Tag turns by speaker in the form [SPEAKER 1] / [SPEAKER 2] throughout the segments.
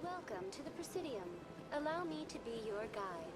[SPEAKER 1] Welcome to the Presidium. Allow me to be your guide.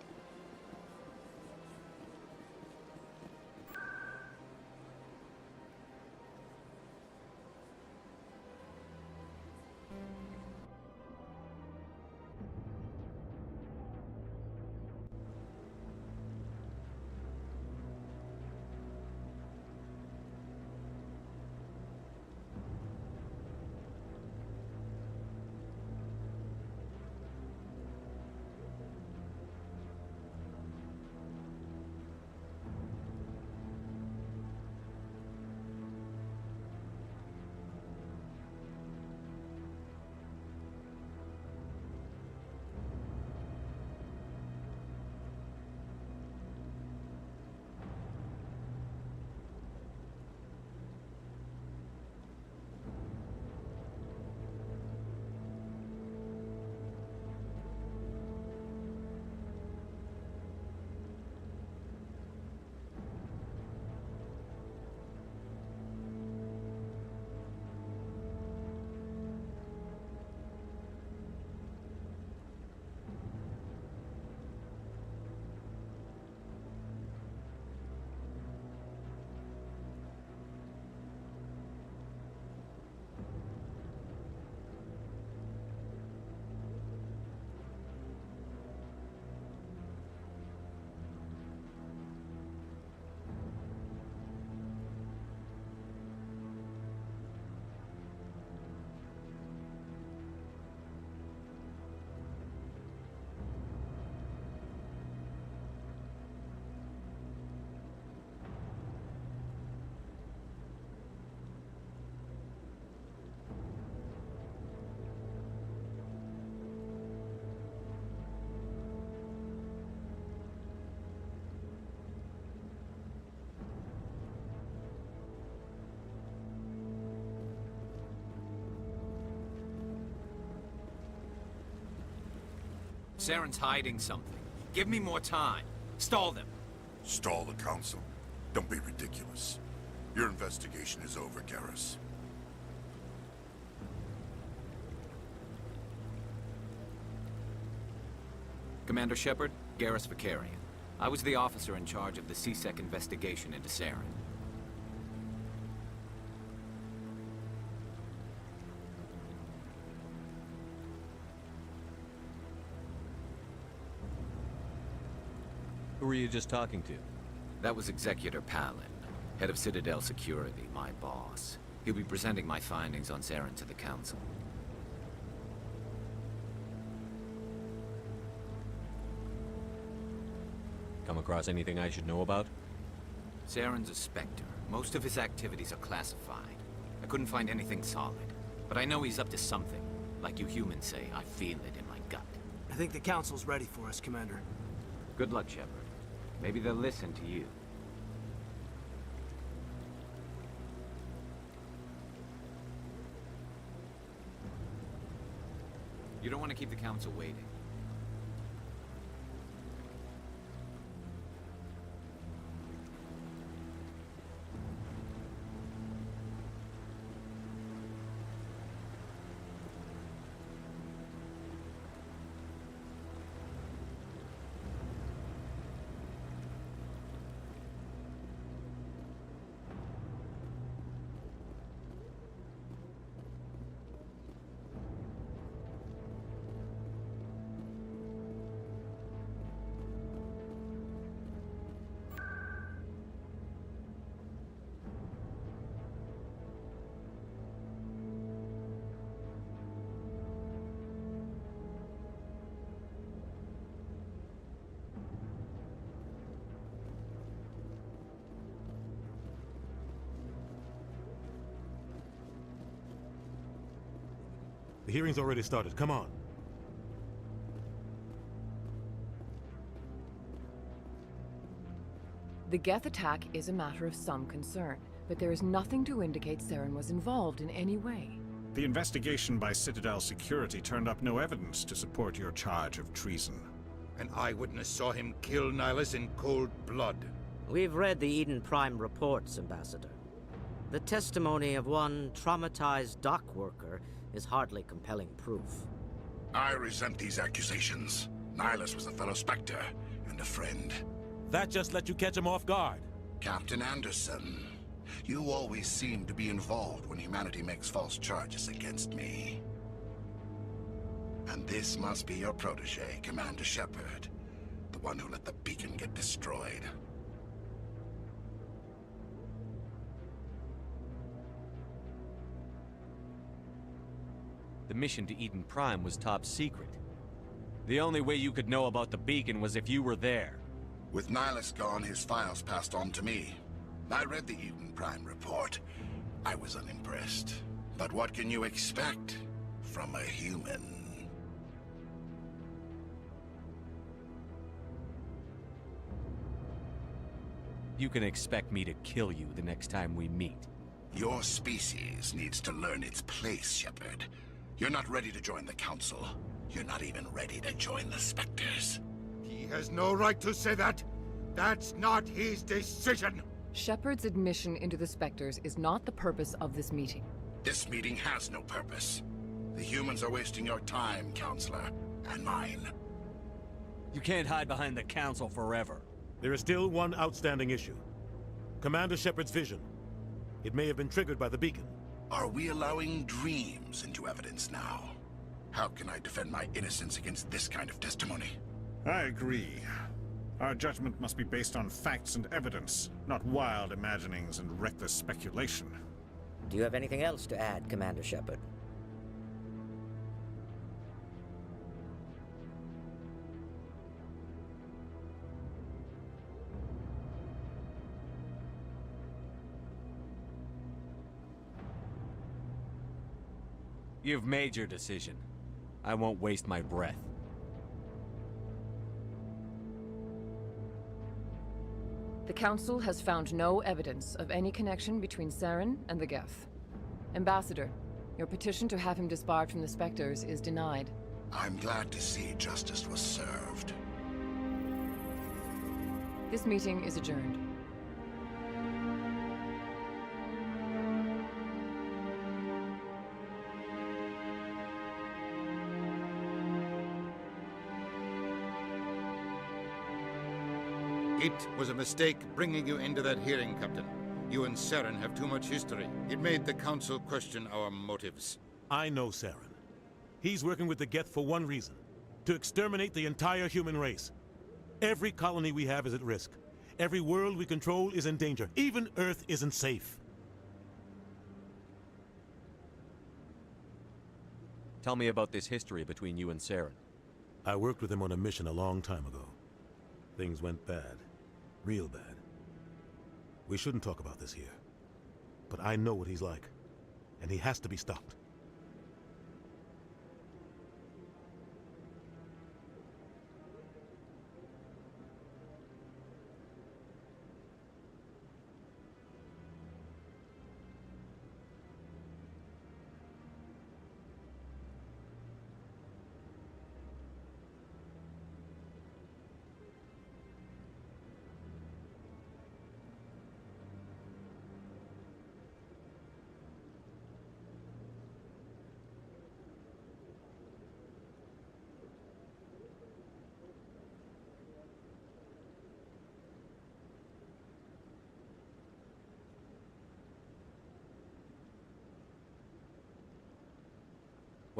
[SPEAKER 2] Saren's hiding something. Give me more time. Stall them.
[SPEAKER 3] Stall the Council? Don't be ridiculous. Your investigation is over, Garrus.
[SPEAKER 2] Commander Shepard, Garrus Vakarian. I was the officer in charge of the C-Sec investigation into Saren.
[SPEAKER 4] Who were you just talking to?
[SPEAKER 2] That was Executor Palin, head of Citadel Security, my boss. He'll be presenting my findings on Saren to the Council.
[SPEAKER 4] Come across anything I should know about?
[SPEAKER 2] Saren's a Spectre. Most of his activities are classified. I couldn't find anything solid. But I know he's up to something. Like you humans say, I feel it in my gut.
[SPEAKER 5] I think the Council's ready for us, Commander.
[SPEAKER 2] Good luck, Shepard. Maybe they'll listen to you. You don't want to keep the Council waiting.
[SPEAKER 6] The hearing's already started. Come on.
[SPEAKER 7] The Geth attack is a matter of some concern, but there is nothing to indicate Saren was involved in any way.
[SPEAKER 8] The investigation by Citadel Security turned up no evidence to support your charge of treason.
[SPEAKER 9] An eyewitness saw him kill Nihilus in cold blood.
[SPEAKER 10] We've read the Eden Prime reports, Ambassador. The testimony of one traumatized dock worker is hardly compelling proof.
[SPEAKER 3] I resent these accusations. Nihilus was a fellow Spectre and a friend.
[SPEAKER 6] That just let you catch him off guard.
[SPEAKER 3] Captain Anderson, you always seem to be involved when humanity makes false charges against me. And this must be your protege, Commander Shepard, the one who let the beacon get destroyed.
[SPEAKER 4] The mission to Eden Prime was top secret. The only way you could know about the beacon was if you were there.
[SPEAKER 3] With Nihilus gone, his files passed on to me. I read the Eden Prime report. I was unimpressed. But what can you expect from a human?
[SPEAKER 4] You can expect me to kill you the next time we meet.
[SPEAKER 3] Your species needs to learn its place, Shepard. You're not ready to join the Council. You're not even ready to join the Spectres.
[SPEAKER 9] He has no right to say that. That's not his decision.
[SPEAKER 7] Shepard's admission into the Spectres is not the purpose of this meeting.
[SPEAKER 3] This meeting has no purpose. The humans are wasting your time, Counselor, and mine.
[SPEAKER 4] You can't hide behind the Council forever.
[SPEAKER 6] There is still one outstanding issue. Commander Shepard's vision. It may have been triggered by the beacon.
[SPEAKER 3] Are we allowing dreams into evidence now? How can I defend my innocence against this kind of testimony?
[SPEAKER 8] I agree. Our judgment must be based on facts and evidence, not wild imaginings and reckless speculation.
[SPEAKER 10] Do you have anything else to add, Commander Shepard?
[SPEAKER 4] You've made your decision. I won't waste my breath.
[SPEAKER 7] The Council has found no evidence of any connection between Saren and the Geth. Ambassador, your petition to have him disbarred from the Spectres is denied.
[SPEAKER 3] I'm glad to see justice was served.
[SPEAKER 7] This meeting is adjourned.
[SPEAKER 9] It was a mistake bringing you into that hearing, Captain. You and Saren have too much history. It made the Council question our motives.
[SPEAKER 6] I know Saren. He's working with the Geth for one reason. To exterminate the entire human race. Every colony we have is at risk. Every world we control is in danger. Even Earth isn't safe.
[SPEAKER 4] Tell me about this history between you and Saren.
[SPEAKER 6] I worked with him on a mission a long time ago. Things went bad. Real bad. We shouldn't talk about this here. But I know what he's like. And he has to be stopped.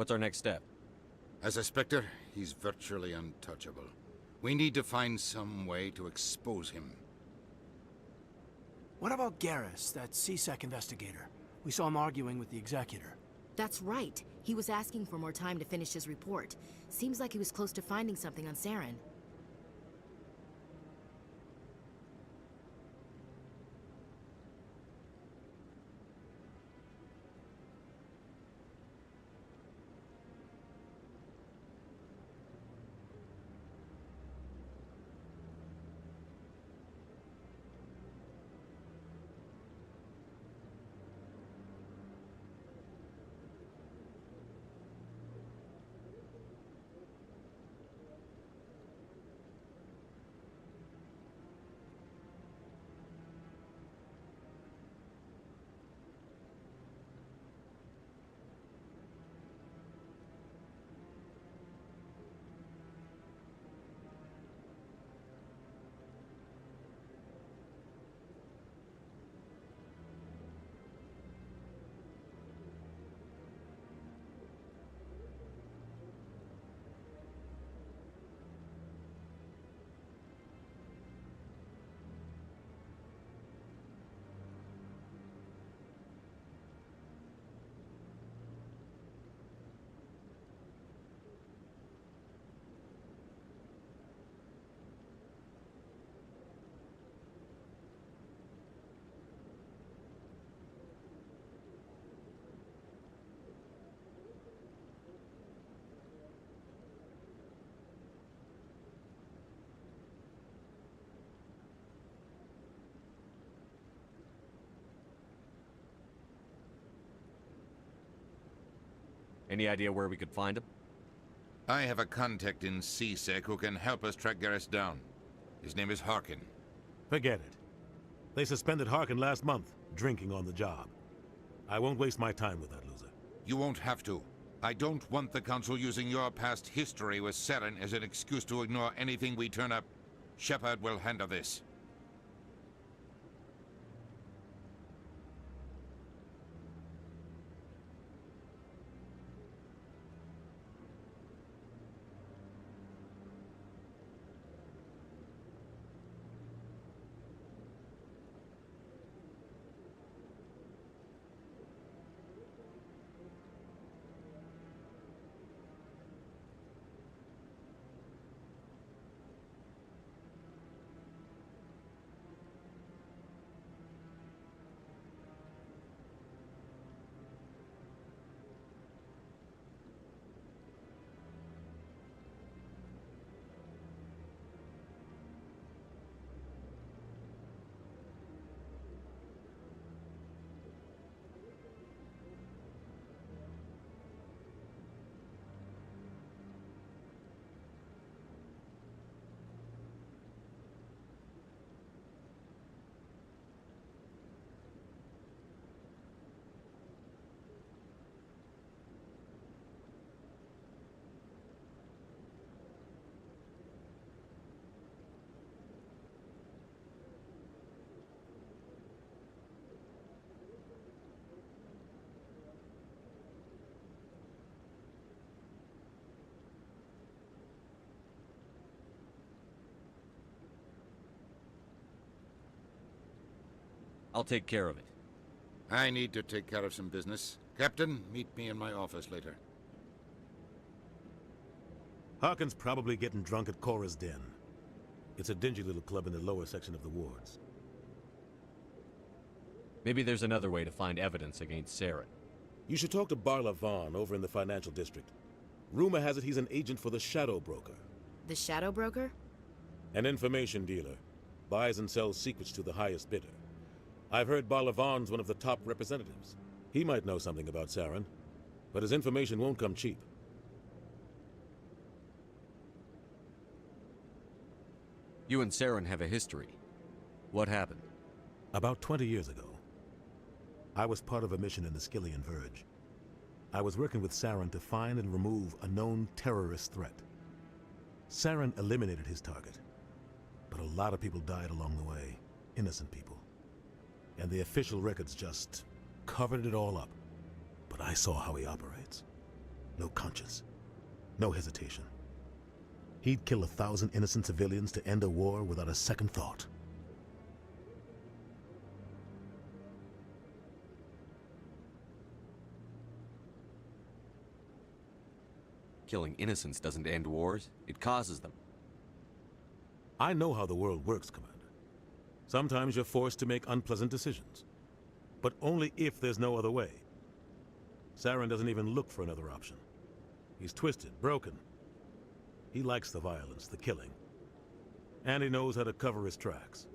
[SPEAKER 4] What's our next step?
[SPEAKER 9] As a Spectre, he's virtually untouchable. We need to find some way to expose him.
[SPEAKER 5] What about Garrus, that C-Sec investigator? We saw him arguing with the Executor.
[SPEAKER 11] That's right. He was asking for more time to finish his report. Seems like he was close to finding something on Saren.
[SPEAKER 4] Any idea where we could find him?
[SPEAKER 9] I have a contact in C-Sec who can help us track Garrus down. His name is Harkin.
[SPEAKER 6] Forget it. They suspended Harkin last month, drinking on the job. I won't waste my time with that loser.
[SPEAKER 9] You won't have to. I don't want the Council using your past history with Saren as an excuse to ignore anything we turn up. Shepard will handle this.
[SPEAKER 4] I'll take care of it.
[SPEAKER 9] I need to take care of some business. Captain, meet me in my office later.
[SPEAKER 6] Harkin's probably getting drunk at Cora's Den. It's a dingy little club in the lower section of the wards.
[SPEAKER 4] Maybe there's another way to find evidence against Saren.
[SPEAKER 6] You should talk to Barla Vaughn over in the financial district. Rumor has it he's an agent for the Shadow Broker.
[SPEAKER 11] The Shadow Broker?
[SPEAKER 6] An information dealer. Buys and sells secrets to the highest bidder. I've heard Barla Vaughn's one of the top representatives. He might know something about Saren, but his information won't come cheap.
[SPEAKER 4] You and Saren have a history. What happened?
[SPEAKER 6] About 20 years ago, I was part of a mission in the Skillian Verge. I was working with Saren to find and remove a known terrorist threat. Saren eliminated his target, but a lot of people died along the way, innocent people. And the official records just covered it all up. But I saw how he operates. No conscience. No hesitation. He'd kill 1,000 innocent civilians to end a war without a second thought.
[SPEAKER 4] Killing innocents doesn't end wars, it causes them.
[SPEAKER 6] I know how the world works, Commander. Sometimes you're forced to make unpleasant decisions. But only if there's no other way. Saren doesn't even look for another option. He's twisted, broken. He likes the violence, the killing. And he knows how to cover his tracks.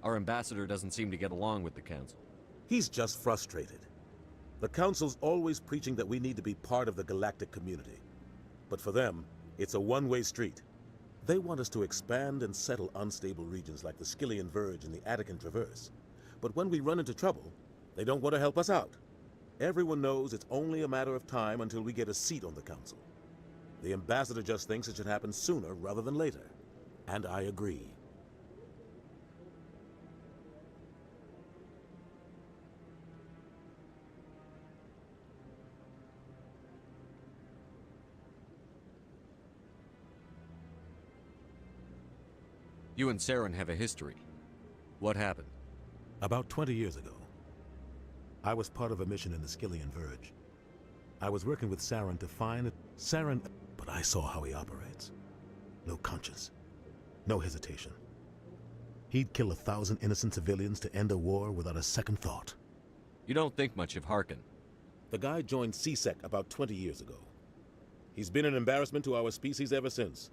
[SPEAKER 4] Our ambassador doesn't seem to get along with the Council.
[SPEAKER 6] He's just frustrated. The Council's always preaching that we need to be part of the galactic community. But for them, it's a one-way street. They want us to expand and settle unstable regions like the Skillian Verge and the Attican Traverse. But when we run into trouble, they don't want to help us out. Everyone knows it's only a matter of time until we get a seat on the Council. The ambassador just thinks it should happen sooner rather than later. And I agree.
[SPEAKER 4] You and Saren have a history. What happened?
[SPEAKER 6] About 20 years ago, I was part of a mission in the Skillian Verge. I was working with Saren to find Saren, but I saw how he operates. No conscience. No hesitation. He'd kill 1,000 innocent civilians to end a war without a second thought.
[SPEAKER 4] You don't think much of Harkin.
[SPEAKER 6] The guy joined CSEC about 20 years ago. He's been an embarrassment to our species ever since.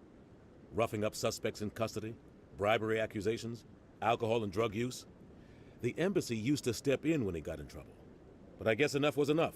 [SPEAKER 6] Roughing up suspects in custody, bribery accusations, alcohol and drug use. The embassy used to step in when he got in trouble. But I guess enough was enough.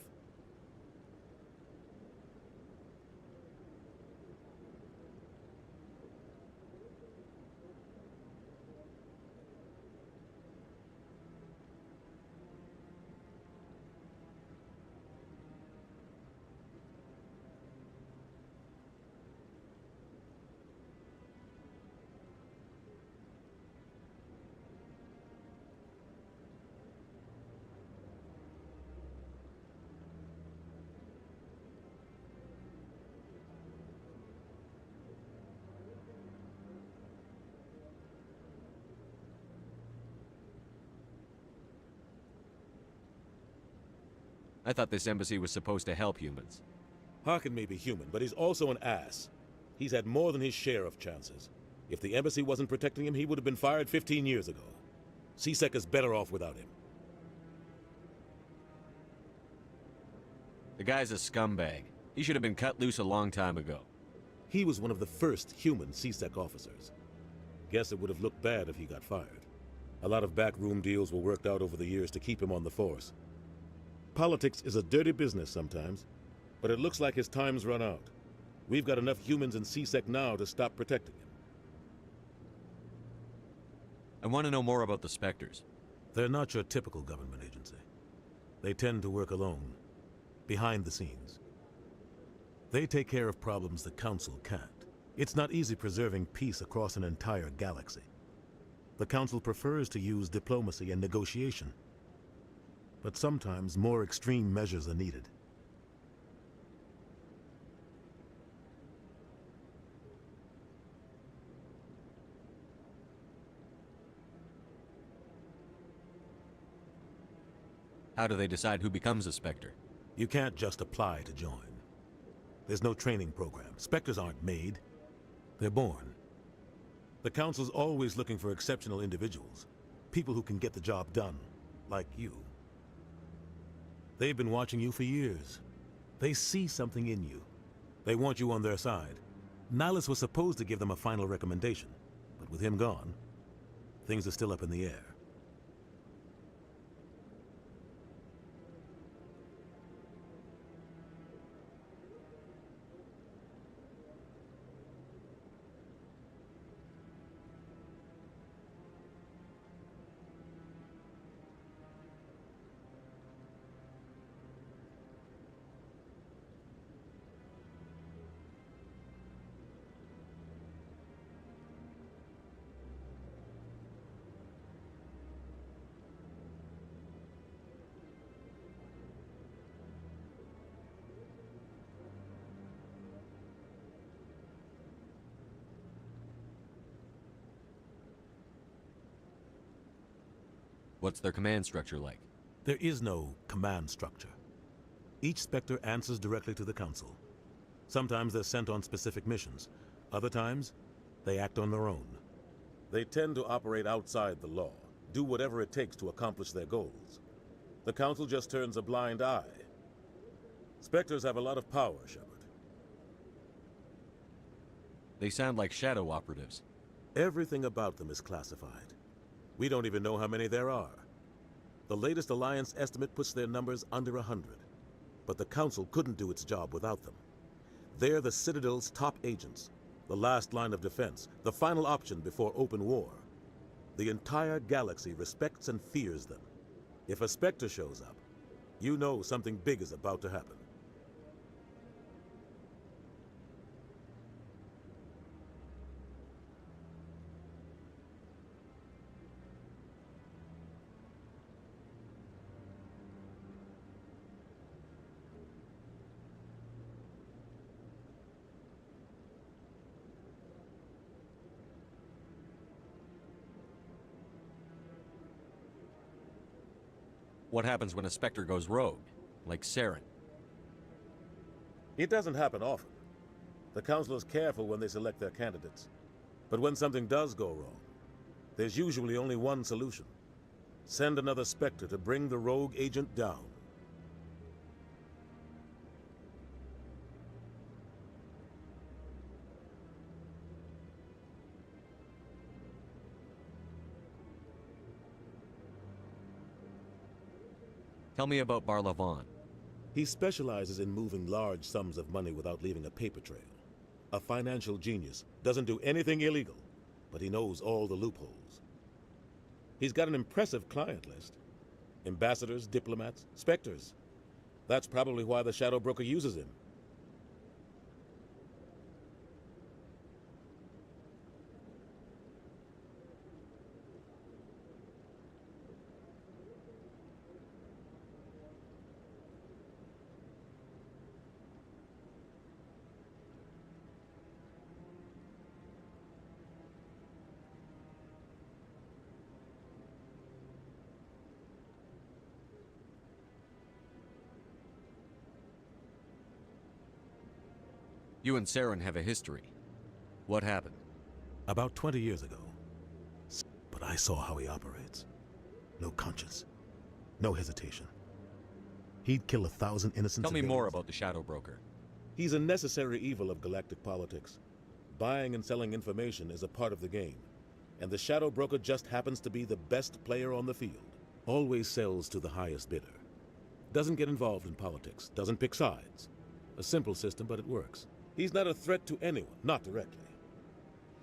[SPEAKER 4] I thought this embassy was supposed to help humans.
[SPEAKER 6] Harkin may be human, but he's also an ass. He's had more than his share of chances. If the embassy wasn't protecting him, he would have been fired 15 years ago. CSEC is better off without him.
[SPEAKER 4] The guy's a scumbag. He should have been cut loose a long time ago.
[SPEAKER 6] He was one of the first human CSEC officers. Guess it would have looked bad if he got fired. A lot of backroom deals were worked out over the years to keep him on the force. Politics is a dirty business sometimes, but it looks like his time's run out. We've got enough humans in CSEC now to stop protecting him.
[SPEAKER 4] I want to know more about the Spectres.
[SPEAKER 6] They're not your typical government agency. They tend to work alone, behind the scenes. They take care of problems the Council can't. It's not easy preserving peace across an entire galaxy. The Council prefers to use diplomacy and negotiation. But sometimes more extreme measures are needed.
[SPEAKER 4] How do they decide who becomes a Spectre?
[SPEAKER 6] You can't just apply to join. There's no training program. Spectres aren't made. They're born. The Council's always looking for exceptional individuals. People who can get the job done, like you. They've been watching you for years. They see something in you. They want you on their side. Nihilus was supposed to give them a final recommendation, but with him gone, things are still up in the air.
[SPEAKER 4] What's their command structure like?
[SPEAKER 6] There is no command structure. Each Spectre answers directly to the Council. Sometimes they're sent on specific missions. Other times, they act on their own. They tend to operate outside the law, do whatever it takes to accomplish their goals. The Council just turns a blind eye. Spectres have a lot of power, Shepard.
[SPEAKER 4] They sound like shadow operatives.
[SPEAKER 6] Everything about them is classified. We don't even know how many there are. The latest Alliance estimate puts their numbers under 100. But the Council couldn't do its job without them. They're the Citadel's top agents, the last line of defense, the final option before open war. The entire galaxy respects and fears them. If a Spectre shows up, you know something big is about to happen.
[SPEAKER 4] What happens when a Spectre goes rogue, like Saren?
[SPEAKER 6] It doesn't happen often, The Council is careful when they select their candidates. But when something does go wrong, there's usually only one solution. Send another Spectre to bring the rogue agent down.
[SPEAKER 4] Tell me about Barlavon.
[SPEAKER 6] He specializes in moving large sums of money without leaving a paper trail. A financial genius, doesn't do anything illegal, but he knows all the loopholes. He's got an impressive client list. Ambassadors, diplomats, Spectres. That's probably why the Shadow Broker uses him.
[SPEAKER 4] You and Saren have a history. What happened?
[SPEAKER 6] About 20 years ago. But I saw how he operates. No conscience. No hesitation. He'd kill 1,000 innocents.
[SPEAKER 4] Tell me more about the Shadow Broker.
[SPEAKER 6] He's a necessary evil of galactic politics. Buying and selling information is a part of the game. And the Shadow Broker just happens to be the best player on the field. Always sells to the highest bidder. Doesn't get involved in politics. Doesn't pick sides. A simple system, but it works. He's not a threat to anyone, not directly.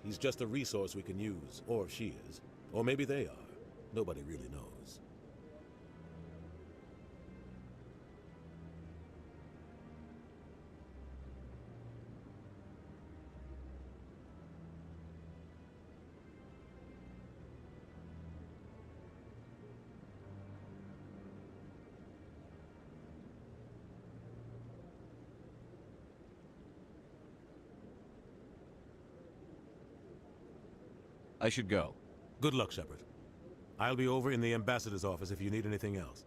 [SPEAKER 6] He's just a resource we can use, or she is. Or maybe they are. Nobody really knows.
[SPEAKER 4] I should go.
[SPEAKER 6] Good luck, Shepard. I'll be over in the Ambassador's office if you need anything else.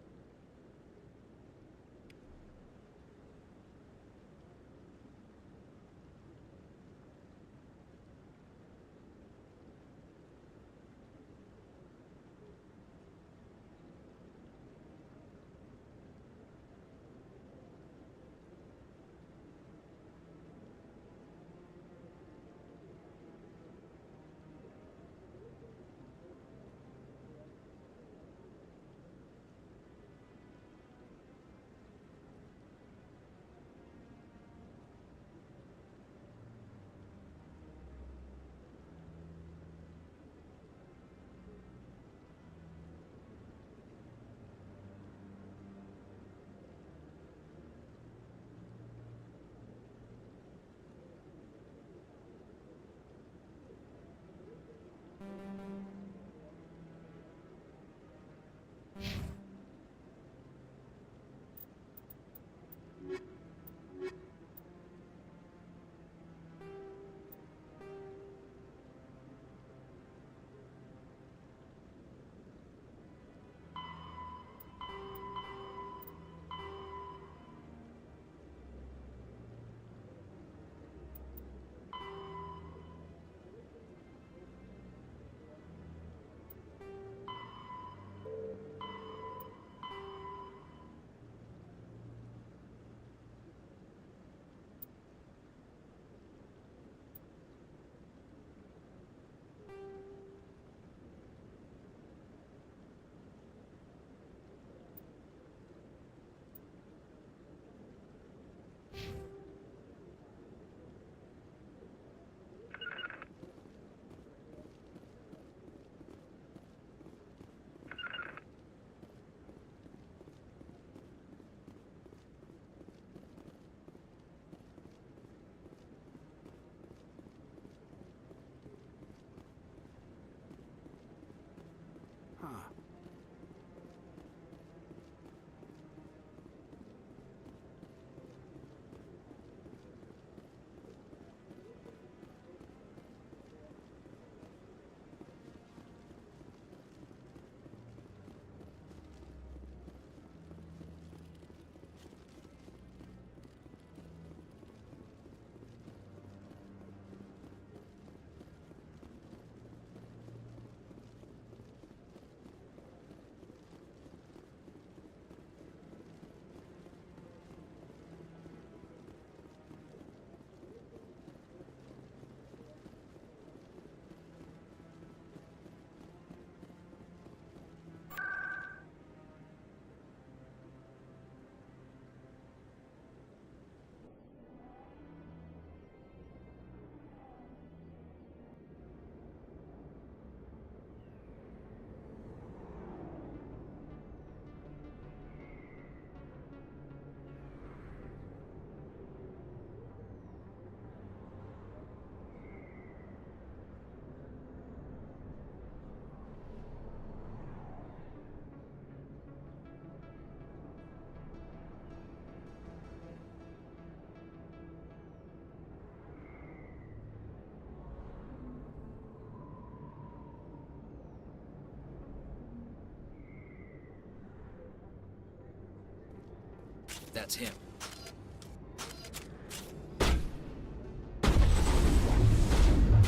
[SPEAKER 12] That's him.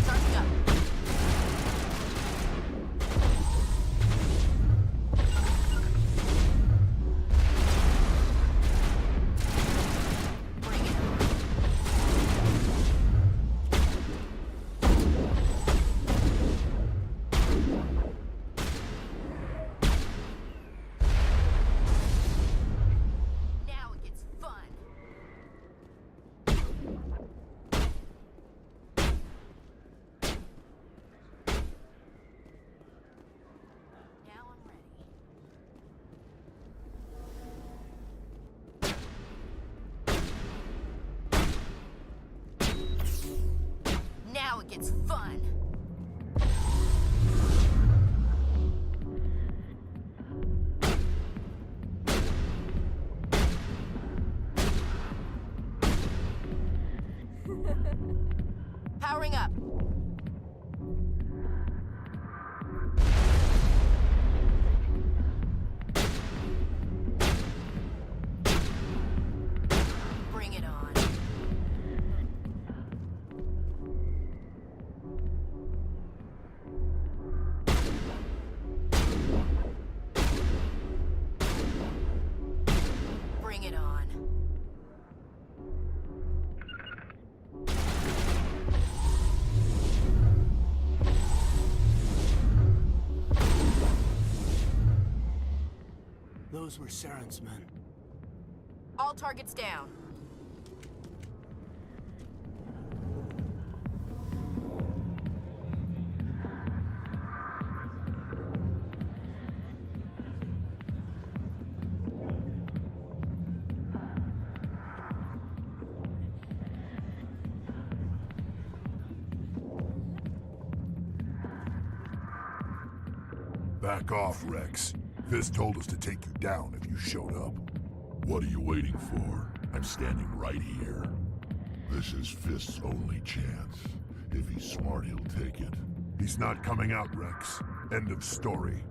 [SPEAKER 11] Charging up. Bring it. Now it gets fun. Now I'm ready. Now it gets fun. Powering up. Bring it on. Bring it on.
[SPEAKER 5] Those were Saren's men.
[SPEAKER 11] All targets down.
[SPEAKER 13] Back off, Rex. Fist told us to take you down if you showed up.
[SPEAKER 14] What are you waiting for? I'm standing right here. This is Fist's only chance. If he's smart, he'll take it.
[SPEAKER 13] He's not coming out, Rex. End of story.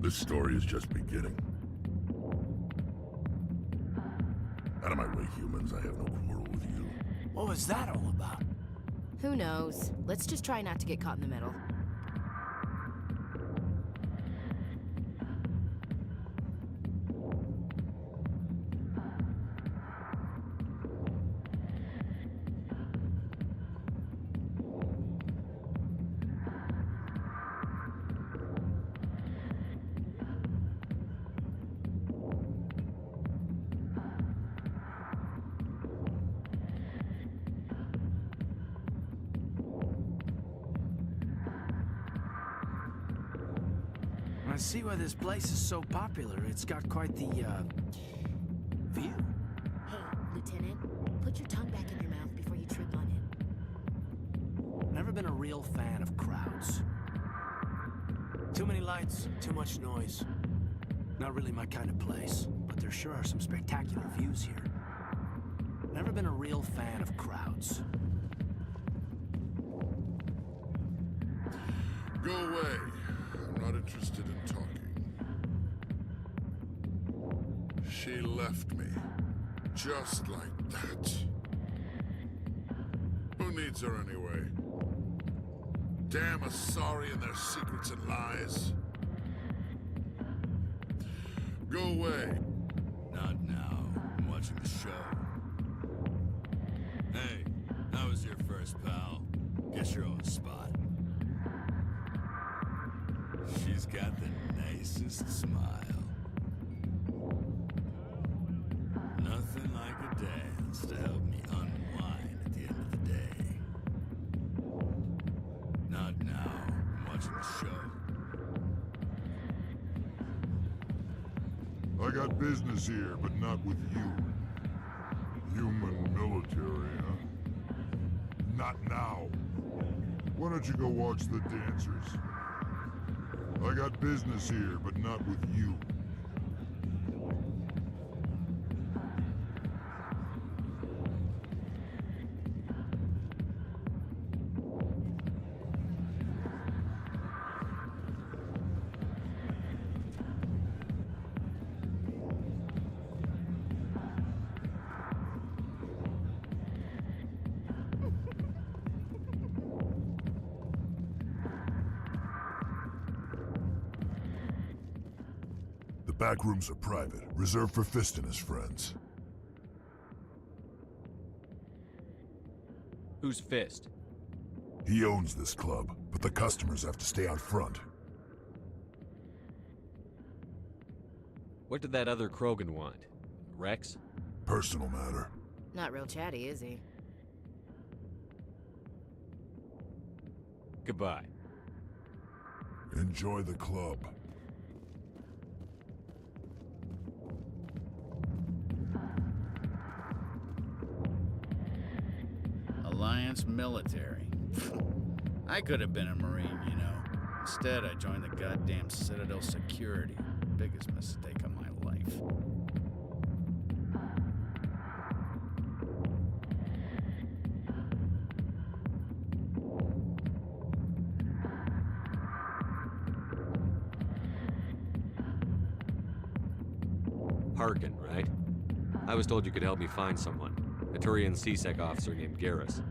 [SPEAKER 14] This story is just beginning. Out of my way, humans. I have no quarrel with you.
[SPEAKER 5] What was that all about?
[SPEAKER 11] Who knows? Let's just try not to get caught in the middle.
[SPEAKER 5] I see why this place is so popular. It's got quite the, view.
[SPEAKER 11] Hey, Lieutenant, put your tongue back in your mouth before you trip on it.
[SPEAKER 5] Never been a real fan of crowds. Too many lights, too much noise. Not really my kind of place, but there sure are some spectacular views here. Never been a real fan of crowds.
[SPEAKER 14] Go away. I'm not interested in talking. She left me. Just like that. Who needs her anyway? Damn Asari and their secrets and lies. Go away.
[SPEAKER 15] Not now. I'm watching the show. Hey, how was your first, pal? Guess your own spot. She's got the nicest smile. Nothing like a dance to help me unwind at the end of the day. Not now. I'm watching the show.
[SPEAKER 14] I got business here, but not with you. Human military, huh? Not now. Why don't you go watch the dancers? I got business here, but not with you.
[SPEAKER 13] back rooms are private, reserved for Fist and his friends.
[SPEAKER 4] Who's Fist?
[SPEAKER 13] He owns this club, but the customers have to stay out front.
[SPEAKER 4] What did that other Krogan want? Rex?
[SPEAKER 13] Personal matter.
[SPEAKER 11] Not real chatty, is he?
[SPEAKER 4] Goodbye.
[SPEAKER 13] Enjoy the club.
[SPEAKER 15] Alliance military. I could have been a Marine, you know. Instead, I joined the goddamn Citadel security. Biggest mistake of my life.
[SPEAKER 4] Harkin, right? I was told you could help me find someone. A Turian CSEC officer named Garrus.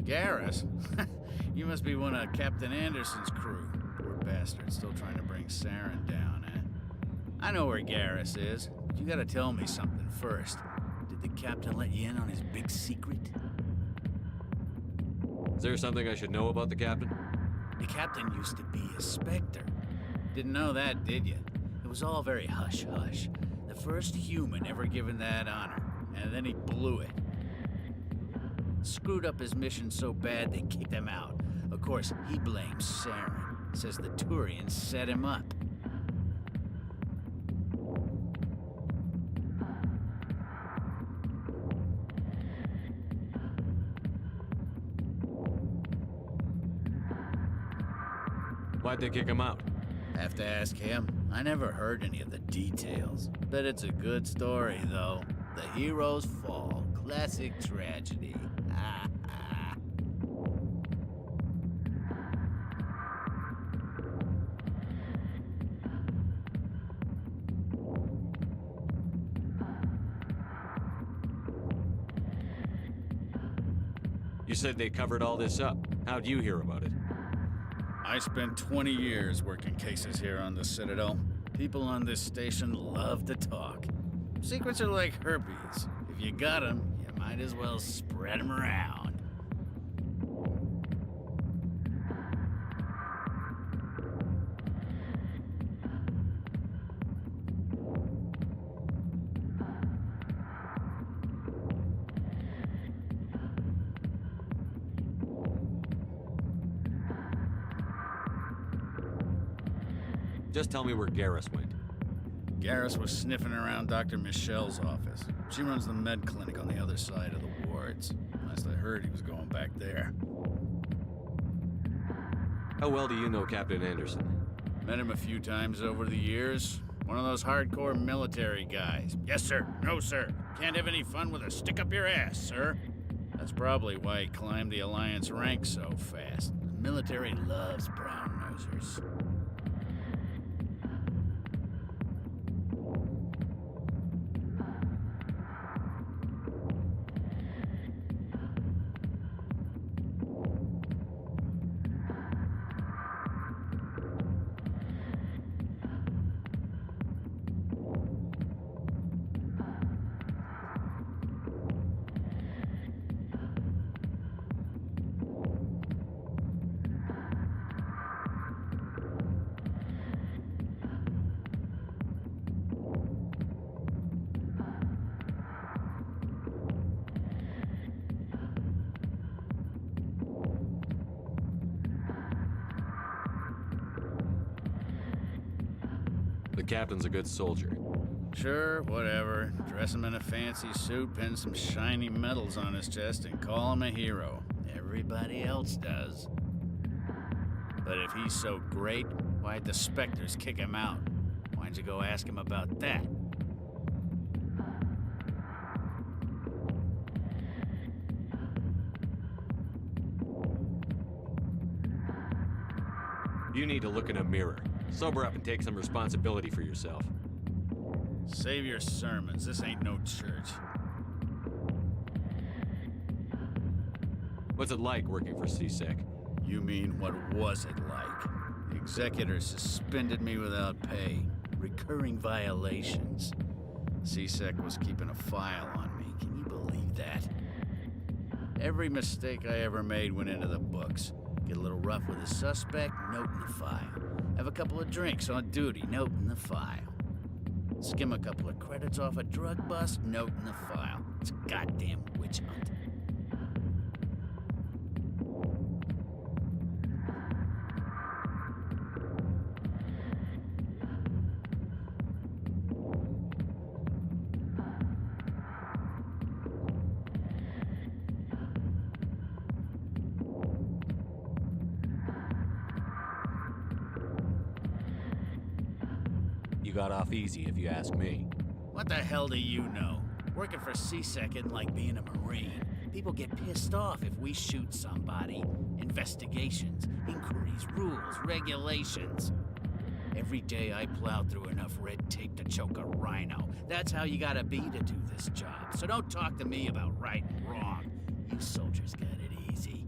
[SPEAKER 15] Garrus? You must be one of Captain Anderson's crew. Poor bastard, still trying to bring Saren down, eh? I know where Garrus is, but you gotta tell me something first. Did the captain let you in on his big secret?
[SPEAKER 4] Is there something I should know about the captain?
[SPEAKER 15] The captain used to be a Spectre. Didn't know that, did you? It was all very hush-hush. The first human ever given that honor, and then he blew it. Screwed up his mission so bad they kicked him out. Of course, he blames Saren. Says the Turians set him up.
[SPEAKER 4] Why'd they kick him out?
[SPEAKER 15] Have to ask him. I never heard any of the details. Bet it's a good story, though. The hero's fall. Classic tragedy.
[SPEAKER 4] You said they covered all this up. How'd you hear about it?
[SPEAKER 15] I spent 20 years working cases here on the Citadel. People on this station love to talk. Secrets are like herpes. If you got them, you might as well spread them around.
[SPEAKER 4] Just tell me where Garrus went.
[SPEAKER 15] Garrus was sniffing around Dr. Michelle's office. She runs the med clinic on the other side of the wards. Last I heard, he was going back there.
[SPEAKER 4] How well do you know Captain Anderson?
[SPEAKER 15] Met him a few times over the years. One of those hardcore military guys. Yes, sir. No, sir. Can't have any fun with a stick up your ass, sir. That's probably why he climbed the Alliance ranks so fast. The military loves brown-nosers.
[SPEAKER 4] The captain's a good soldier.
[SPEAKER 15] Sure, whatever. Dress him in a fancy suit, pin some shiny medals on his chest, and call him a hero. Everybody else does. But if he's so great, why'd the Spectres kick him out? Why'd you go ask him about that?
[SPEAKER 4] You need to look in a mirror. Sober up and take some responsibility for yourself.
[SPEAKER 15] Save your sermons. This ain't no church.
[SPEAKER 4] What's it like working for CSEC?
[SPEAKER 15] You mean, what was it like? The executors suspended me without pay. recurring violations. C-Sec was keeping a file on me. Can you believe that? Every mistake I ever made went into the books. Get a little rough with a suspect, note in the file. Have a couple of drinks on duty, note in the file. Skim a couple of credits off a drug bust, note in the file. It's a goddamn witch hunt.
[SPEAKER 4] You got off easy, if you ask me.
[SPEAKER 15] What the hell do you know? Working for C-Sec isn't like being a Marine. People get pissed off if we shoot somebody. Investigations, inquiries, rules, regulations. Every day I plow through enough red tape to choke a rhino. That's how you gotta be to do this job. So don't talk to me about right and wrong. You soldiers got it easy.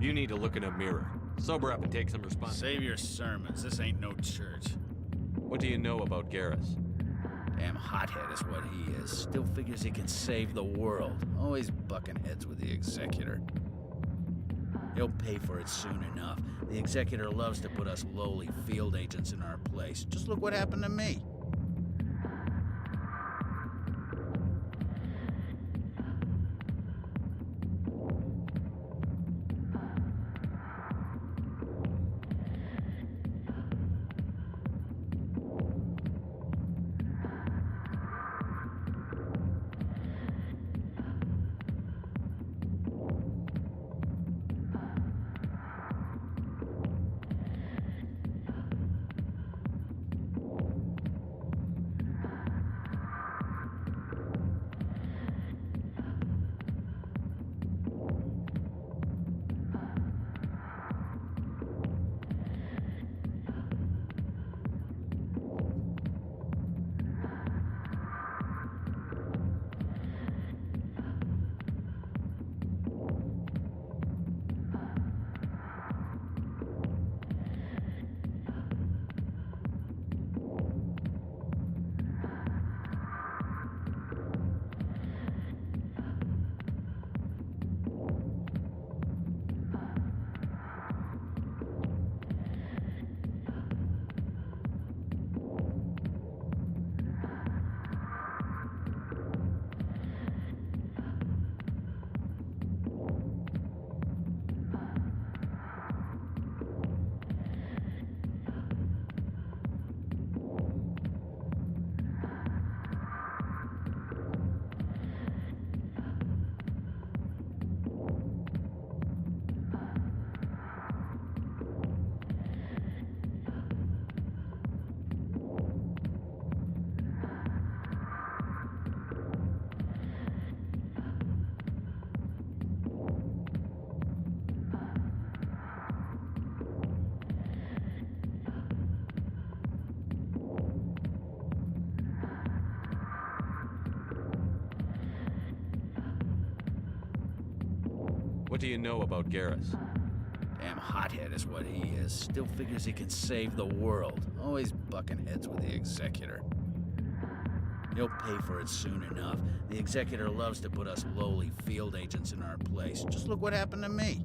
[SPEAKER 4] You need to look in a mirror. Sober up and take some responsibility.
[SPEAKER 15] Save your sermons. This ain't no church.
[SPEAKER 4] What do you know about Garrus?
[SPEAKER 15] Damn hothead is what he is. Still figures he can save the world. Always bucking heads with the Executor. He'll pay for it soon enough. The Executor loves to put us lowly field agents in our place. Just look what happened to me.
[SPEAKER 4] What do you know about Garrus?
[SPEAKER 15] Damn hothead is what he is. Still figures he can save the world. Always bucking heads with the Executor. He'll pay for it soon enough. The Executor loves to put us lowly field agents in our place. Just look what happened to me.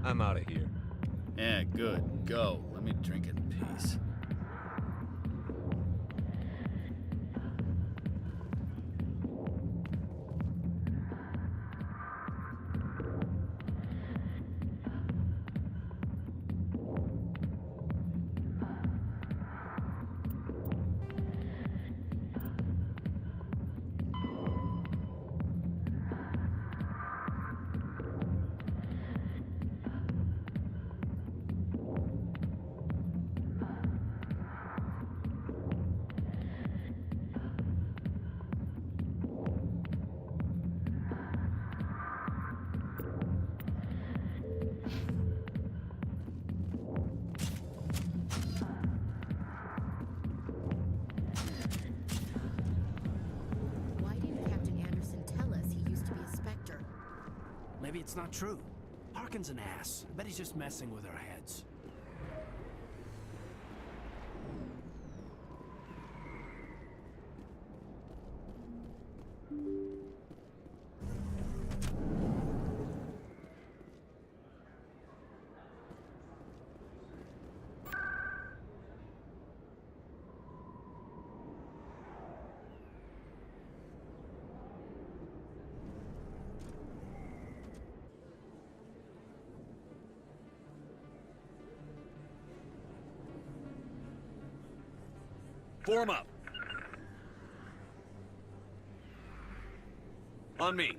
[SPEAKER 4] I'm out of here.
[SPEAKER 15] Yeah, good. Go. Let me drink in peace.
[SPEAKER 11] Why didn't Captain Anderson tell us he used to be a Spectre?
[SPEAKER 5] Maybe it's not true. Harkin's an ass. I bet he's just messing with our heads.
[SPEAKER 4] Form up. On me.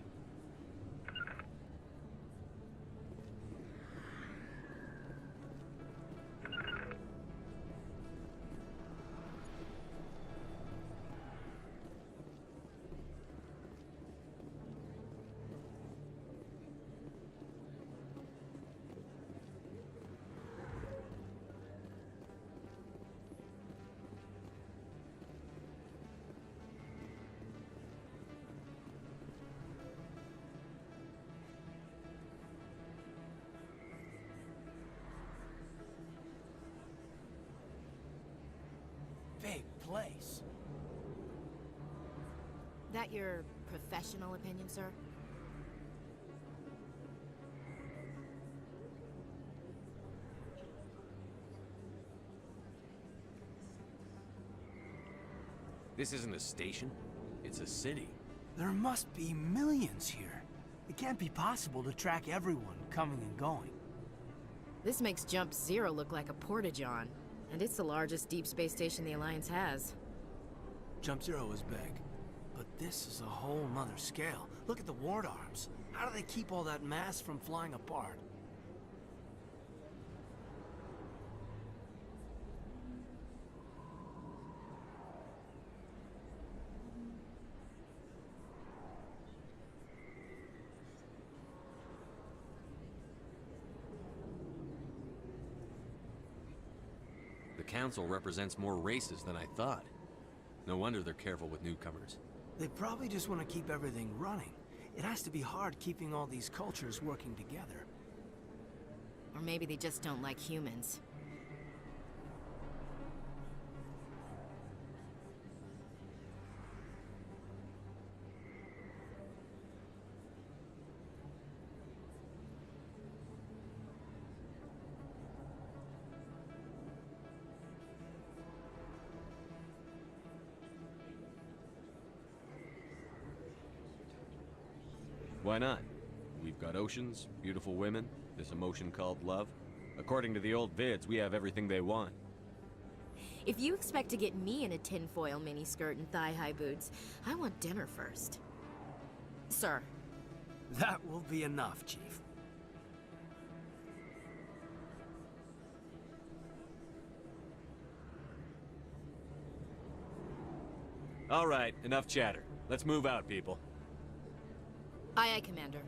[SPEAKER 5] Big place.
[SPEAKER 11] That your professional opinion, sir?
[SPEAKER 4] This isn't a station. It's a city.
[SPEAKER 5] There must be millions here. It can't be possible to track everyone coming and going.
[SPEAKER 11] This makes Jump Zero look like a porta-john. And it's the largest deep space station the Alliance has.
[SPEAKER 5] Jump Zero is big, but this is a whole nother scale. Look at the ward arms. How do they keep all that mass from flying apart?
[SPEAKER 4] The Council represents more races than I thought. No wonder they're careful with newcomers.
[SPEAKER 5] They probably just want to keep everything running. It has to be hard keeping all these cultures working together.
[SPEAKER 11] Or maybe they just don't like humans.
[SPEAKER 4] Why not? We've got oceans, beautiful women, this emotion called love. According to the old vids, we have everything they want.
[SPEAKER 11] If you expect to get me in a tinfoil miniskirt and thigh-high boots, I want dinner first. Sir.
[SPEAKER 5] That will be enough, Chief.
[SPEAKER 4] All right, enough chatter. Let's move out, people.
[SPEAKER 11] Aye, aye, Commander.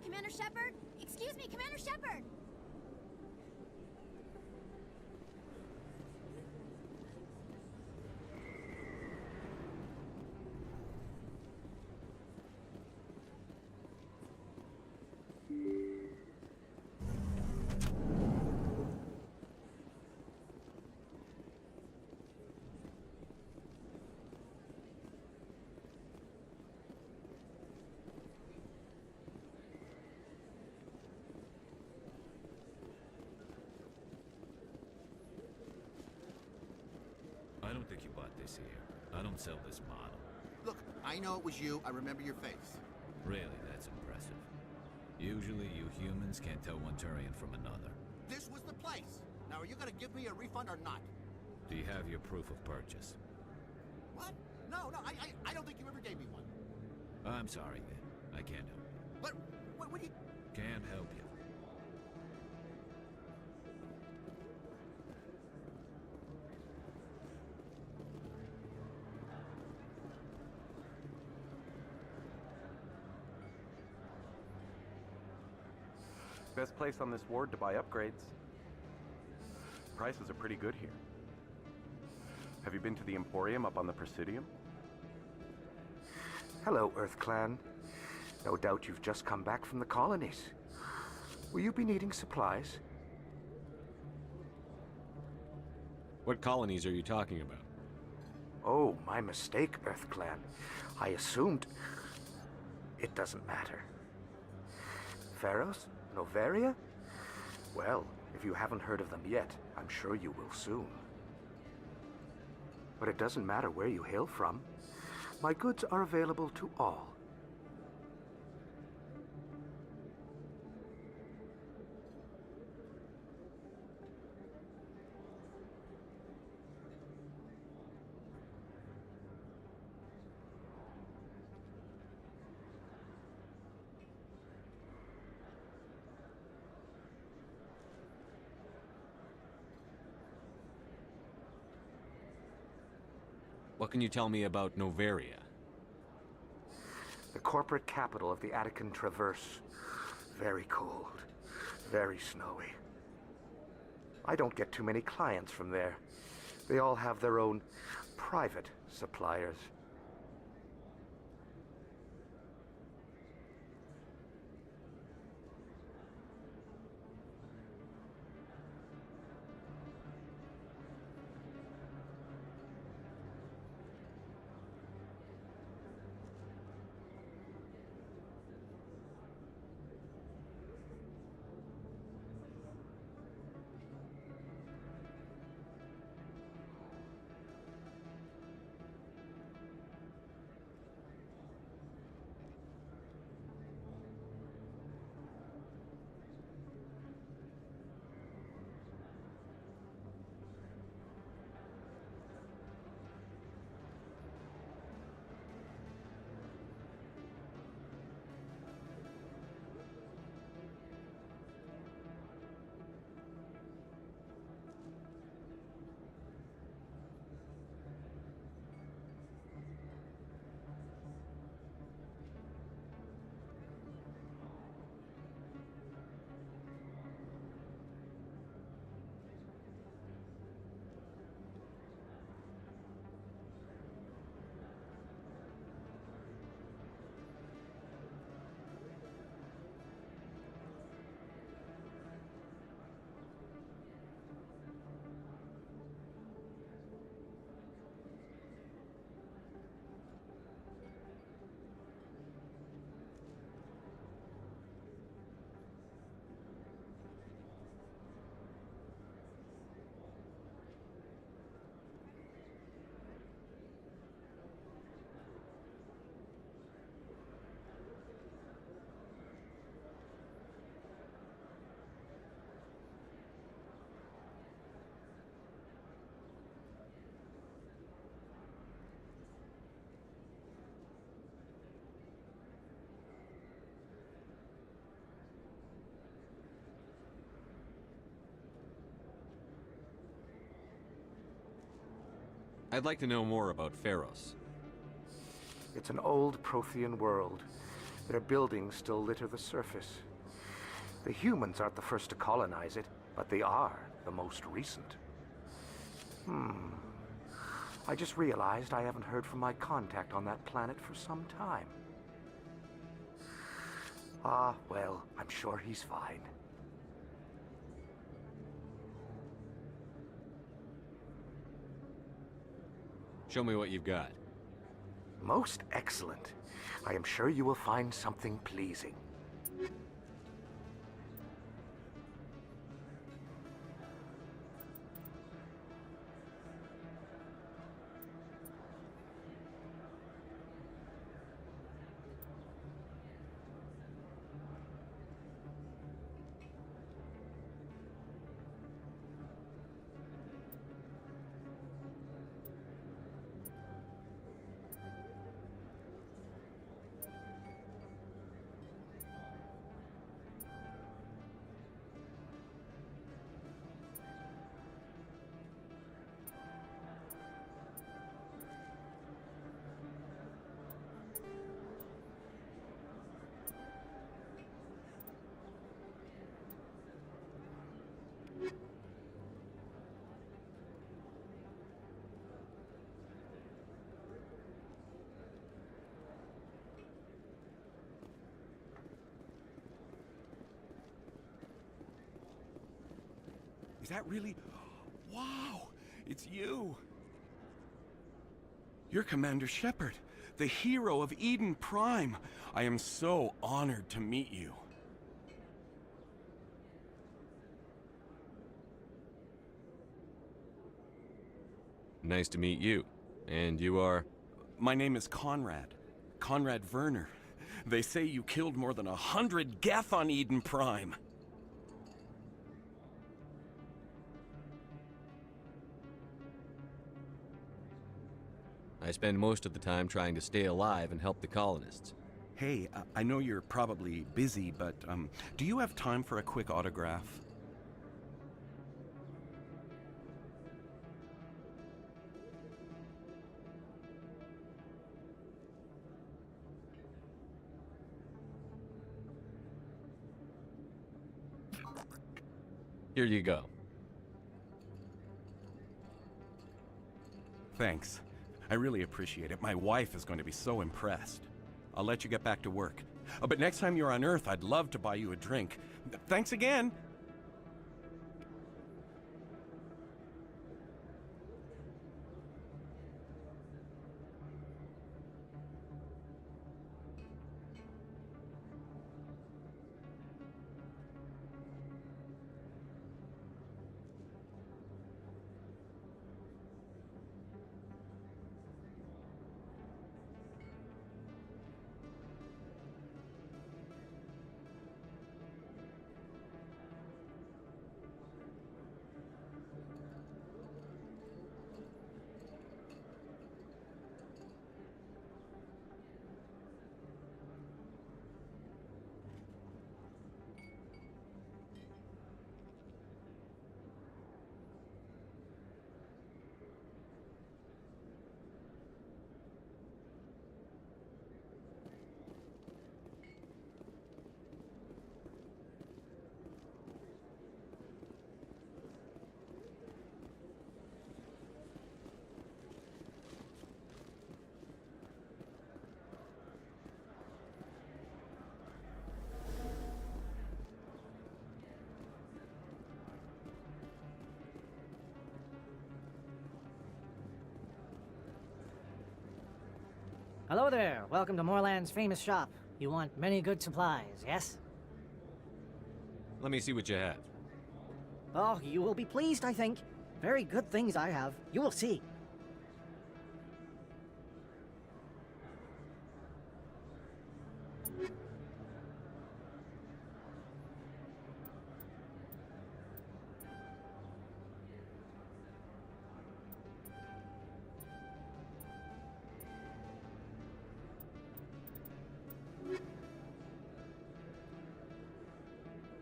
[SPEAKER 12] Commander Shepard? Excuse me, Commander Shepard!
[SPEAKER 2] I don't think you bought this here. I don't sell this model.
[SPEAKER 16] Look, I know it was you. I remember your face.
[SPEAKER 2] Really, that's impressive. Usually you humans can't tell one Turian from another.
[SPEAKER 16] This was the place. Now, are you gonna give me a refund or not?
[SPEAKER 2] Do you have your proof of purchase?
[SPEAKER 16] What? No, I don't think you ever gave me one.
[SPEAKER 2] I'm sorry, then. I can't help you.
[SPEAKER 16] But, what do you...
[SPEAKER 2] Can't help you.
[SPEAKER 17] Best place on this ward to buy upgrades. Prices are pretty good here. Have you been to the Emporium up on the Presidium?
[SPEAKER 18] Hello, Earth Clan. No doubt you've just come back from the colonies. Will you be needing supplies?
[SPEAKER 4] What colonies are you talking about?
[SPEAKER 18] Oh, my mistake, Earth Clan. I assumed... It doesn't matter. Pharos? Noveria? Well, if you haven't heard of them yet, I'm sure you will soon. But it doesn't matter where you hail from. My goods are available to all.
[SPEAKER 4] What can you tell me about Noveria?
[SPEAKER 18] The corporate capital of the Attican Traverse. Very cold. Very snowy. I don't get too many clients from there. They all have their own private suppliers.
[SPEAKER 4] I'd like to know more about Pharos.
[SPEAKER 18] It's an old Prothean world. Their buildings still litter the surface. The humans aren't the first to colonize it, but they are the most recent. I just realized I haven't heard from my contact on that planet for some time. Ah, well, I'm sure he's fine.
[SPEAKER 4] Show me what you've got.
[SPEAKER 18] Most excellent. I am sure you will find something pleasing.
[SPEAKER 19] Is that really... Wow! It's you! You're Commander Shepard, the hero of Eden Prime. I am so honored to meet you.
[SPEAKER 4] Nice to meet you. And you are?
[SPEAKER 19] My name is Conrad. Conrad Werner. They say you killed more than 100 Geth on Eden Prime.
[SPEAKER 4] I spend most of the time trying to stay alive and help the colonists.
[SPEAKER 19] Hey, I know you're probably busy, but do you have time for a quick autograph?
[SPEAKER 4] Here you go.
[SPEAKER 19] Thanks. I really appreciate it. My wife is going to be so impressed. I'll let you get back to work. But next time you're on Earth, I'd love to buy you a drink. Thanks again!
[SPEAKER 20] Hello there. Welcome to Moorland's famous shop. You want many good supplies, yes?
[SPEAKER 4] Let me see what you have.
[SPEAKER 20] Oh, you will be pleased, I think. Very good things I have. You will see.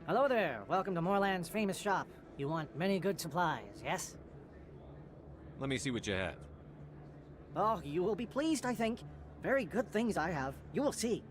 [SPEAKER 20] Hello there. Welcome to Moorland's famous shop. You want many good supplies, yes?
[SPEAKER 4] Let me see what you have.
[SPEAKER 20] Oh, you will be pleased, I think. Very good things I have. You will see.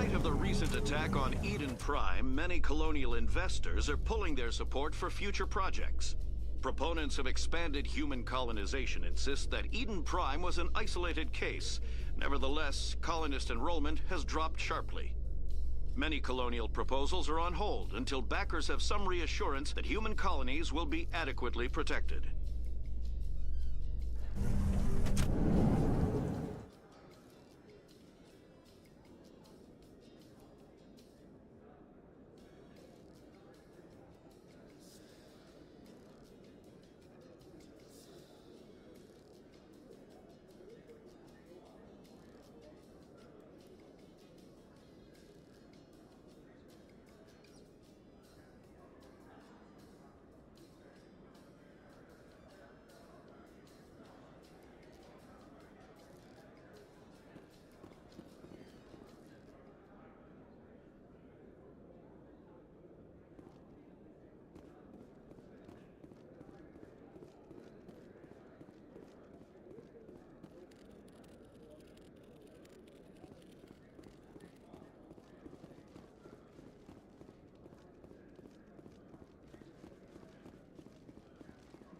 [SPEAKER 21] light of the recent attack on Eden Prime, many colonial investors are pulling their support for future projects. Proponents of expanded human colonization insist that Eden Prime was an isolated case. Nevertheless, colonist enrollment has dropped sharply. Many colonial proposals are on hold until backers have some reassurance that human colonies will be adequately protected.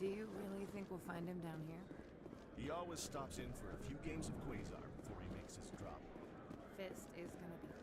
[SPEAKER 7] Do you really think we'll find him down here?
[SPEAKER 22] He always stops in for a few games of Quasar before he makes his drop.
[SPEAKER 7] Fist is gonna be...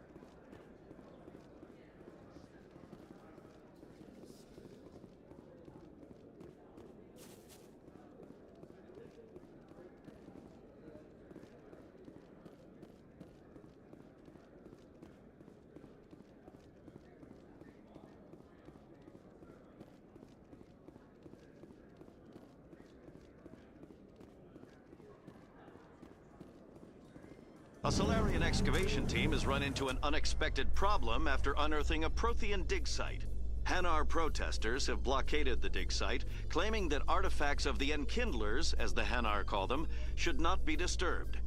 [SPEAKER 21] A Solarian excavation team has run into an unexpected problem after unearthing a Prothean dig site. Hanar protesters have blockaded the dig site, claiming that artifacts of the Enkindlers, as the Hanar call them, should not be disturbed.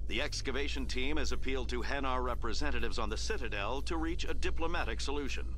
[SPEAKER 21] The excavation team has appealed to Hanar representatives on the Citadel to reach a diplomatic solution.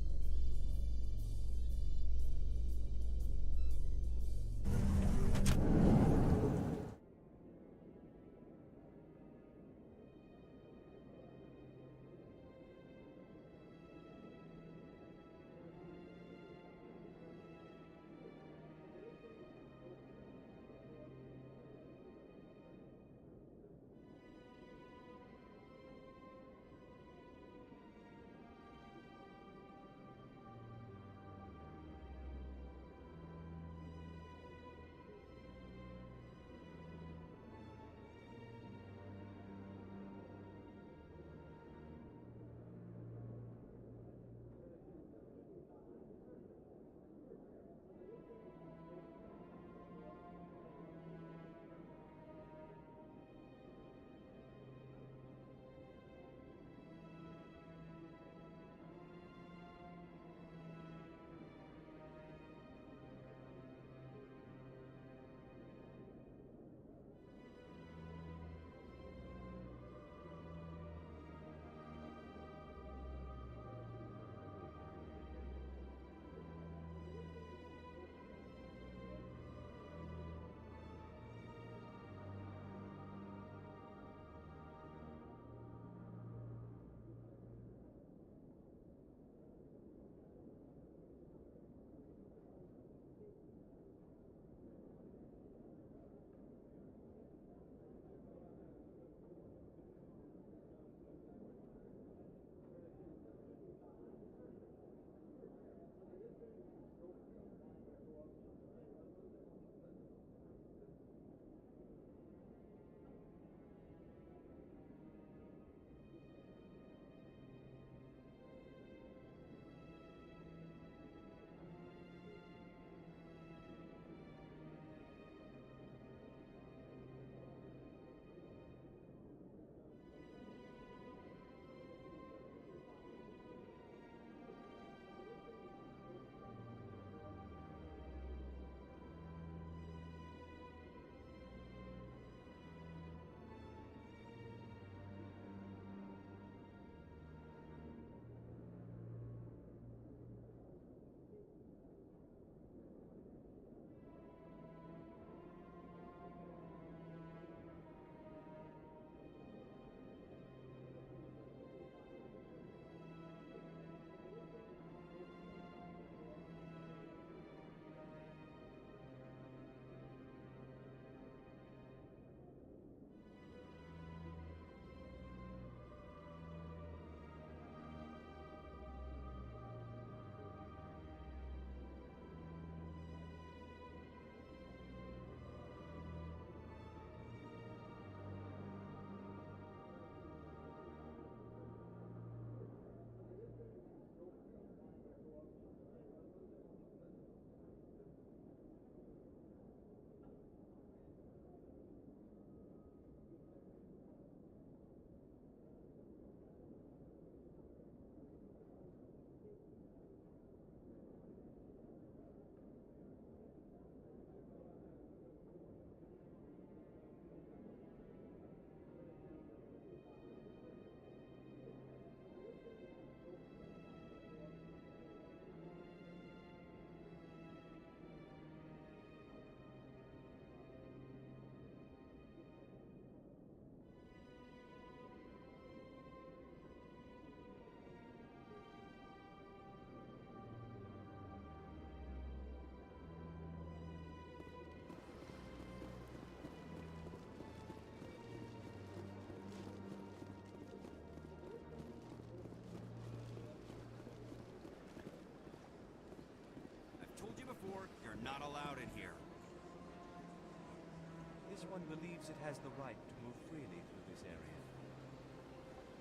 [SPEAKER 1] one believes it has the right to move freely through this area.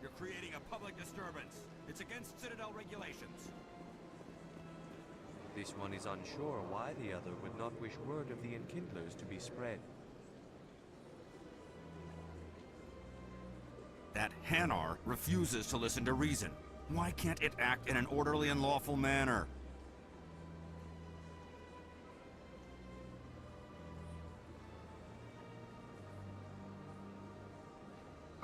[SPEAKER 8] You're creating a public disturbance. It's against Citadel regulations.
[SPEAKER 1] This one is unsure why the other would not wish word of the Enkindlers to be spread.
[SPEAKER 8] That Hanar refuses to listen to reason. Why can't it act in an orderly and lawful manner?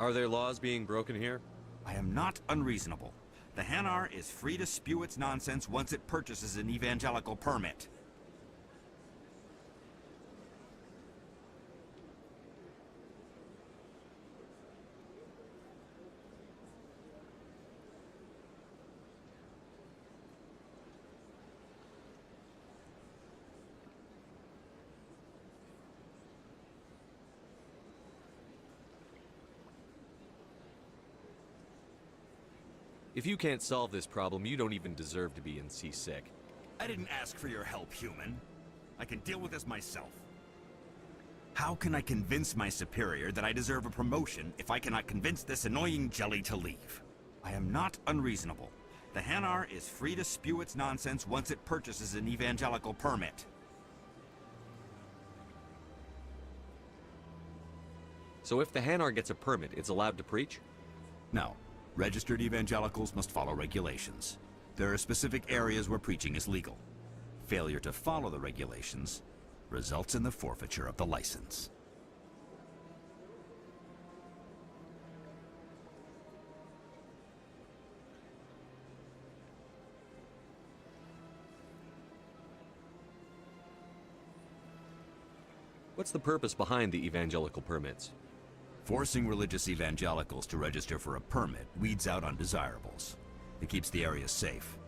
[SPEAKER 4] Are there laws being broken here?
[SPEAKER 8] I am not unreasonable. The Hanar is free to spew its nonsense once it purchases an evangelical permit.
[SPEAKER 4] If you can't solve this problem, you don't even deserve to be in C-Sec.
[SPEAKER 8] I didn't ask for your help, human. I can deal with this myself. How can I convince my superior that I deserve a promotion if I cannot convince this annoying jelly to leave? I am not unreasonable. The Hanar is free to spew its nonsense once it purchases an evangelical permit.
[SPEAKER 4] So if the Hanar gets a permit, it's allowed to preach?
[SPEAKER 8] No. Registered evangelicals must follow regulations. There are specific areas where preaching is legal. Failure to follow the regulations results in the forfeiture of the license.
[SPEAKER 4] What's the purpose behind the evangelical permits?
[SPEAKER 8] Forcing religious evangelicals to register for a permit weeds out undesirables. It keeps the area safe.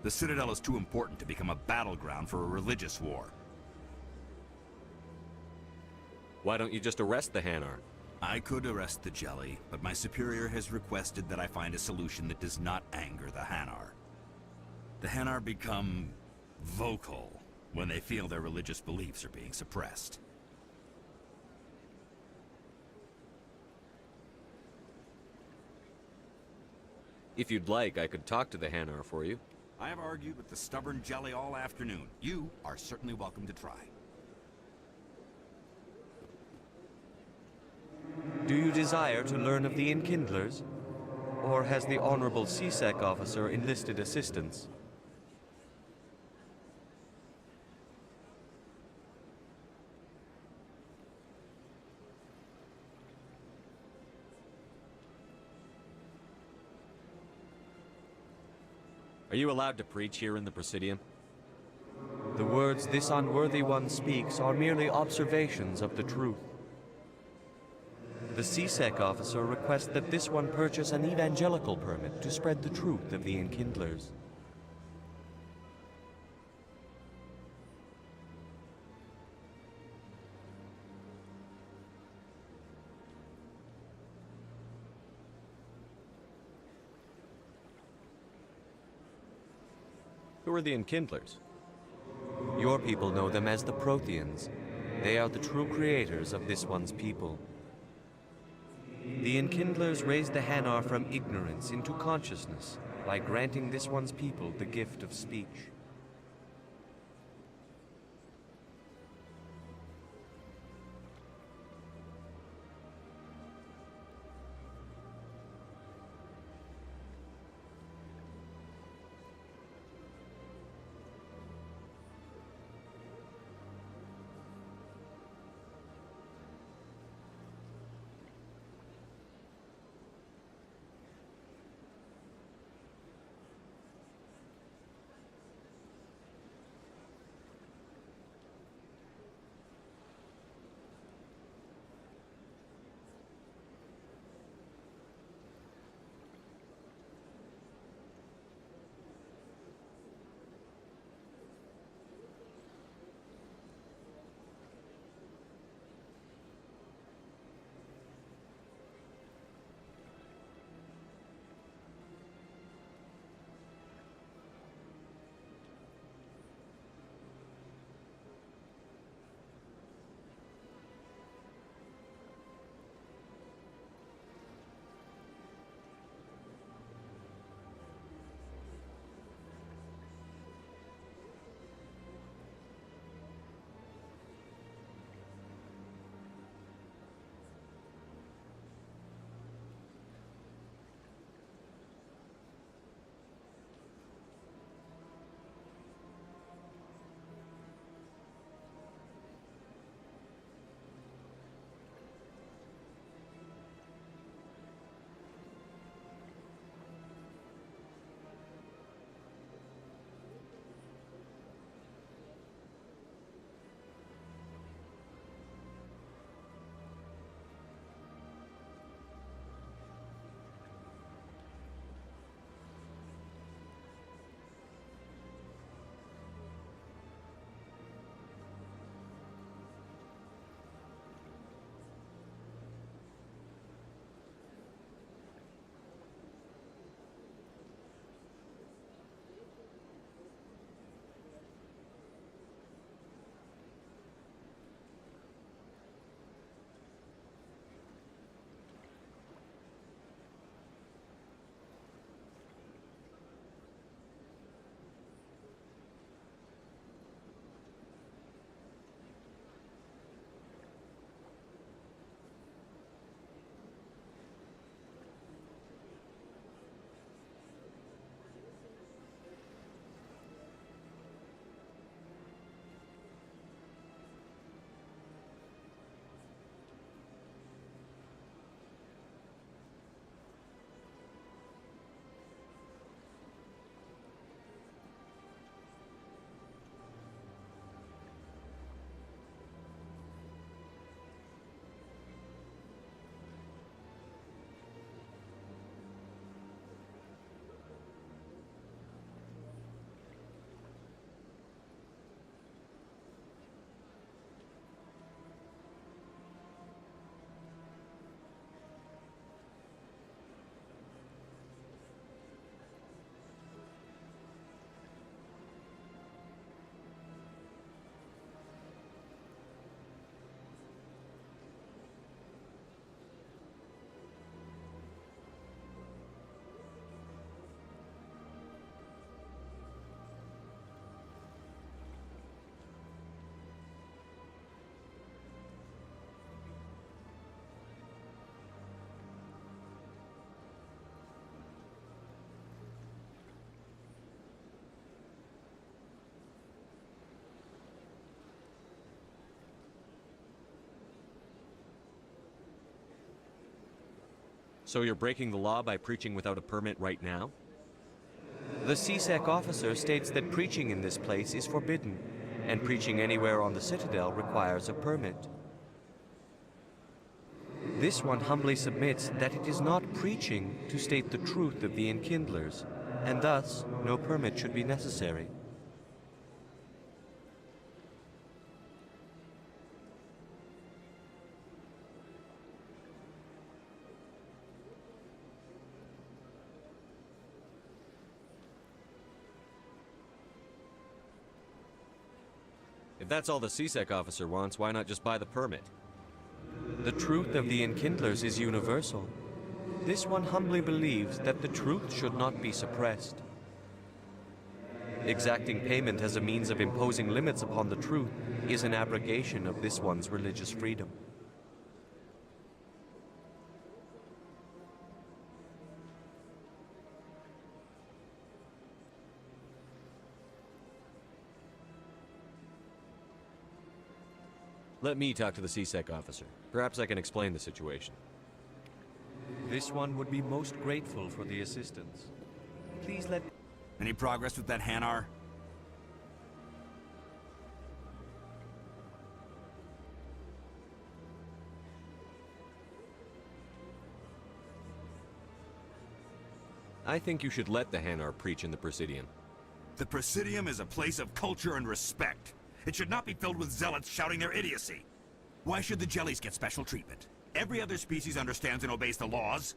[SPEAKER 8] The Citadel is too important to become a battleground for a religious war.
[SPEAKER 4] Why don't you just arrest the Hanar?
[SPEAKER 8] I could arrest the jelly, but my superior has requested that I find a solution that does not anger the Hanar. The Hanar become vocal when they feel their religious beliefs are being suppressed.
[SPEAKER 4] If you'd like, I could talk to the Hanar for you.
[SPEAKER 8] I have argued with the stubborn jelly all afternoon. You are certainly welcome to try.
[SPEAKER 1] Do you desire to learn of the Enkindlers? Or has the Honorable C-Sec officer enlisted assistance?
[SPEAKER 4] Are you allowed to preach here in the Presidium?
[SPEAKER 1] The words this unworthy one speaks are merely observations of the truth. The C-Sec officer requests that this one purchase an evangelical permit to spread the truth of the Enkindlers.
[SPEAKER 4] Who are the Enkindlers?
[SPEAKER 1] Your people know them as the Protheans. They are the true creators of this one's people. The Enkindlers raised the Hanar from ignorance into consciousness by granting this one's people the gift of speech. So you're breaking the law by preaching without a permit right now? The CSEC officer states that preaching in this place is forbidden, and preaching anywhere on the Citadel requires a permit. This one humbly submits that it is not preaching to state the truth of the Enkindlers, and thus no permit should be necessary.
[SPEAKER 4] If that's all the CSEC officer wants, why not just buy the permit?
[SPEAKER 1] The truth of the Enkindlers is universal. This one humbly believes that the truth should not be suppressed. Exacting payment as a means of imposing limits upon the truth is an abrogation of this one's religious freedom.
[SPEAKER 4] Let me talk to the CSEC officer. Perhaps I can explain the situation.
[SPEAKER 1] This one would be most grateful for the assistance. Please let...
[SPEAKER 8] Any progress with that Hanar?
[SPEAKER 4] I think you should let the Hanar preach in the Presidium.
[SPEAKER 8] The Presidium is a place of culture and respect. It should not be filled with zealots shouting their idiocy. Why should the jellies get special treatment? Every other species understands and obeys the laws.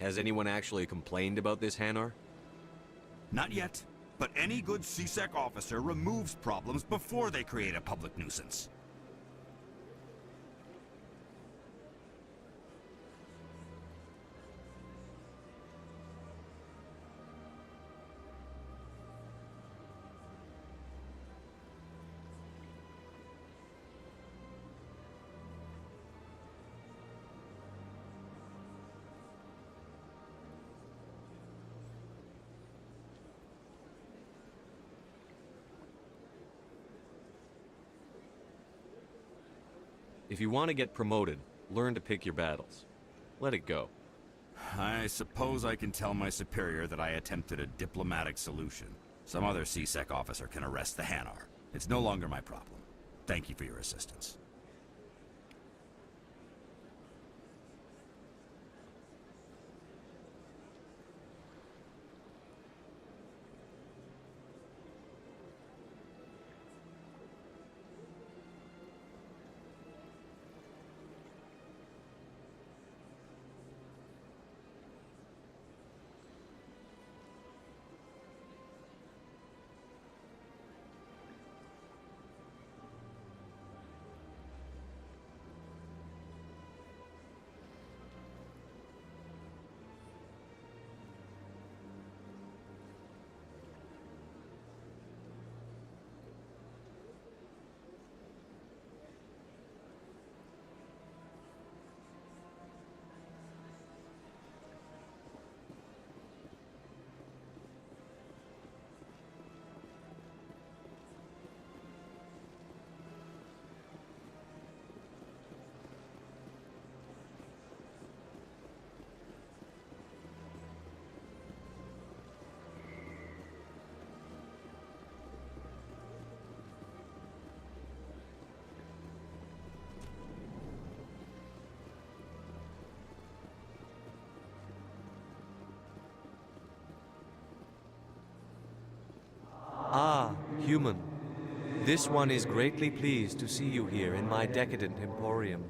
[SPEAKER 4] Has anyone actually complained about this Hanar?
[SPEAKER 8] Not yet, but any good CSEC officer removes problems before they create a public nuisance.
[SPEAKER 4] If you want to get promoted, learn to pick your battles. Let it go.
[SPEAKER 8] I suppose I can tell my superior that I attempted a diplomatic solution. Some other CSEC officer can arrest the Hanar. It's no longer my problem. Thank you for your assistance.
[SPEAKER 1] Human, this one is greatly pleased to see you here in my decadent emporium.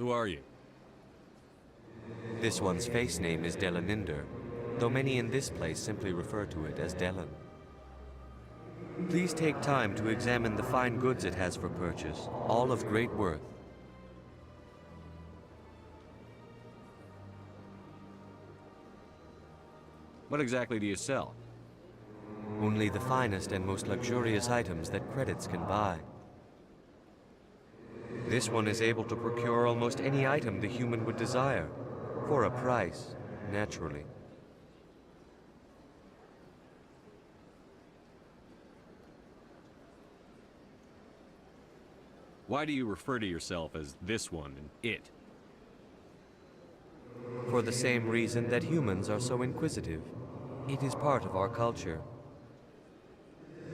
[SPEAKER 4] Who are you?
[SPEAKER 1] This one's face name is Delaninder, though many in this place simply refer to it as Delan. Please take time to examine the fine goods it has for purchase, all of great worth.
[SPEAKER 4] What exactly do you sell?
[SPEAKER 1] Only the finest and most luxurious items that credits can buy. This one is able to procure almost any item the human would desire, for a price, naturally.
[SPEAKER 4] Why do you refer to yourself as this one and it?
[SPEAKER 1] For the same reason that humans are so inquisitive. It is part of our culture.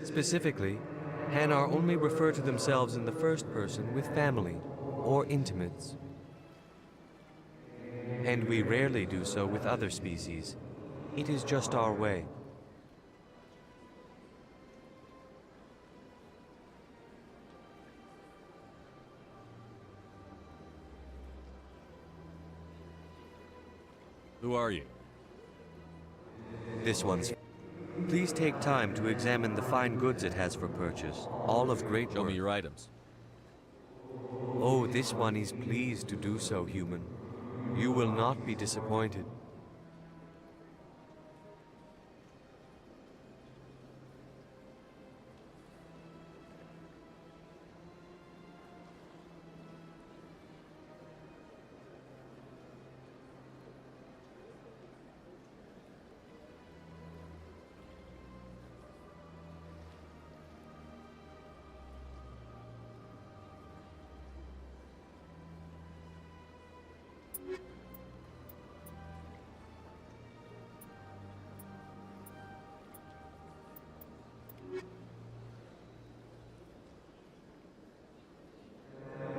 [SPEAKER 1] Specifically, Hanar only refer to themselves in the first person with family or intimates. And we rarely do so with other species. It is just our way.
[SPEAKER 4] Who are you?
[SPEAKER 1] This one's... Please take time to examine the fine goods it has for purchase, all of great worth.
[SPEAKER 4] Show me your items.
[SPEAKER 1] Oh, this one is pleased to do so, human. You will not be disappointed.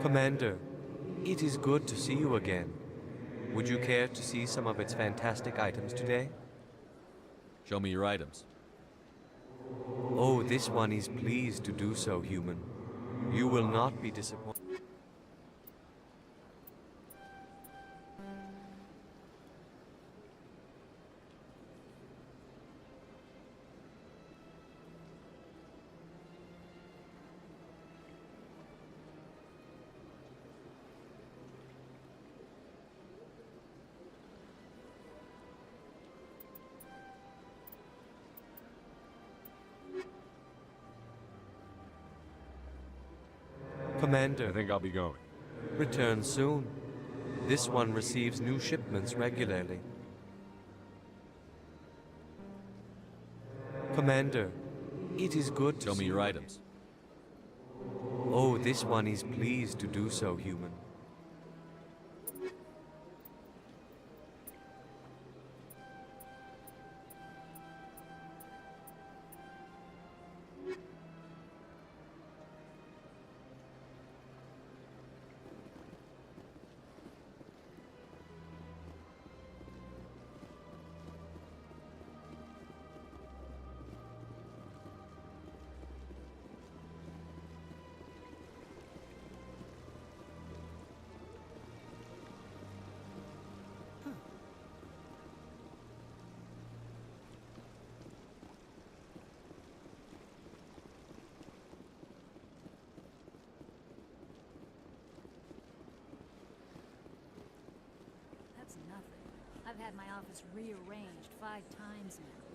[SPEAKER 1] Commander, it is good to see you again. Would you care to see some of its fantastic items today?
[SPEAKER 4] Show me your items.
[SPEAKER 1] Oh, this one is pleased to do so, human. You will not be disappointed. Commander,
[SPEAKER 4] I think I'll be going.
[SPEAKER 1] Return soon. This one receives new shipments regularly. Commander, it is good to
[SPEAKER 4] Show me your items.
[SPEAKER 1] Oh, this one is pleased to do so, human.
[SPEAKER 12] I've had my office rearranged 5 times now.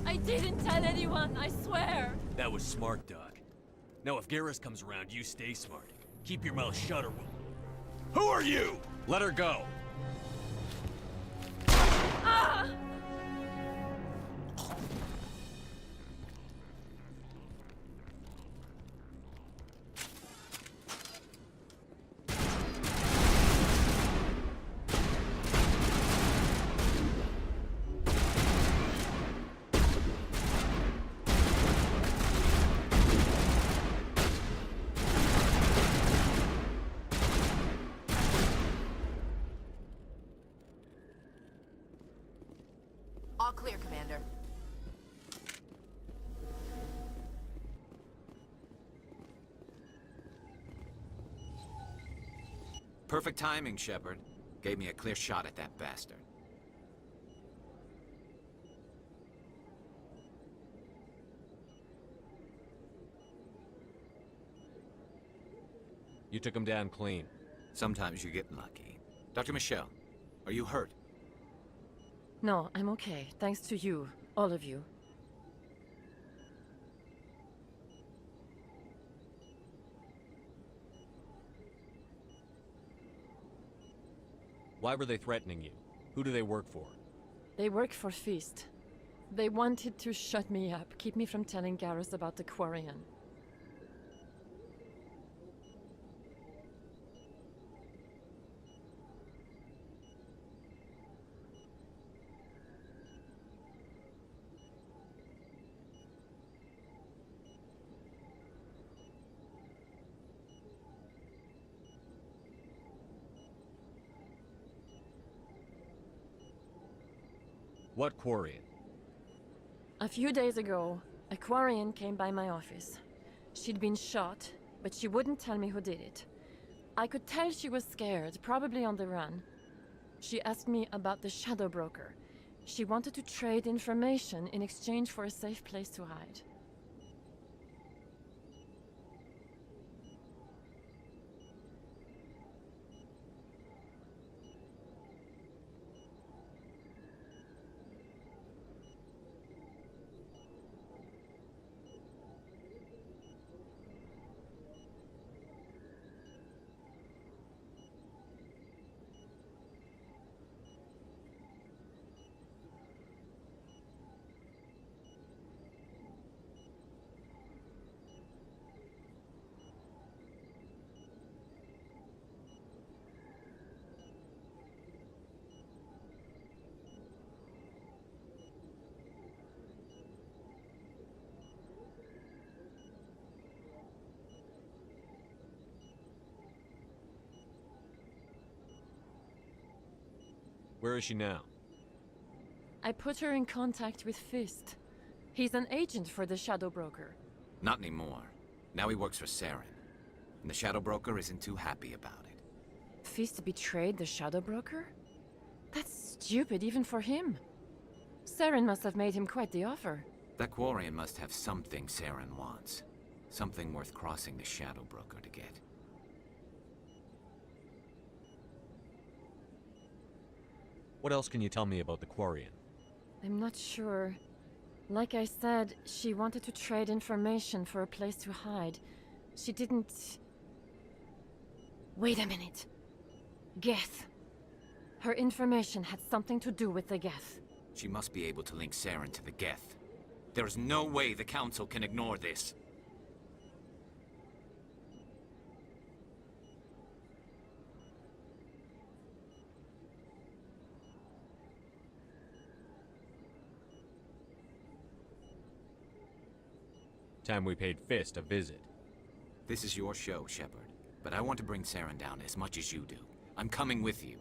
[SPEAKER 3] I didn't tell anyone, I swear!
[SPEAKER 10] That was smart, Doc. Now if Garrus comes around, you stay smart. Keep your mouth shut or we'll... Who are you?
[SPEAKER 19] Let her go.
[SPEAKER 3] Ah!
[SPEAKER 11] All clear, Commander.
[SPEAKER 2] Perfect timing, Shepard. Gave me a clear shot at that bastard.
[SPEAKER 4] You took him down clean.
[SPEAKER 2] Sometimes you get lucky. Dr. Michelle, are you hurt?
[SPEAKER 7] No, I'm okay. Thanks to you. All of you.
[SPEAKER 4] Why were they threatening you? Who do they work for?
[SPEAKER 7] They work for Feast. They wanted to shut me up, keep me from telling Garrus about the Quarian.
[SPEAKER 4] What Quarian?
[SPEAKER 7] A few days ago, a Quarian came by my office. She'd been shot, but she wouldn't tell me who did it. I could tell she was scared, probably on the run. She asked me about the Shadow Broker. She wanted to trade information in exchange for a safe place to hide.
[SPEAKER 4] Where is she now?
[SPEAKER 7] I put her in contact with Fist. He's an agent for the Shadow Broker.
[SPEAKER 2] Not anymore. Now he works for Saren. And the Shadow Broker isn't too happy about it.
[SPEAKER 7] Fist betrayed the Shadow Broker? That's stupid even for him. Saren must have made him quite the offer.
[SPEAKER 2] That Quarian must have something Saren wants. Something worth crossing the Shadow Broker to get.
[SPEAKER 4] What else can you tell me about the Quarian?
[SPEAKER 7] I'm not sure. Like I said, she wanted to trade information for a place to hide. She didn't... Wait a minute. Geth. Her information had something to do with the Geth.
[SPEAKER 2] She must be able to link Saren to the Geth. There's no way the Council can ignore this.
[SPEAKER 4] Time we paid Fist a visit.
[SPEAKER 2] This is your show, Shepard. But I want to bring Saren down as much as you do. I'm coming with you.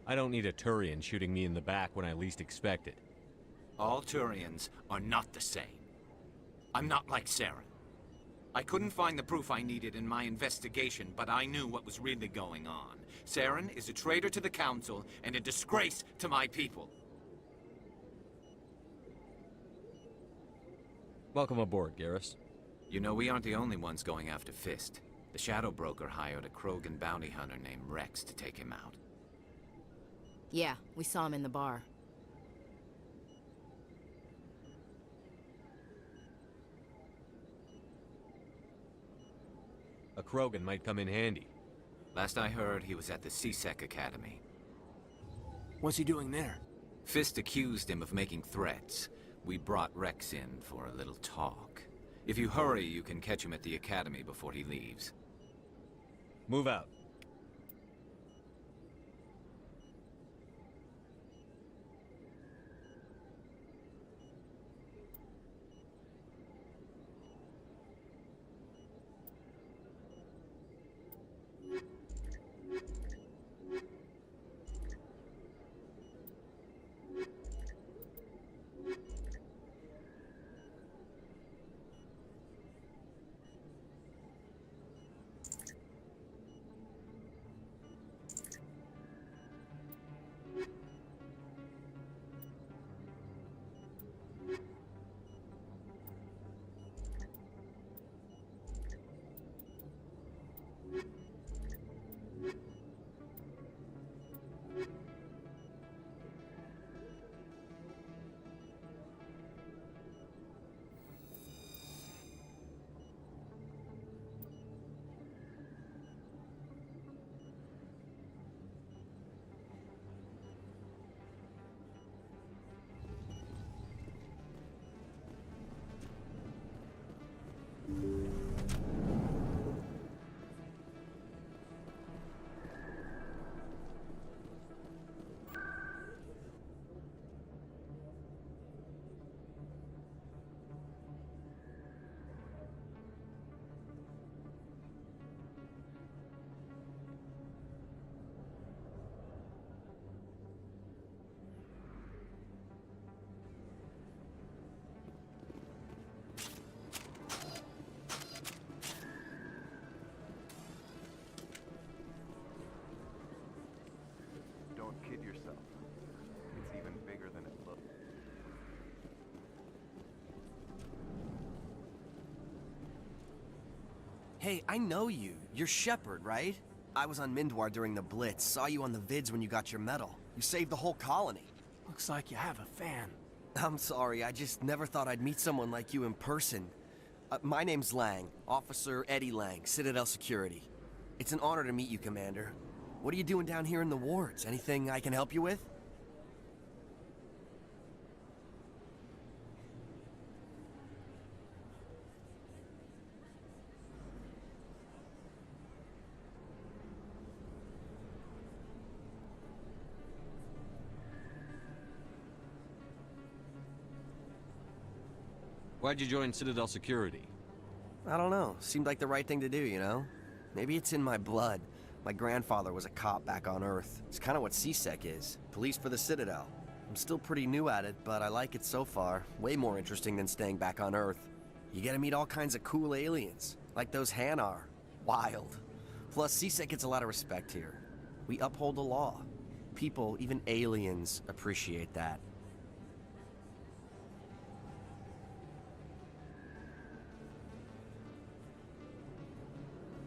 [SPEAKER 4] I don't need a Turian shooting me in the back when I least expect it.
[SPEAKER 2] All Turians are not the same. I'm not like Saren. I couldn't find the proof I needed in my investigation, but I knew what was really going on. Saren is a traitor to the Council and a disgrace to my people.
[SPEAKER 4] Welcome aboard, Garrus.
[SPEAKER 2] You know, we aren't the only ones going after Fist. The Shadow Broker hired a Krogan bounty hunter named Rex to take him out.
[SPEAKER 11] Yeah, we saw him in the bar.
[SPEAKER 4] A Krogan might come in handy.
[SPEAKER 2] Last I heard, he was at the C-Sec Academy.
[SPEAKER 5] What's he doing there?
[SPEAKER 2] Fist accused him of making threats. We brought Rex in for a little talk. If you hurry, you can catch him at the Academy before he leaves.
[SPEAKER 4] Move out.
[SPEAKER 17] Don't kid yourself. It's even bigger than it looks.
[SPEAKER 6] Hey, I know you. You're Shepard, right? I was on Mindwar during the Blitz. Saw you on the vids when you got your medal. You saved the whole colony.
[SPEAKER 5] Looks like you have a fan.
[SPEAKER 6] I'm sorry, I just never thought I'd meet someone like you in person. My name's Lang, Officer Eddie Lang, Citadel Security. It's an honor to meet you, Commander. What are you doing down here in the wards? Anything I can help you with?
[SPEAKER 4] Why'd you join Citadel Security?
[SPEAKER 6] I don't know. Seemed like the right thing to do, you know? Maybe it's in my blood. My grandfather was a cop back on Earth. It's kind of what CSEC is. Police for the Citadel. I'm still pretty new at it, but I like it so far. Way more interesting than staying back on Earth. You get to meet all kinds of cool aliens, like those Hanar. Wild. Plus, CSEC gets a lot of respect here. We uphold the law. People, even aliens, appreciate that.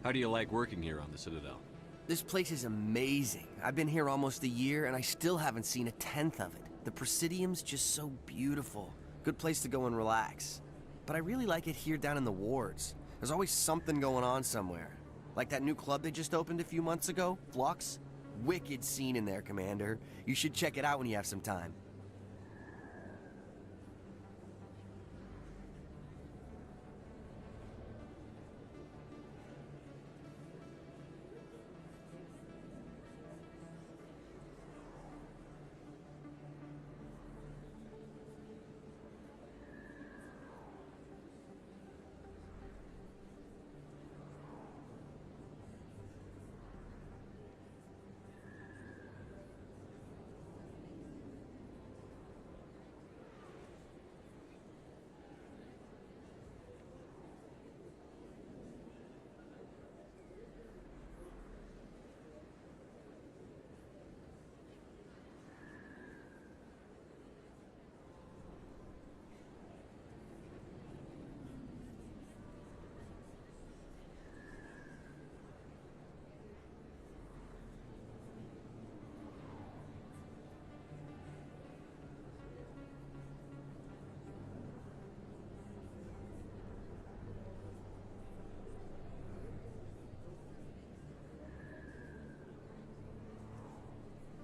[SPEAKER 4] How do you like working here on the Citadel?
[SPEAKER 6] This place is amazing. I've been here almost a year, and I still haven't seen a tenth of it. The Presidium's just so beautiful. Good place to go and relax. But I really like it here down in the wards. There's always something going on somewhere. Like that new club they just opened a few months ago, Flux. Wicked scene in there, Commander. You should check it out when you have some time.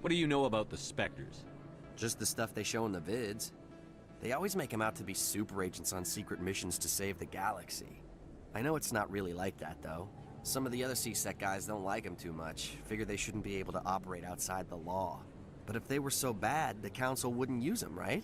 [SPEAKER 4] What do you know about the Spectres?
[SPEAKER 6] Just the stuff they show in the vids. They always make them out to be super agents on secret missions to save the galaxy. I know it's not really like that, though. Some of the other CSEC guys don't like them too much, figure they shouldn't be able to operate outside the law. But if they were so bad, the Council wouldn't use them, right?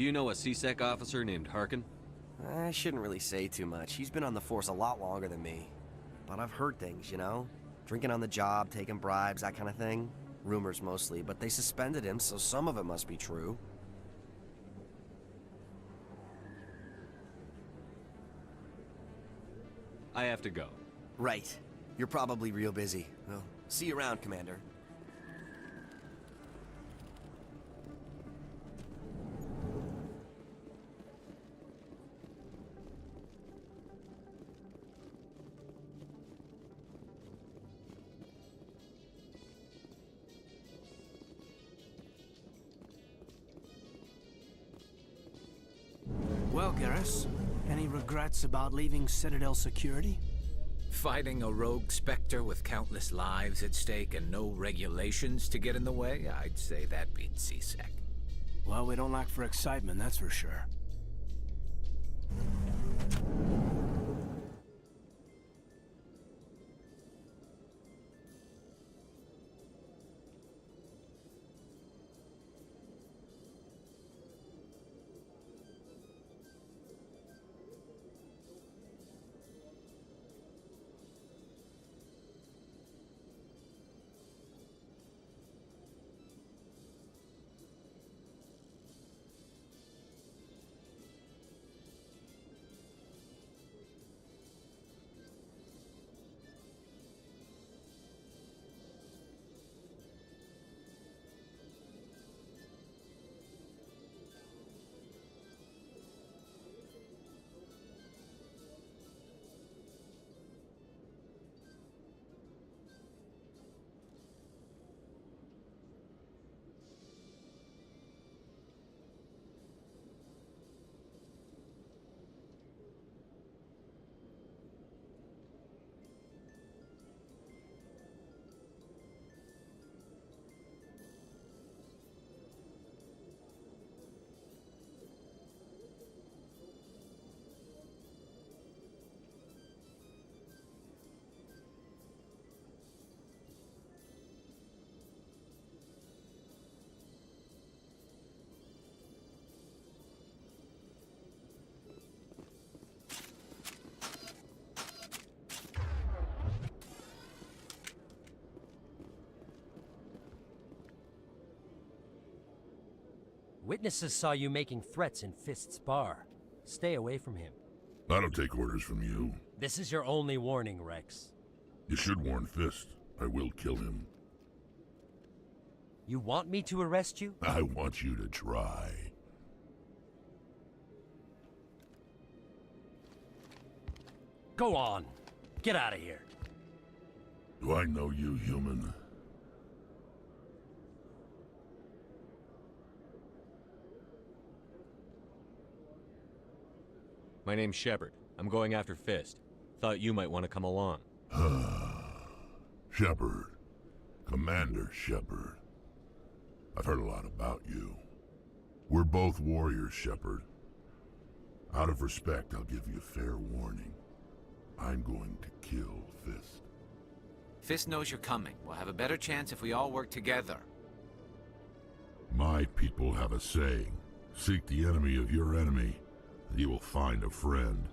[SPEAKER 4] Do you know a CSEC officer named Harkin?
[SPEAKER 6] I shouldn't really say too much. He's been on the force a lot longer than me. But I've heard things, you know? Drinking on the job, taking bribes, that kind of thing. Rumors mostly, but they suspended him, so some of it must be true.
[SPEAKER 4] I have to go.
[SPEAKER 6] Right. You're probably real busy. Well, see you around, Commander.
[SPEAKER 5] Well, Garrus, any regrets about leaving Citadel Security?
[SPEAKER 2] Fighting a rogue Spectre with countless lives at stake and no regulations to get in the way? I'd say that beats CSEC.
[SPEAKER 5] Well, we don't lack for excitement, that's for sure.
[SPEAKER 9] Witnesses saw you making threats in Fist's bar. Stay away from him.
[SPEAKER 13] I don't take orders from you.
[SPEAKER 9] This is your only warning, Rex.
[SPEAKER 13] You should warn Fist. I will kill him.
[SPEAKER 9] You want me to arrest you?
[SPEAKER 13] I want you to try.
[SPEAKER 9] Go on. Get out of here.
[SPEAKER 13] Do I know you, human?
[SPEAKER 4] My name's Shepard. I'm going after Fist. Thought you might want to come along.
[SPEAKER 13] Shepard. Commander Shepard. I've heard a lot about you. We're both warriors, Shepard. Out of respect, I'll give you a fair warning. I'm going to kill Fist.
[SPEAKER 2] Fist knows you're coming. We'll have a better chance if we all work together.
[SPEAKER 13] My people have a saying. Seek the enemy of your enemy, and you will find a friend.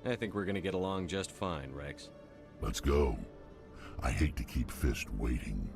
[SPEAKER 4] I think we're gonna get along just fine, Rex.
[SPEAKER 13] Let's go. I hate to keep Fist waiting.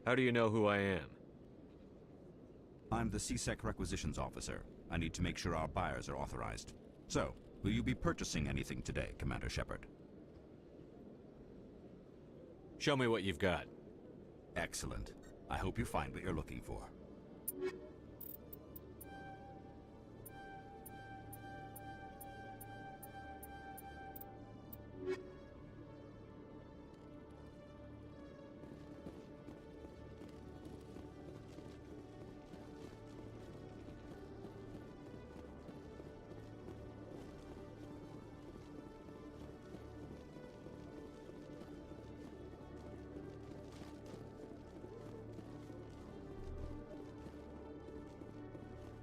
[SPEAKER 4] How do you know who I am?
[SPEAKER 8] I'm the CSEC Requisitions Officer. I need to make sure our buyers are authorized. So, will you be purchasing anything today, Commander Shepard?
[SPEAKER 4] Show me what you've got.
[SPEAKER 8] Excellent. I hope you find what you're looking for.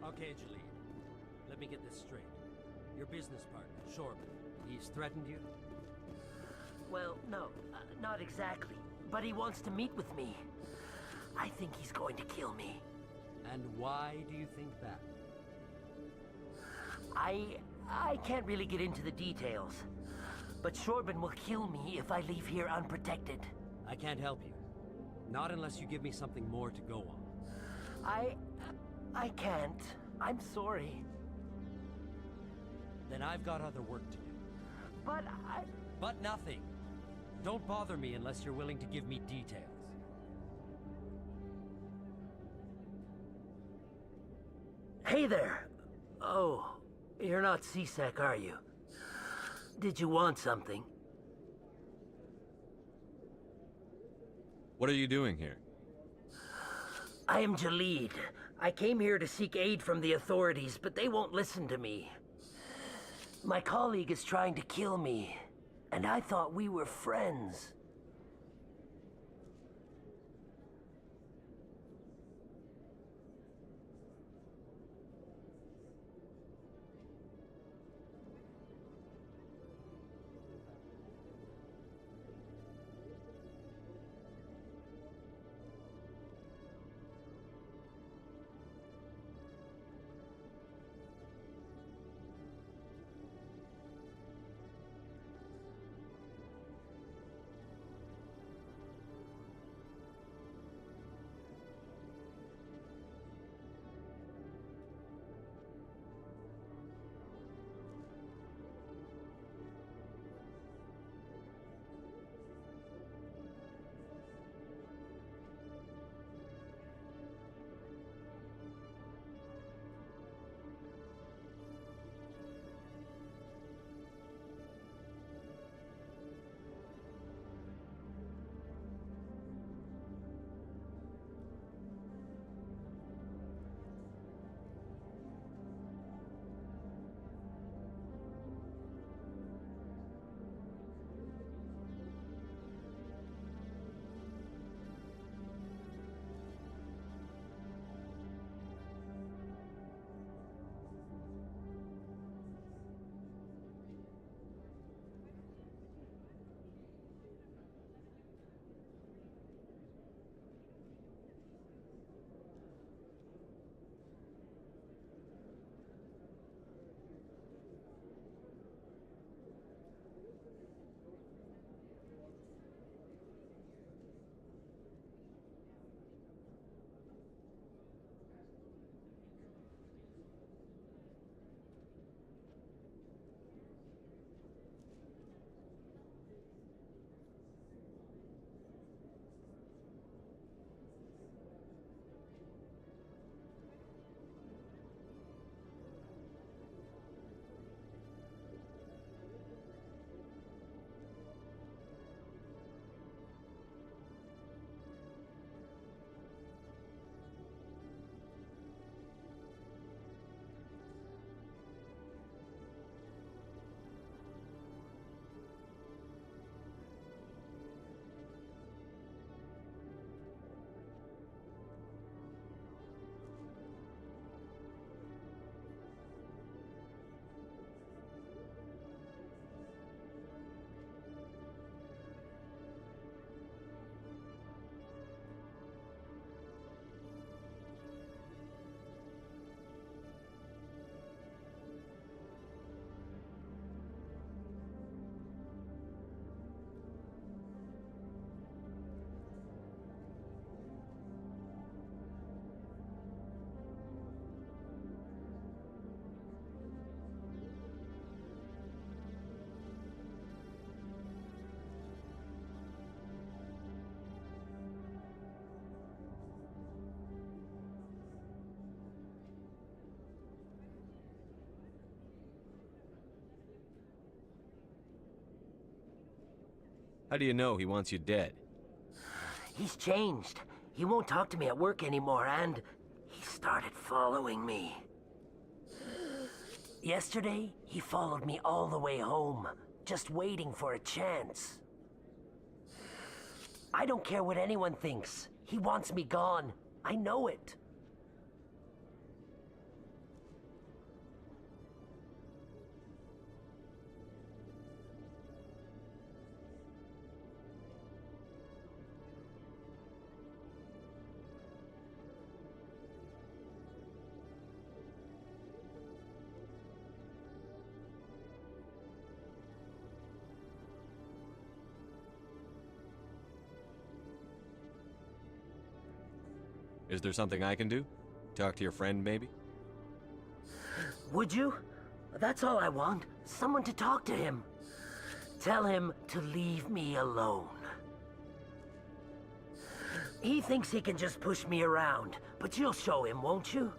[SPEAKER 9] Okay, Jaleel. Let me get this straight. Your business partner, Shorman, he's threatened you?
[SPEAKER 14] Well, no, not exactly. But he wants to meet with me. I think he's going to kill me.
[SPEAKER 9] And why do you think that?
[SPEAKER 14] I can't really get into the details. But Shorban will kill me if I leave here unprotected.
[SPEAKER 9] I can't help you. Not unless you give me something more to go on.
[SPEAKER 14] I can't. I'm sorry.
[SPEAKER 9] Then I've got other work to do.
[SPEAKER 14] But
[SPEAKER 9] But nothing. Don't bother me unless you're willing to give me details.
[SPEAKER 14] Hey there! Oh, you're not CSEC, are you? Did you want something?
[SPEAKER 4] What are you doing here?
[SPEAKER 14] I am Jalid. I came here to seek aid from the authorities, but they won't listen to me. My colleague is trying to kill me, and I thought we were friends.
[SPEAKER 4] How do you know he wants you dead?
[SPEAKER 14] He's changed. He won't talk to me at work anymore, and he started following me. Yesterday, he followed me all the way home, just waiting for a chance. I don't care what anyone thinks. He wants me gone. I know it.
[SPEAKER 4] Is there something I can do? Talk to your friend, maybe?
[SPEAKER 14] Would you? That's all I want. Someone to talk to him. Tell him to leave me alone. He thinks he can just push me around, but you'll show him, won't you?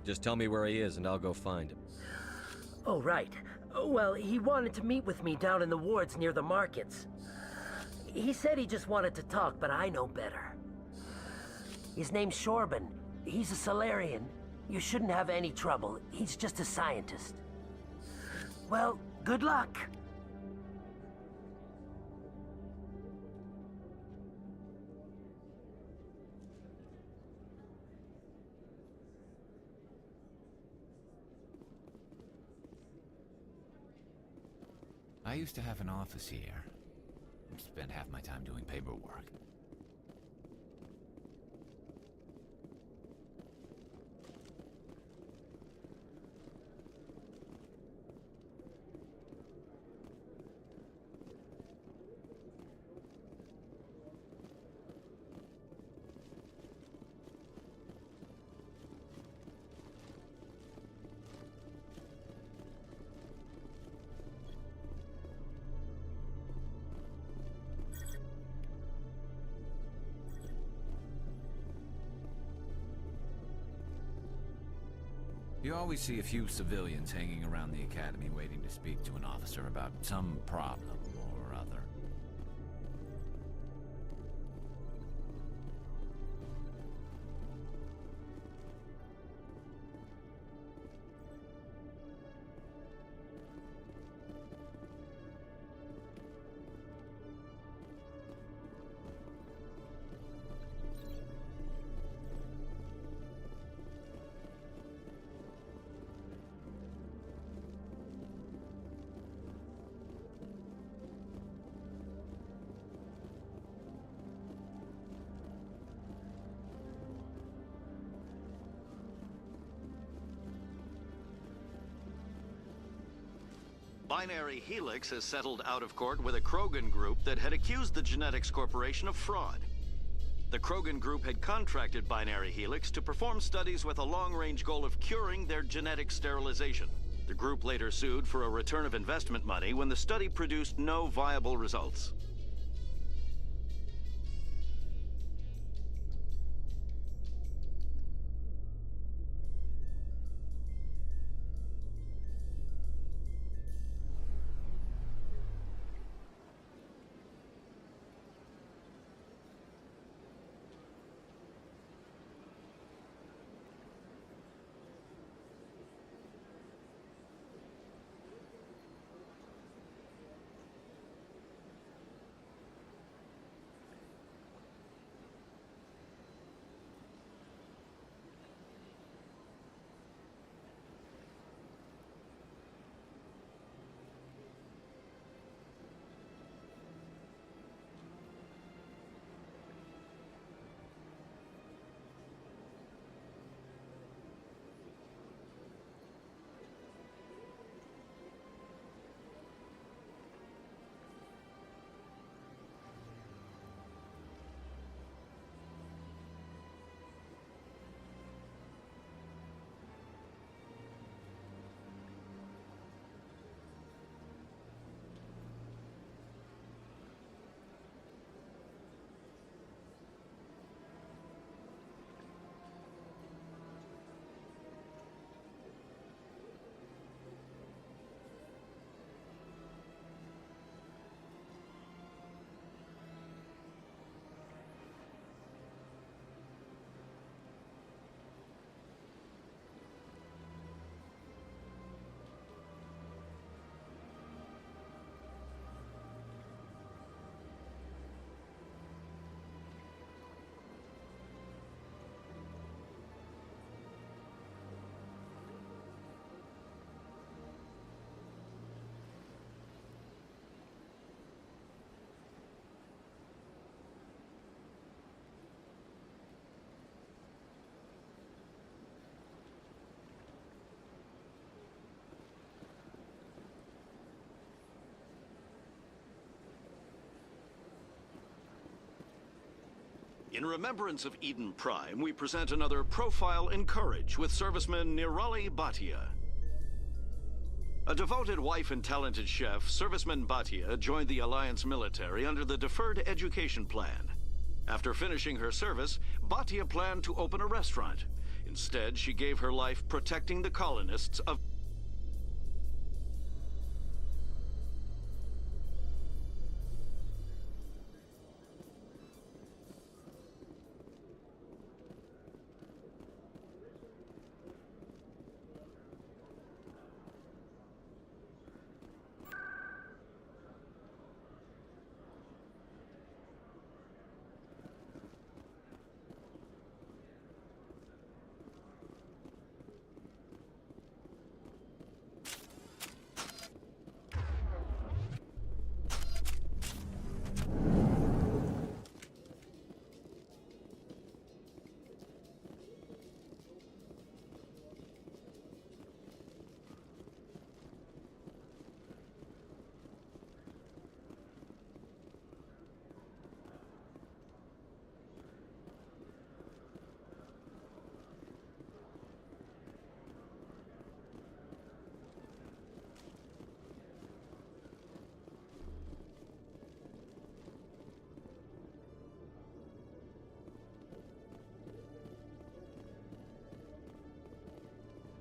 [SPEAKER 4] Just tell me where he is and I'll go find him.
[SPEAKER 14] Oh, right. Well, he wanted to meet with me down in the wards near the markets. He said he just wanted to talk, but I know better. His name's Shorban. He's a Solarian. You shouldn't have any trouble. He's just a scientist. Well, good luck.
[SPEAKER 2] I used to have an office here. Spent half my time doing paperwork. You always see a few civilians hanging around the academy waiting to speak to an officer about some problem or other.
[SPEAKER 21] Binary Helix has settled out of court with a Krogan group that had accused the Genetics Corporation of fraud. The Krogan group had contracted Binary Helix to perform studies with a long-range goal of curing their genetic sterilization. The group later sued for a return of investment money when the study produced no viable results. In remembrance of Eden Prime, we present another Profile in Courage with serviceman Nirali Bhatia. A devoted wife and talented chef, Serviceman Bhatia joined the Alliance military under the Deferred Education Plan. After finishing her service, Bhatia planned to open a restaurant. Instead, she gave her life protecting the colonists of...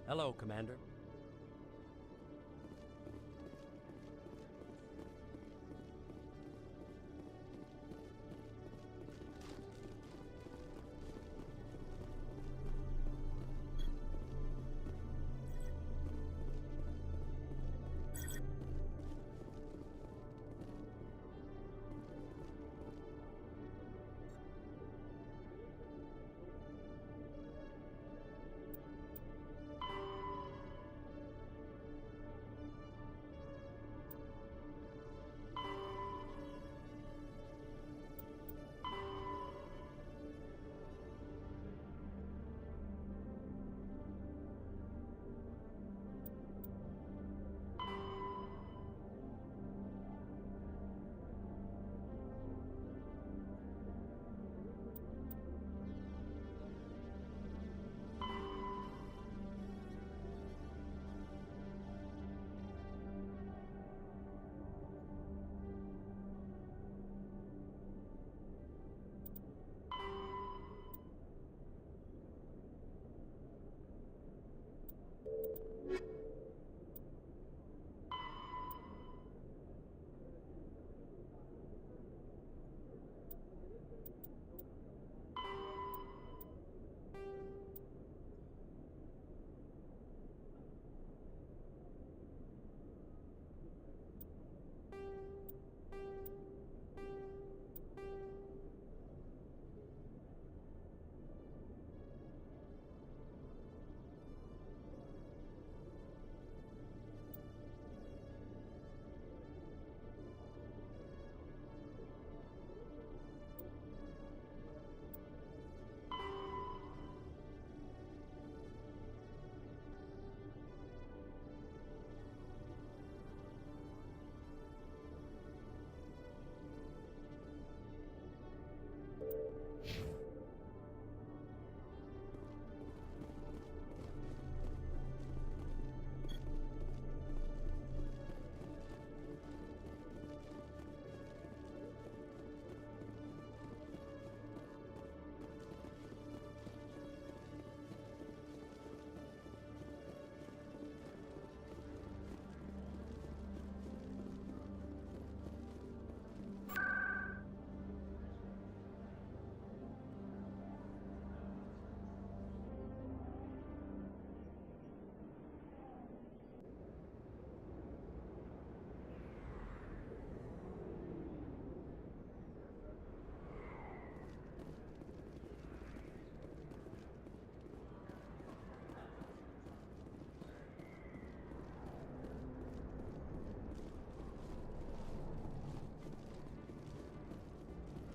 [SPEAKER 9] Hello, Commander.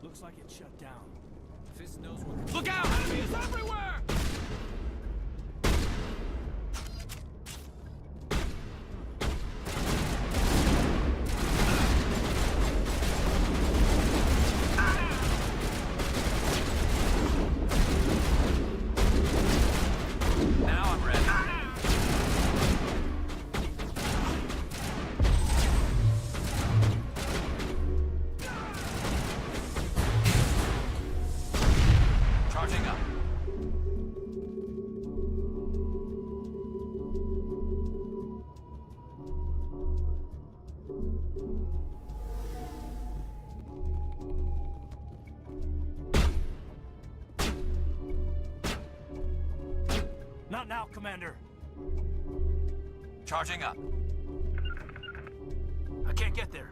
[SPEAKER 5] Looks like it's shut down.
[SPEAKER 10] Fist knows what...
[SPEAKER 5] Look out! Enemies everywhere! Not now, Commander.
[SPEAKER 2] Charging up.
[SPEAKER 5] I can't get there.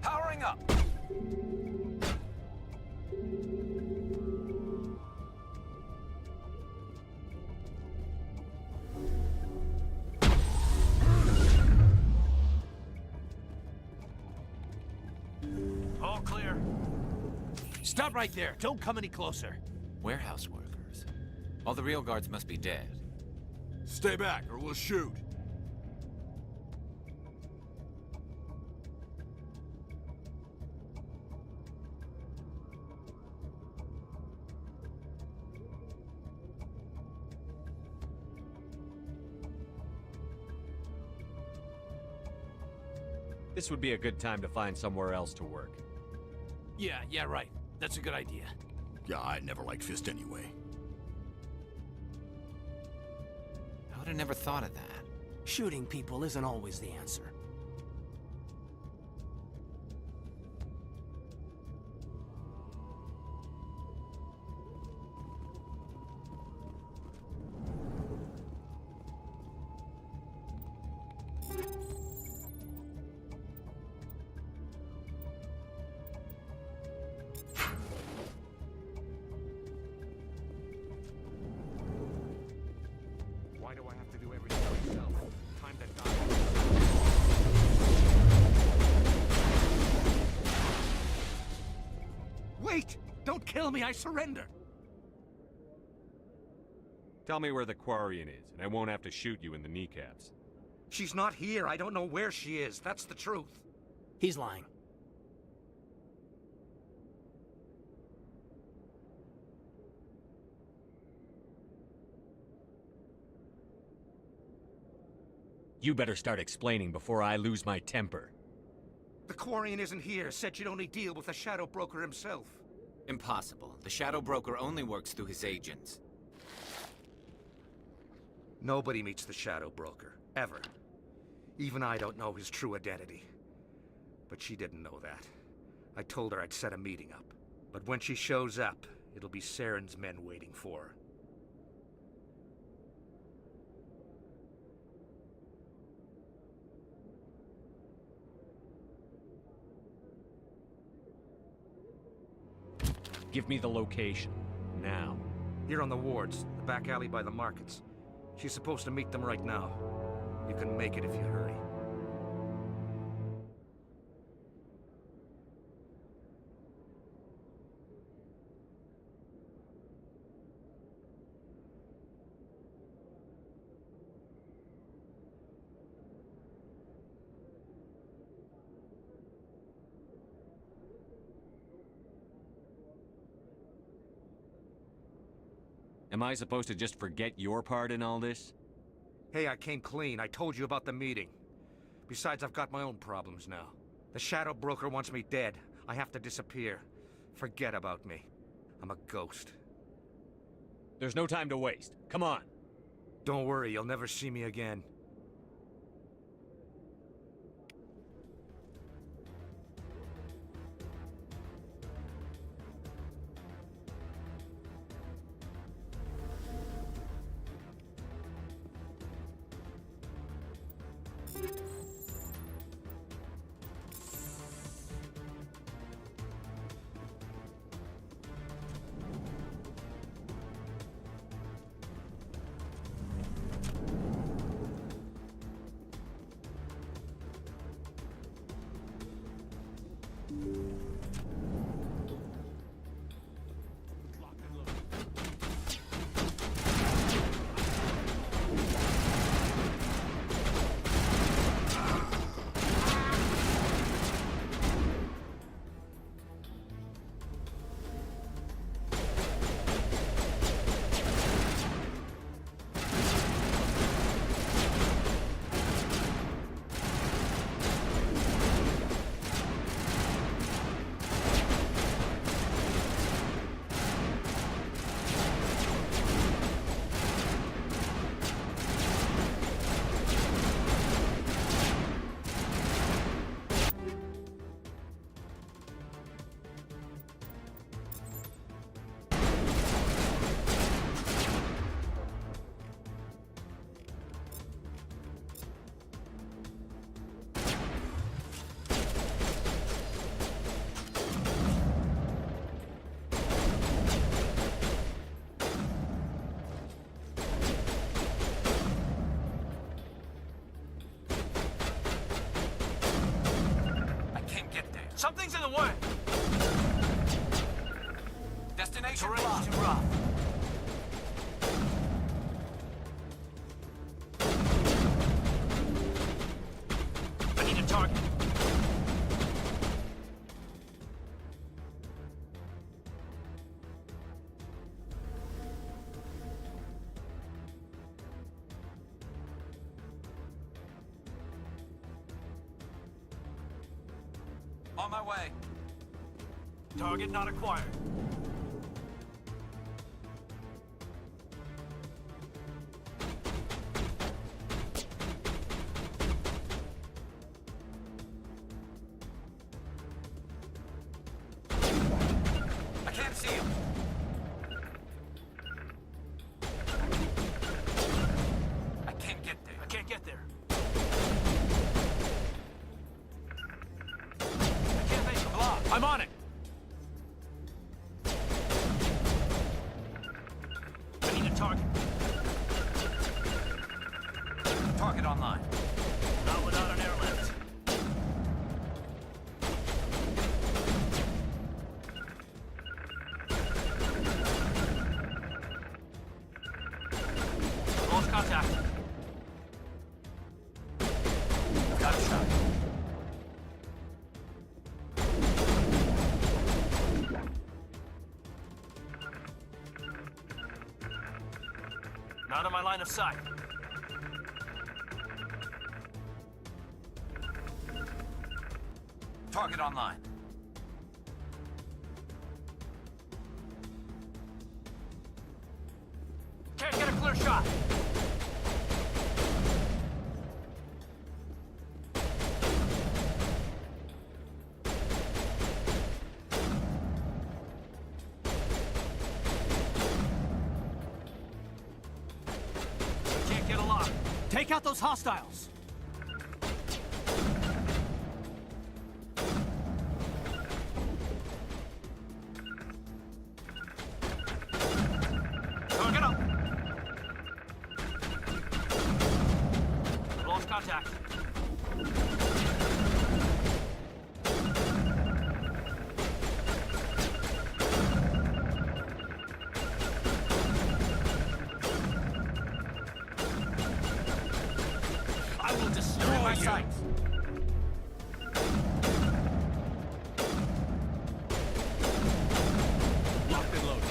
[SPEAKER 2] Powering up.
[SPEAKER 5] All clear.
[SPEAKER 2] Stop right there.
[SPEAKER 5] Don't come any closer.
[SPEAKER 2] Warehouse workers. All the real guards must be dead.
[SPEAKER 22] Stay back, or we'll shoot.
[SPEAKER 4] This would be a good time to find somewhere else to work.
[SPEAKER 5] Yeah, right. That's a good idea.
[SPEAKER 8] Yeah, I never liked Fist anyway.
[SPEAKER 2] I would have never thought of that.
[SPEAKER 5] Shooting people isn't always the answer.
[SPEAKER 18] Why do I have to do everything myself? Time to die.
[SPEAKER 5] Wait! Don't kill me, I surrender!
[SPEAKER 4] Tell me where the Quarian is, and I won't have to shoot you in the kneecaps.
[SPEAKER 18] She's not here. I don't know where she is. That's the truth.
[SPEAKER 5] He's lying.
[SPEAKER 4] You better start explaining before I lose my temper.
[SPEAKER 18] The Quarian isn't here. Said she'd only deal with the Shadow Broker himself.
[SPEAKER 2] Impossible. The Shadow Broker only works through his agents.
[SPEAKER 18] Nobody meets the Shadow Broker. Ever. Even I don't know his true identity. But she didn't know that. I told her I'd set a meeting up. But when she shows up, it'll be Saren's men waiting for her.
[SPEAKER 4] Give me the location. Now.
[SPEAKER 18] Here on the wards, the back alley by the markets. She's supposed to meet them right now. You can make it if you hurry.
[SPEAKER 4] Am I supposed to just forget your part in all this?
[SPEAKER 18] Hey, I came clean. I told you about the meeting. Besides, I've got my own problems now. The Shadow Broker wants me dead. I have to disappear. Forget about me. I'm a ghost.
[SPEAKER 4] There's no time to waste. Come on.
[SPEAKER 18] Don't worry, you'll never see me again.
[SPEAKER 5] Something's in the way!
[SPEAKER 2] Destination
[SPEAKER 5] Terrain's
[SPEAKER 2] blocked.
[SPEAKER 5] too rough. I need a target.
[SPEAKER 2] On my way.
[SPEAKER 5] Target not acquired.
[SPEAKER 2] I can't see him. I can't get there.
[SPEAKER 5] I can't get there. I can't make a block. I'm on it. I need a target.
[SPEAKER 2] Target online.
[SPEAKER 5] Not without an airlift. Lost contact. Got a shot. Not in my line of sight.
[SPEAKER 2] Target online.
[SPEAKER 5] Can't get a clear shot. Can't get a lock. Take out those hostiles. Target up. Lost contact. I will destroy my sights.
[SPEAKER 10] Locked and loaded.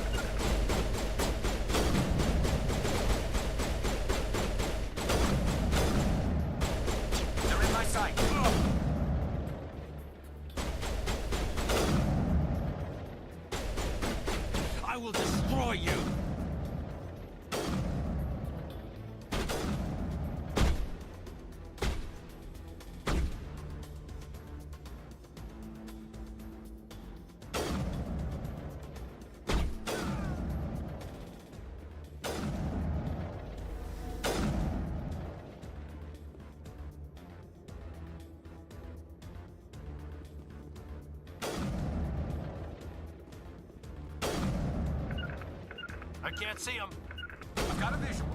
[SPEAKER 2] They're in my sight.
[SPEAKER 10] I will destroy you!
[SPEAKER 5] I can't see him.
[SPEAKER 2] I've got a visual.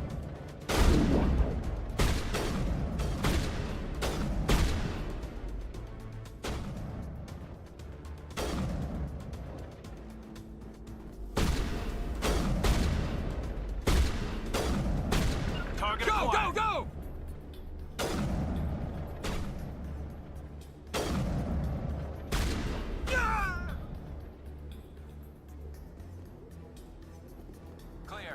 [SPEAKER 5] Target
[SPEAKER 10] Go,
[SPEAKER 5] acquired.
[SPEAKER 10] go, go!
[SPEAKER 2] Clear.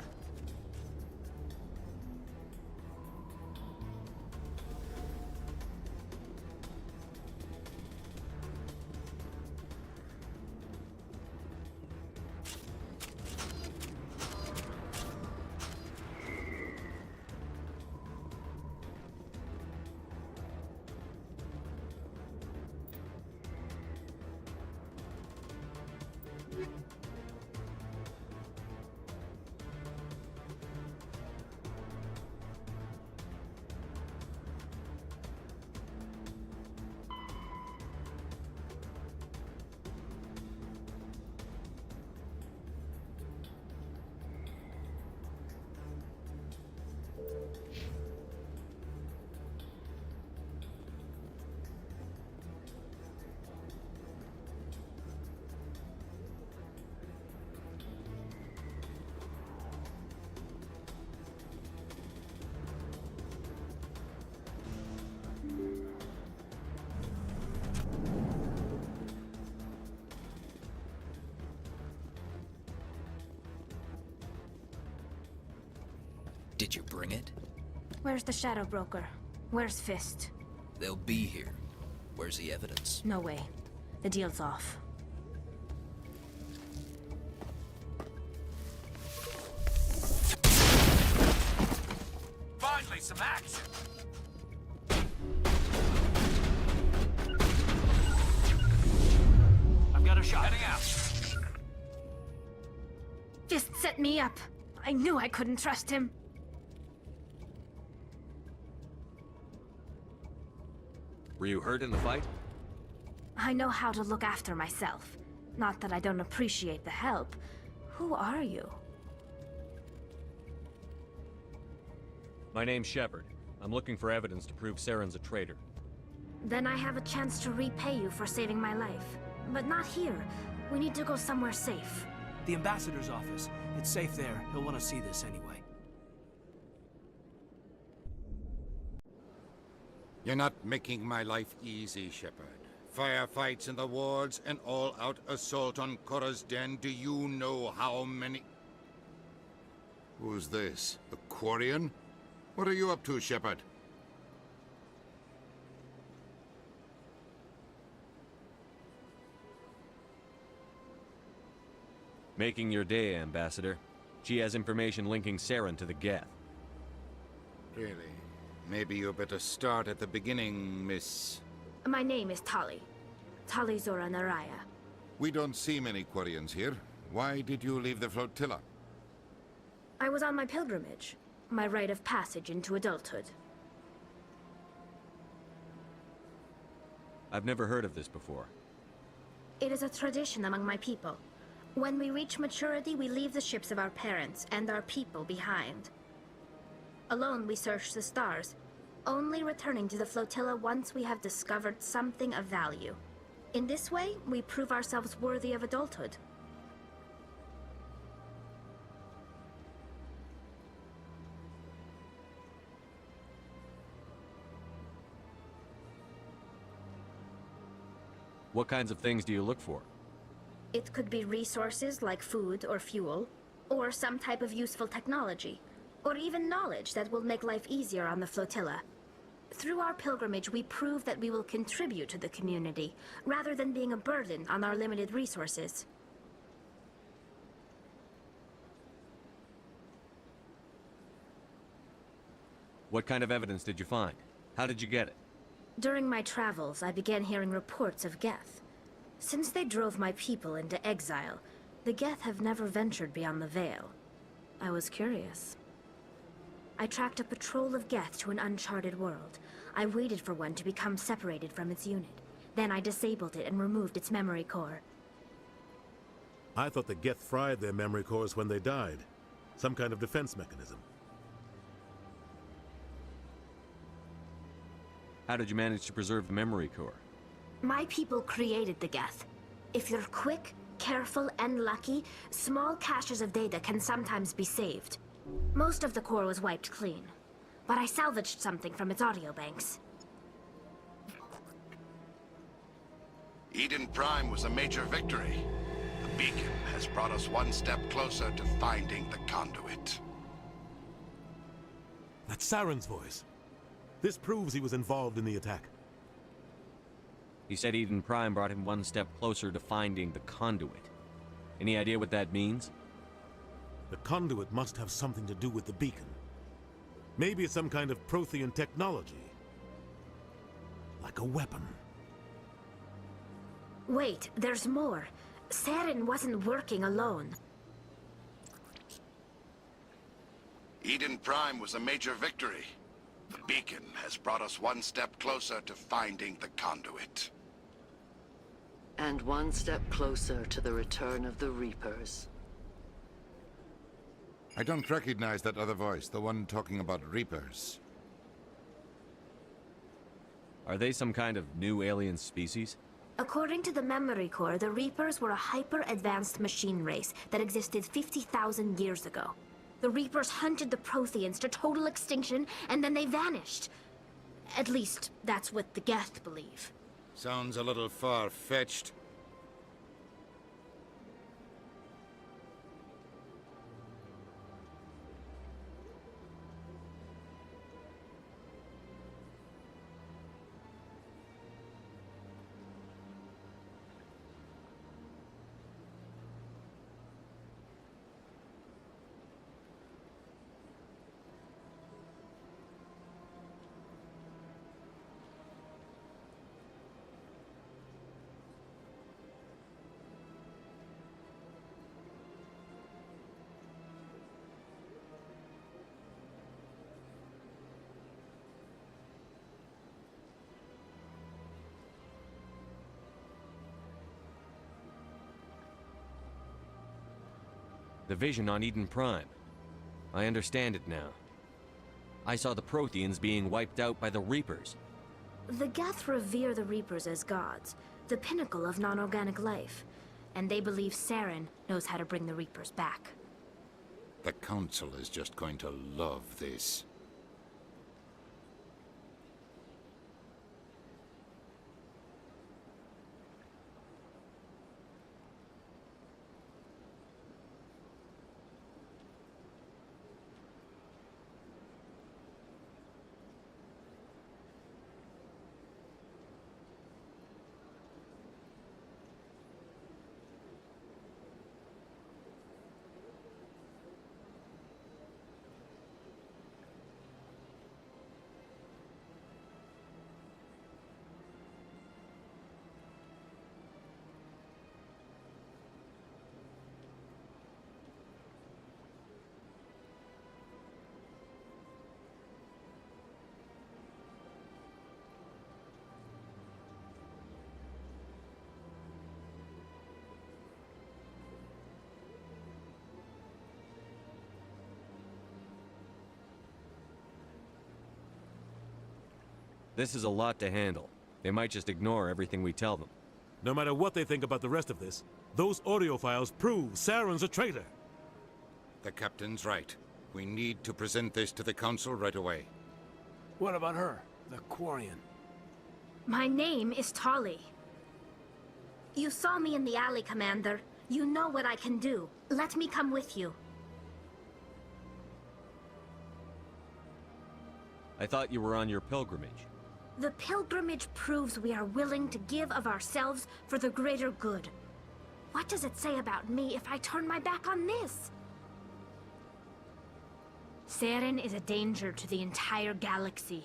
[SPEAKER 15] Did you bring it?
[SPEAKER 12] Where's the Shadow Broker? Where's Fist?
[SPEAKER 15] They'll be here. Where's the evidence?
[SPEAKER 12] No way. The deal's off.
[SPEAKER 2] Finally, some action!
[SPEAKER 5] I've got a shot.
[SPEAKER 2] Heading out.
[SPEAKER 12] Fist set me up. I knew I couldn't trust him.
[SPEAKER 4] Were you hurt in the fight?
[SPEAKER 12] I know how to look after myself. Not that I don't appreciate the help. Who are you?
[SPEAKER 4] My name's Shepard. I'm looking for evidence to prove Saren's a traitor.
[SPEAKER 12] Then I have a chance to repay you for saving my life. But not here. We need to go somewhere safe.
[SPEAKER 5] The ambassador's office. It's safe there. He'll want to see this anyway.
[SPEAKER 16] You're not making my life easy, Shepard. Firefights in the wards, an all-out assault on Korra's den. Do you know how many...
[SPEAKER 13] Who's this? The Quarian? What are you up to, Shepard?
[SPEAKER 4] Making your day, Ambassador. She has information linking Saren to the Geth.
[SPEAKER 16] Really? Maybe you better start at the beginning, Miss...
[SPEAKER 12] My name is Tali. Tali Zora Naraya.
[SPEAKER 13] We don't see many Quarians here. Why did you leave the flotilla?
[SPEAKER 12] I was on my pilgrimage. My rite of passage into adulthood.
[SPEAKER 4] I've never heard of this before.
[SPEAKER 12] It is a tradition among my people. When we reach maturity, we leave the ships of our parents and our people behind. Alone, we search the stars, only returning to the flotilla once we have discovered something of value. In this way, we prove ourselves worthy of adulthood.
[SPEAKER 4] What kinds of things do you look for?
[SPEAKER 12] It could be resources like food or fuel, or some type of useful technology, or even knowledge that will make life easier on the flotilla. Through our pilgrimage, we prove that we will contribute to the community, rather than being a burden on our limited resources.
[SPEAKER 4] What kind of evidence did you find? How did you get it?
[SPEAKER 12] During my travels, I began hearing reports of Geth. Since they drove my people into exile, the Geth have never ventured beyond the Veil. I was curious. I tracked a patrol of Geth to an uncharted world. I waited for one to become separated from its unit. Then I disabled it and removed its memory core.
[SPEAKER 22] I thought the Geth fried their memory cores when they died. Some kind of defense mechanism.
[SPEAKER 4] How did you manage to preserve the memory core?
[SPEAKER 12] My people created the Geth. If you're quick, careful, and lucky, small caches of data can sometimes be saved. Most of the core was wiped clean, but I salvaged something from its audio banks.
[SPEAKER 23] Eden Prime was a major victory. The beacon has brought us one step closer to finding the conduit.
[SPEAKER 22] That's Saren's voice. This proves he was involved in the attack.
[SPEAKER 4] He said Eden Prime brought him one step closer to finding the conduit. Any idea what that means?
[SPEAKER 22] The conduit must have something to do with the beacon. Maybe it's some kind of Prothean technology. Like a weapon.
[SPEAKER 12] Wait, there's more. Saren wasn't working alone.
[SPEAKER 23] Eden Prime was a major victory. The beacon has brought us one step closer to finding the conduit.
[SPEAKER 24] And one step closer to the return of the Reapers.
[SPEAKER 13] I don't recognize that other voice, the one talking about Reapers.
[SPEAKER 4] Are they some kind of new alien species?
[SPEAKER 12] According to the memory core, the Reapers were a hyper-advanced machine race that existed 50,000 years ago. The Reapers hunted the Protheans to total extinction, and then they vanished. At least, that's what the Geth believe.
[SPEAKER 16] Sounds a little far-fetched.
[SPEAKER 4] The vision on Eden Prime. I understand it now. I saw the Protheans being wiped out by the Reapers.
[SPEAKER 12] The Geth revere the Reapers as gods, the pinnacle of non-organic life. And they believe Saren knows how to bring the Reapers back.
[SPEAKER 16] The Council is just going to love this.
[SPEAKER 4] This is a lot to handle. They might just ignore everything we tell them.
[SPEAKER 22] No matter what they think about the rest of this, those audio files prove Saren's a traitor.
[SPEAKER 16] The Captain's right. We need to present this to the Council right away.
[SPEAKER 5] What about her, the Quarian?
[SPEAKER 12] My name is Tali. You saw me in the alley, Commander. You know what I can do. Let me come with you.
[SPEAKER 4] I thought you were on your pilgrimage.
[SPEAKER 12] The pilgrimage proves we are willing to give of ourselves for the greater good. What does it say about me if I turn my back on this? Saren is a danger to the entire galaxy.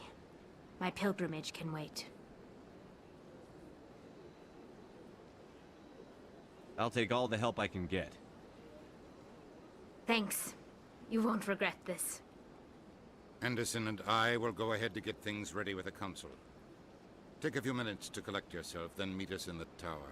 [SPEAKER 12] My pilgrimage can wait.
[SPEAKER 4] I'll take all the help I can get.
[SPEAKER 12] Thanks. You won't regret this.
[SPEAKER 16] Anderson and I will go ahead to get things ready with the Council. Take a few minutes to collect yourself, then meet us in the tower.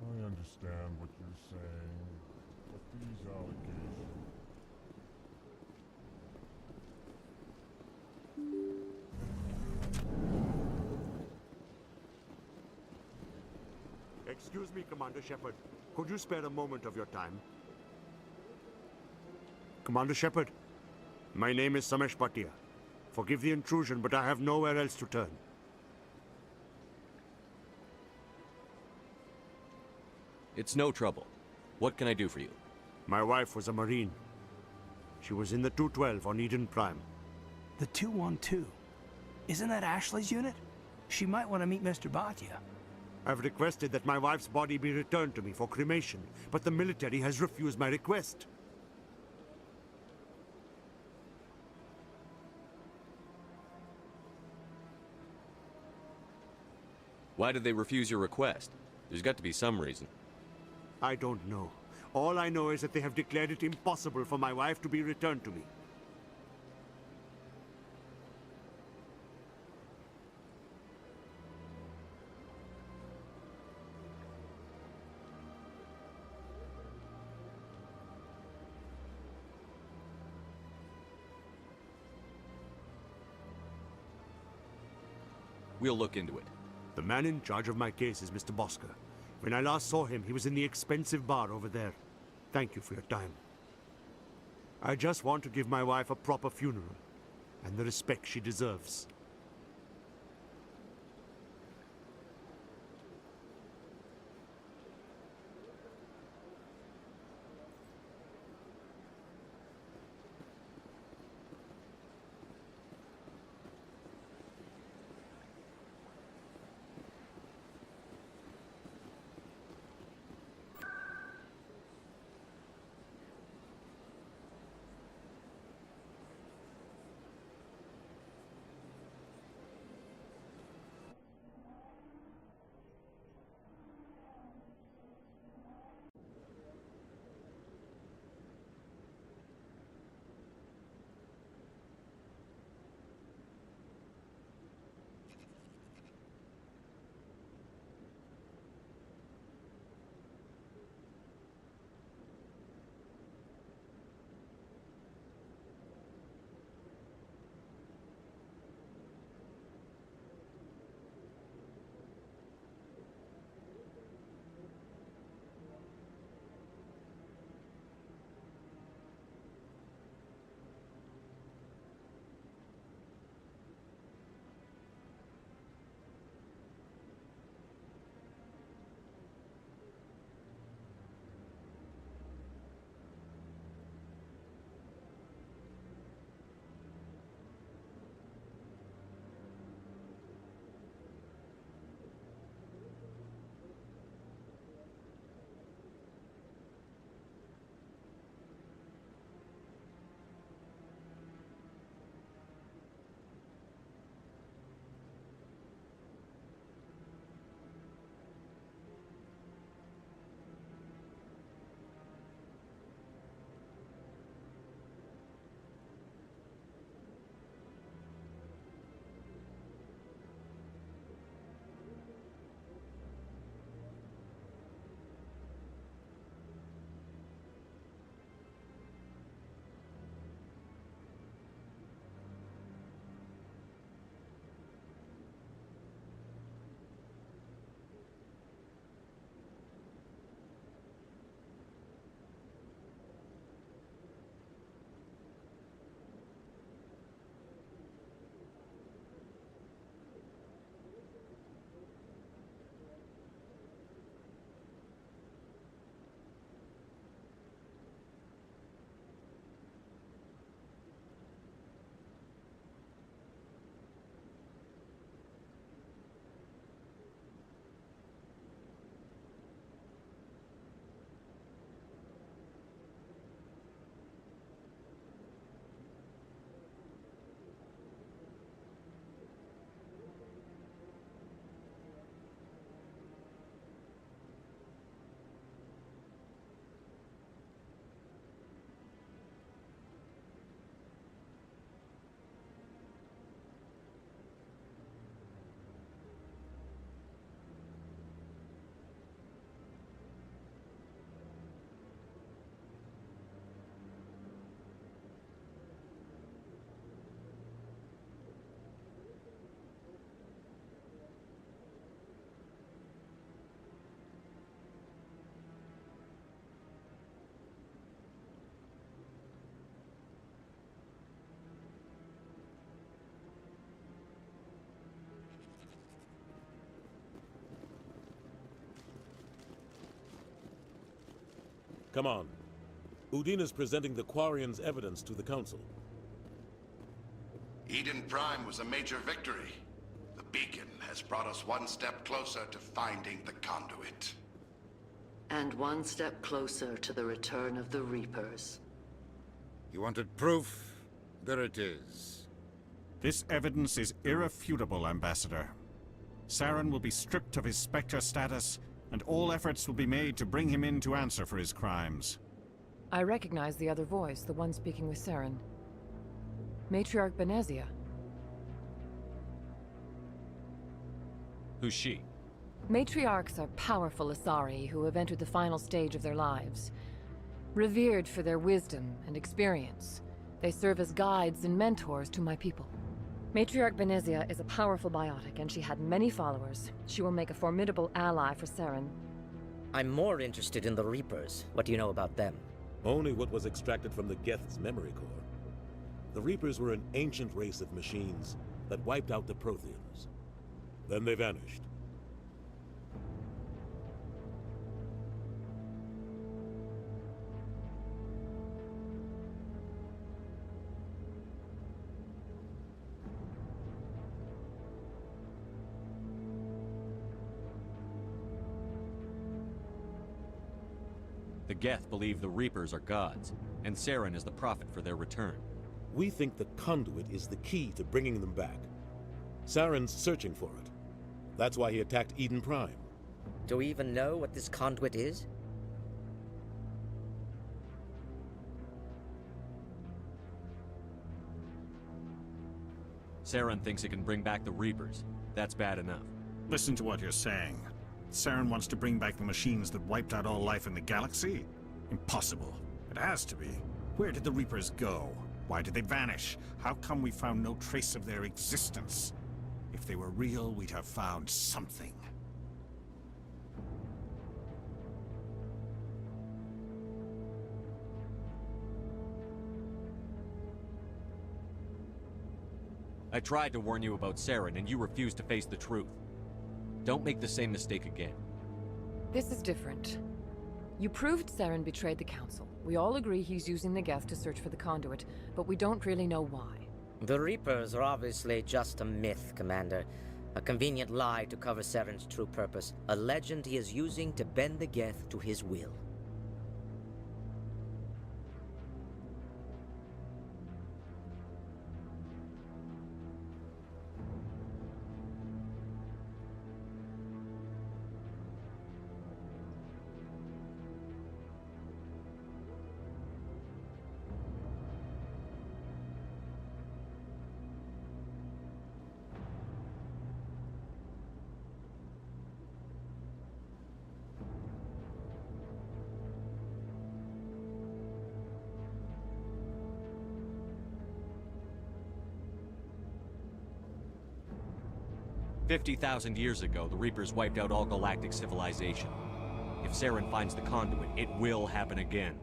[SPEAKER 13] I understand what you're saying, but these allegations...
[SPEAKER 1] Excuse me, Commander Shepard. Could you spare a moment of your time? Commander Shepard, my name is Samesh Bhatia. Forgive the intrusion, but I have nowhere else to turn.
[SPEAKER 4] It's no trouble. What can I do for you?
[SPEAKER 1] My wife was a Marine. She was in the 212 on Eden Prime.
[SPEAKER 5] The 212? Isn't that Ashley's unit? She might want to meet Mr. Bhatia.
[SPEAKER 1] I've requested that my wife's body be returned to me for cremation, but the military has refused my request.
[SPEAKER 4] Why did they refuse your request? There's got to be some reason.
[SPEAKER 1] I don't know. All I know is that they have declared it impossible for my wife to be returned to me.
[SPEAKER 4] We'll look into it.
[SPEAKER 1] The man in charge of my case is Mr. Bosker. When I last saw him, he was in the expensive bar over there. Thank you for your time. I just want to give my wife a proper funeral, and the respect she deserves.
[SPEAKER 22] Come on. Udina's presenting the Quarian's evidence to the Council.
[SPEAKER 23] Eden Prime was a major victory. The beacon has brought us one step closer to finding the conduit.
[SPEAKER 24] And one step closer to the return of the Reapers.
[SPEAKER 16] You wanted proof? There it is.
[SPEAKER 3] This evidence is irrefutable, Ambassador. Saren will be stripped of his Spectre status, and all efforts will be made to bring him in to answer for his crimes.
[SPEAKER 7] I recognize the other voice, the one speaking with Saren. Matriarch Benezia.
[SPEAKER 4] Who's she?
[SPEAKER 7] Matriarchs are powerful Asari who have entered the final stage of their lives. Revered for their wisdom and experience, they serve as guides and mentors to my people. Matriarch Benezia is a powerful biotic, and she had many followers. She will make a formidable ally for Saren.
[SPEAKER 19] I'm more interested in the Reapers. What do you know about them?
[SPEAKER 22] Only what was extracted from the Geth's memory core. The Reapers were an ancient race of machines that wiped out the Protheans. Then they vanished.
[SPEAKER 4] The Geth believe the Reapers are gods, and Saren is the prophet for their return.
[SPEAKER 22] We think the conduit is the key to bringing them back. Saren's searching for it. That's why he attacked Eden Prime.
[SPEAKER 19] Do we even know what this conduit is?
[SPEAKER 4] Saren thinks it can bring back the Reapers. That's bad enough.
[SPEAKER 3] Listen to what you're saying. Saren wants to bring back the machines that wiped out all life in the galaxy? Impossible. It has to be. Where did the Reapers go? Why did they vanish? How come we found no trace of their existence? If they were real, we'd have found something.
[SPEAKER 4] I tried to warn you about Saren, and you refused to face the truth. Don't make the same mistake again.
[SPEAKER 7] This is different. You proved Saren betrayed the Council. We all agree he's using the Geth to search for the conduit, but we don't really know why.
[SPEAKER 19] The Reapers are obviously just a myth, Commander. A convenient lie to cover Saren's true purpose. A legend he is using to bend the Geth to his will.
[SPEAKER 4] "50,000 years ago, the Reapers wiped out all galactic civilization. If Saren finds the conduit, it will happen again."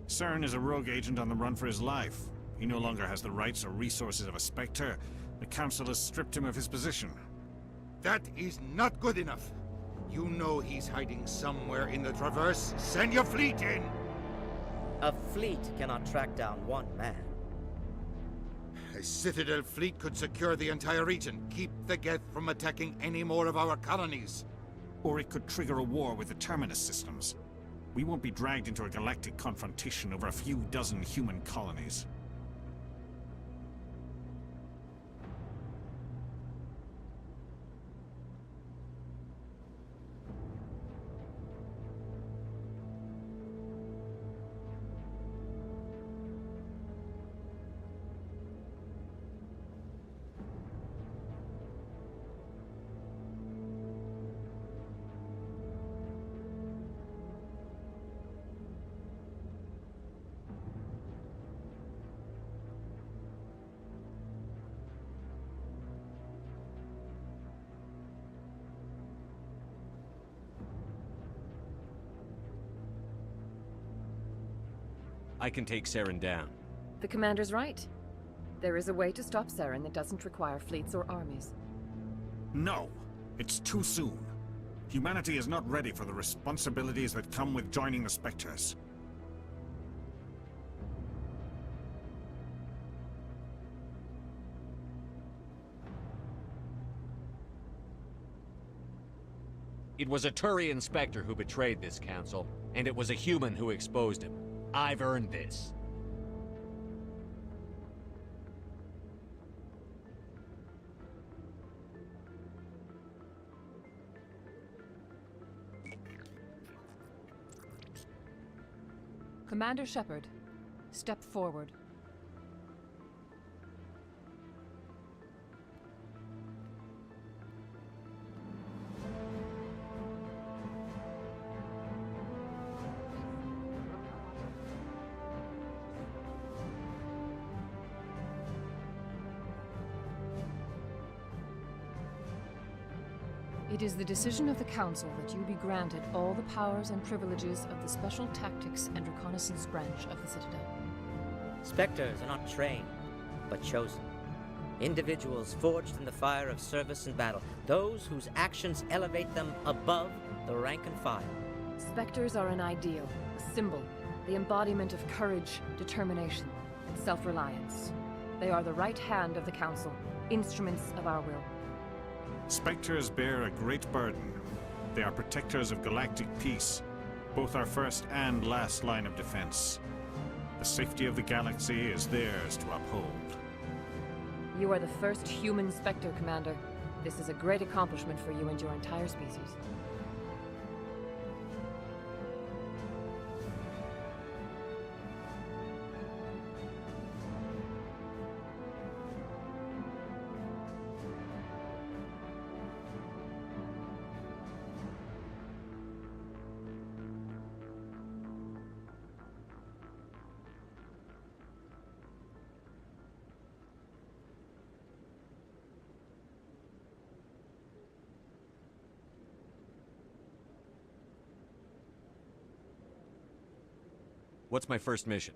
[SPEAKER 3] Saren is a rogue agent on the run for his life. He no longer has the rights or resources of a Spectre. The Council has stripped him of his position.
[SPEAKER 16] That is not good enough. You know he's hiding somewhere in the Traverse. Send your fleet in!
[SPEAKER 19] A fleet cannot track down one man.
[SPEAKER 16] A Citadel fleet could secure the entire region, keep the Geth from attacking any more of our colonies.
[SPEAKER 3] Or it could trigger a war with the Terminus systems. We won't be dragged into a galactic confrontation over a few dozen human colonies.
[SPEAKER 4] I can take Saren down.
[SPEAKER 7] The Commander's right. There is a way to stop Saren that doesn't require fleets or armies.
[SPEAKER 3] No! It's too soon. Humanity is not ready for the responsibilities that come with joining the Spectres.
[SPEAKER 4] It was a Turian Spectre who betrayed this council, and it was a human who exposed him. I've earned this.
[SPEAKER 7] Commander Shepard, step forward. It is the decision of the Council that you be granted all the powers and privileges of the Special Tactics and Reconnaissance branch of the Citadel.
[SPEAKER 19] Spectres are not trained, but chosen. Individuals forged in the fire of service and battle, those whose actions elevate them above the rank and file.
[SPEAKER 7] Spectres are an ideal, a symbol, the embodiment of courage, determination, and self-reliance. They are the right hand of the Council, instruments of our will.
[SPEAKER 3] Spectres bear a great burden. They are protectors of galactic peace, both our first and last line of defense. The safety of the galaxy is theirs to uphold.
[SPEAKER 7] You are the first human Spectre, Commander. This is a great accomplishment for you and your entire species.
[SPEAKER 4] What's my first mission?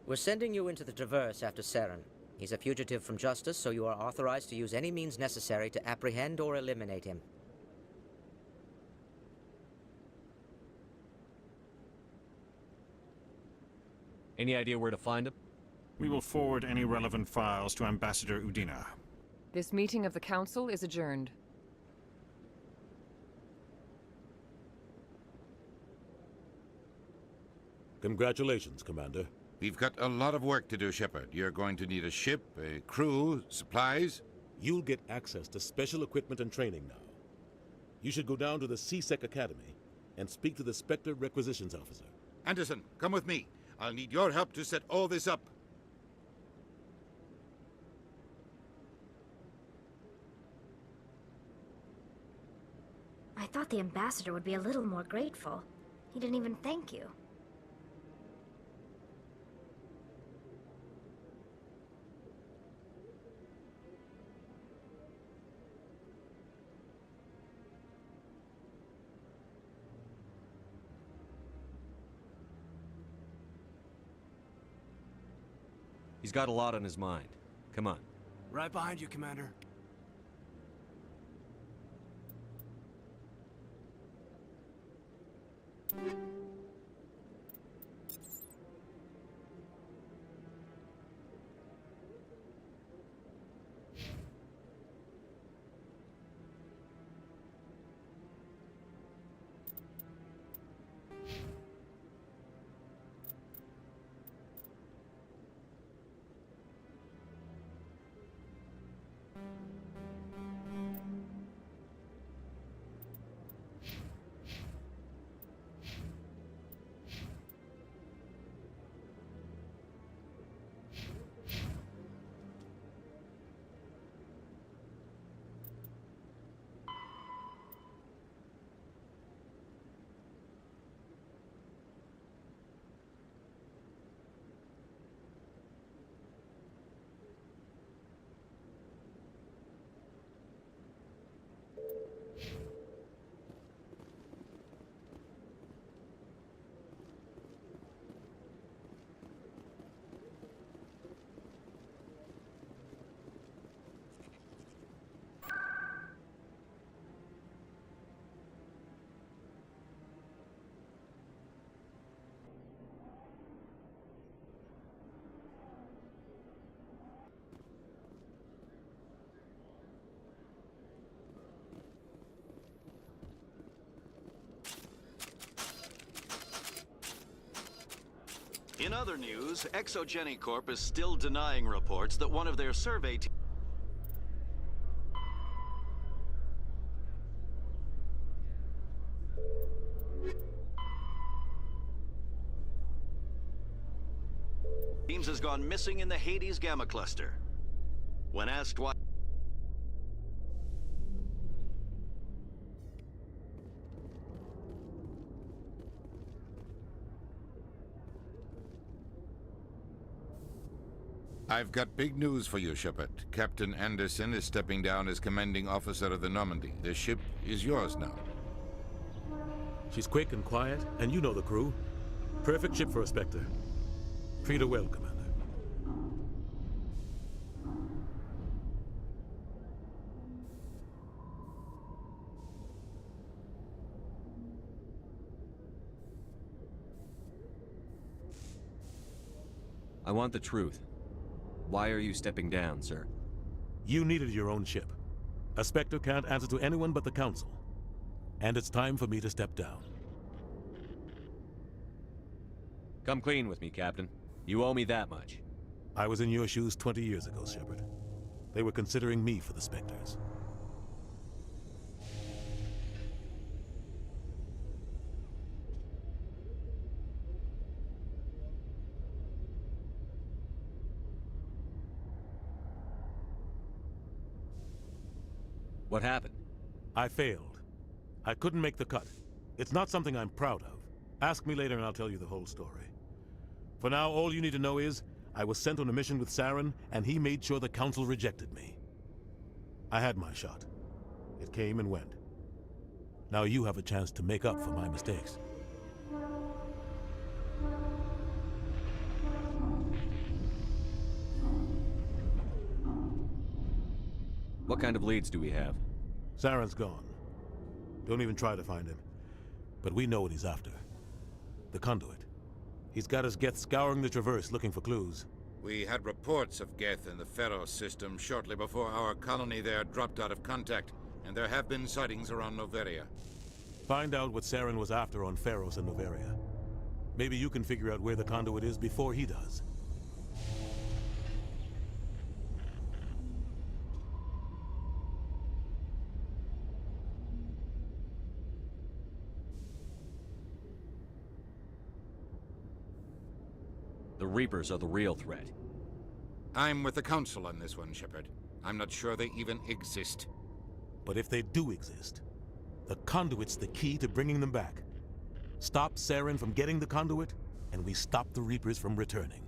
[SPEAKER 19] We're sending you into the Traverse after Saren. He's a fugitive from justice, so you are authorized to use any means necessary to apprehend or eliminate him.
[SPEAKER 4] Any idea where to find him?
[SPEAKER 3] We will forward any relevant files to Ambassador Udina.
[SPEAKER 7] This meeting of the Council is adjourned.
[SPEAKER 22] Congratulations, Commander.
[SPEAKER 16] We've got a lot of work to do, Shepard. You're going to need a ship, a crew, supplies.
[SPEAKER 22] You'll get access to special equipment and training now. You should go down to the C-Sec Academy and speak to the Spectre Requisitions Officer.
[SPEAKER 16] Anderson, come with me. I'll need your help to set all this up.
[SPEAKER 12] I thought the ambassador would be a little more grateful. He didn't even thank you.
[SPEAKER 4] He's got a lot on his mind. Come on.
[SPEAKER 5] Right behind you, Commander.
[SPEAKER 21] In other news, Exogeny Corp is still denying reports that one of their survey teams has gone missing in the Hades Gamma Cluster. When asked why...
[SPEAKER 16] I've got big news for you, Shepard. Captain Anderson is stepping down as commanding officer of the Normandy. The ship is yours now.
[SPEAKER 22] She's quick and quiet, and you know the crew. Perfect ship for a Spectre. Treat her well, Commander.
[SPEAKER 4] I want the truth. Why are you stepping down, sir?
[SPEAKER 22] You needed your own ship. A Spectre can't answer to anyone but the Council. And it's time for me to step down.
[SPEAKER 4] Come clean with me, Captain. You owe me that much.
[SPEAKER 22] I was in your shoes 20 years ago, Shepard. They were considering me for the Spectres.
[SPEAKER 4] What happened?
[SPEAKER 22] I failed. I couldn't make the cut. It's not something I'm proud of. Ask me later and I'll tell you the whole story. For now, all you need to know is, I was sent on a mission with Saren, and he made sure the Council rejected me. I had my shot. It came and went. Now you have a chance to make up for my mistakes.
[SPEAKER 4] What kind of leads do we have?
[SPEAKER 22] Saren's gone. Don't even try to find him. But we know what he's after. The conduit. He's got his Geth scouring the Traverse looking for clues.
[SPEAKER 16] We had reports of Geth in the Pharaoh system shortly before our colony there dropped out of contact, and there have been sightings around Noveria.
[SPEAKER 22] Find out what Saren was after on Pharos and Noveria. Maybe you can figure out where the conduit is before he does.
[SPEAKER 4] The Reapers are the real threat.
[SPEAKER 16] I'm with the Council on this one, Shepard. I'm not sure they even exist.
[SPEAKER 22] But if they do exist, the conduit's the key to bringing them back. Stop Saren from getting the conduit, and we stop the Reapers from returning.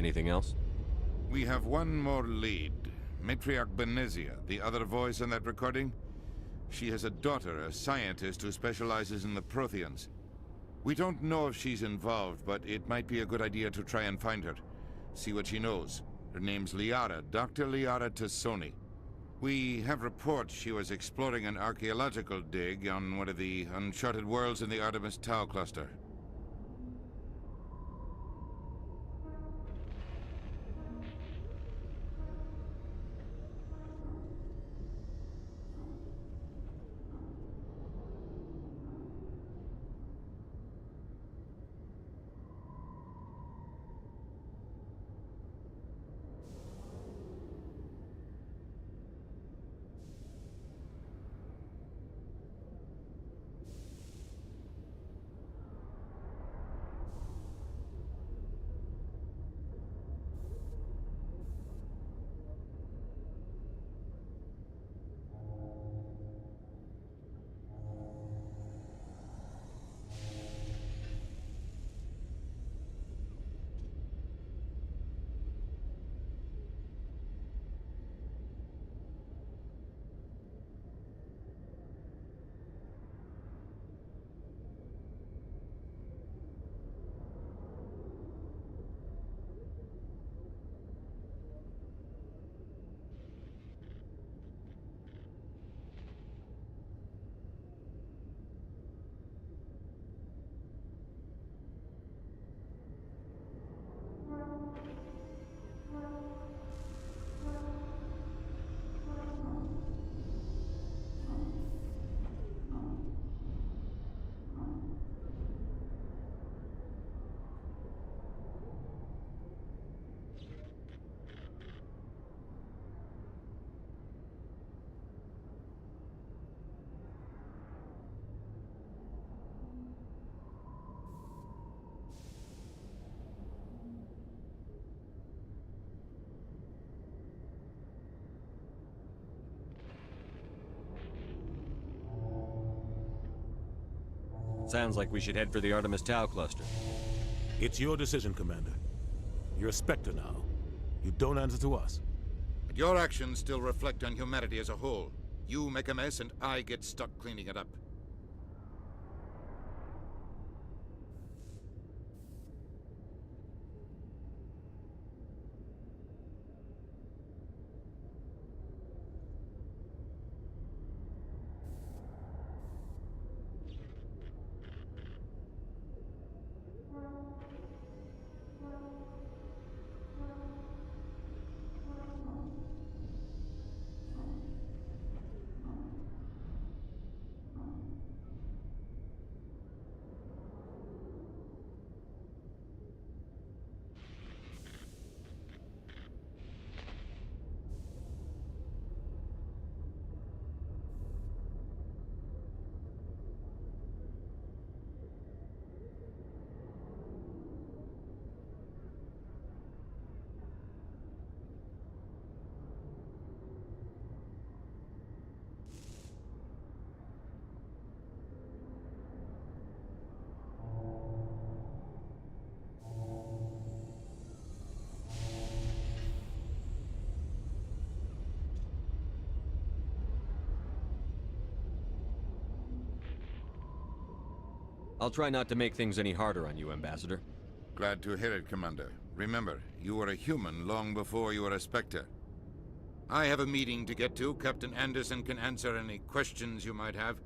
[SPEAKER 4] Anything else?
[SPEAKER 16] We have one more lead. Matriarch Benezia, the other voice in that recording. She has a daughter, a scientist who specializes in the Protheans. We don't know if she's involved, but it might be a good idea to try and find her. See what she knows. Her name's Liara, Dr. Liara Tassoni. We have reports she was exploring an archaeological dig on one of the uncharted worlds in the Artemis Tau cluster.
[SPEAKER 4] Sounds like we should head for the Artemis Tau cluster.
[SPEAKER 22] It's your decision, Commander. You're a Spectre now. You don't answer to us.
[SPEAKER 16] But your actions still reflect on humanity as a whole. You make a mess and I get stuck cleaning it up.
[SPEAKER 4] I'll try not to make things any harder on you, Ambassador.
[SPEAKER 16] Glad to hear it, Commander. Remember, you were a human long before you were a Spectre. I have a meeting to get to. Captain Anderson can answer any questions you might have.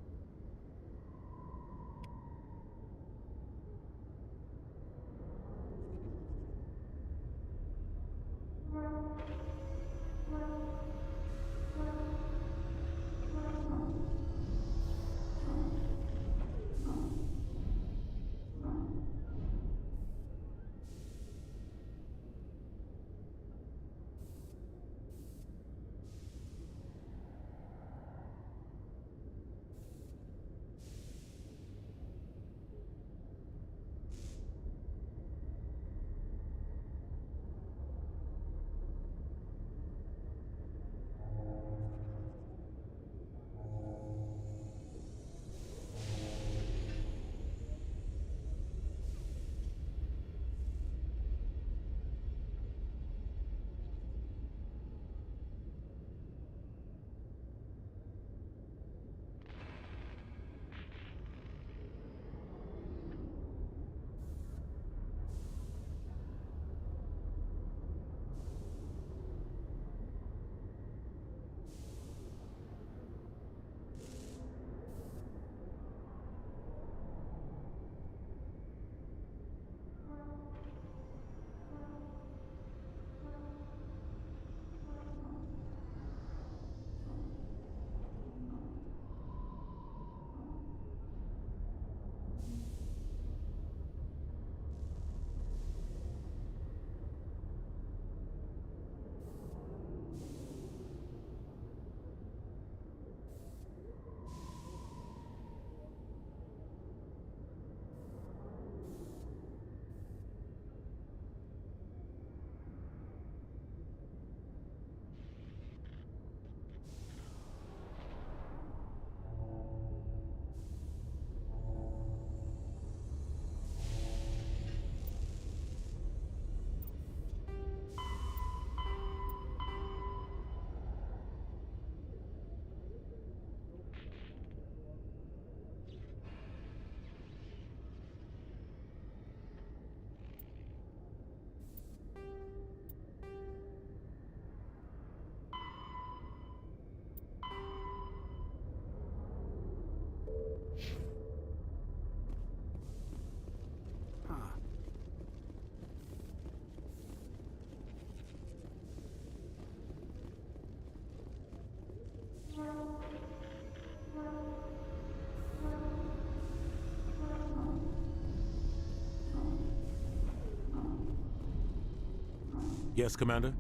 [SPEAKER 22] Yes, Commander?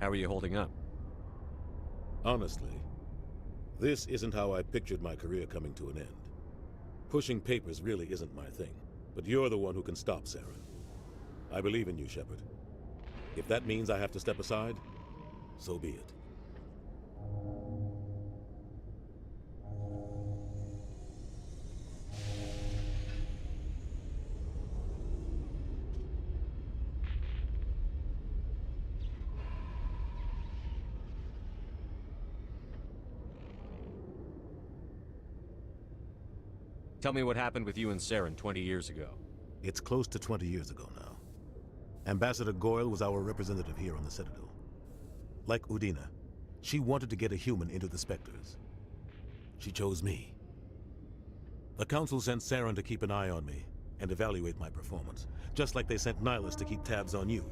[SPEAKER 4] How are you holding up?
[SPEAKER 22] Honestly, this isn't how I pictured my career coming to an end. Pushing papers really isn't my thing, but you're the one who can stop Sarah. I believe in you, Shepard. If that means I have to step aside, so be it.
[SPEAKER 4] Tell me what happened with you and Saren 20 years ago.
[SPEAKER 22] It's close to 20 years ago now. Ambassador Goyle was our representative here on the Citadel. Like Udina, she wanted to get a human into the Spectres. She chose me. The Council sent Saren to keep an eye on me and evaluate my performance, just like they sent Nihilus to keep tabs on you.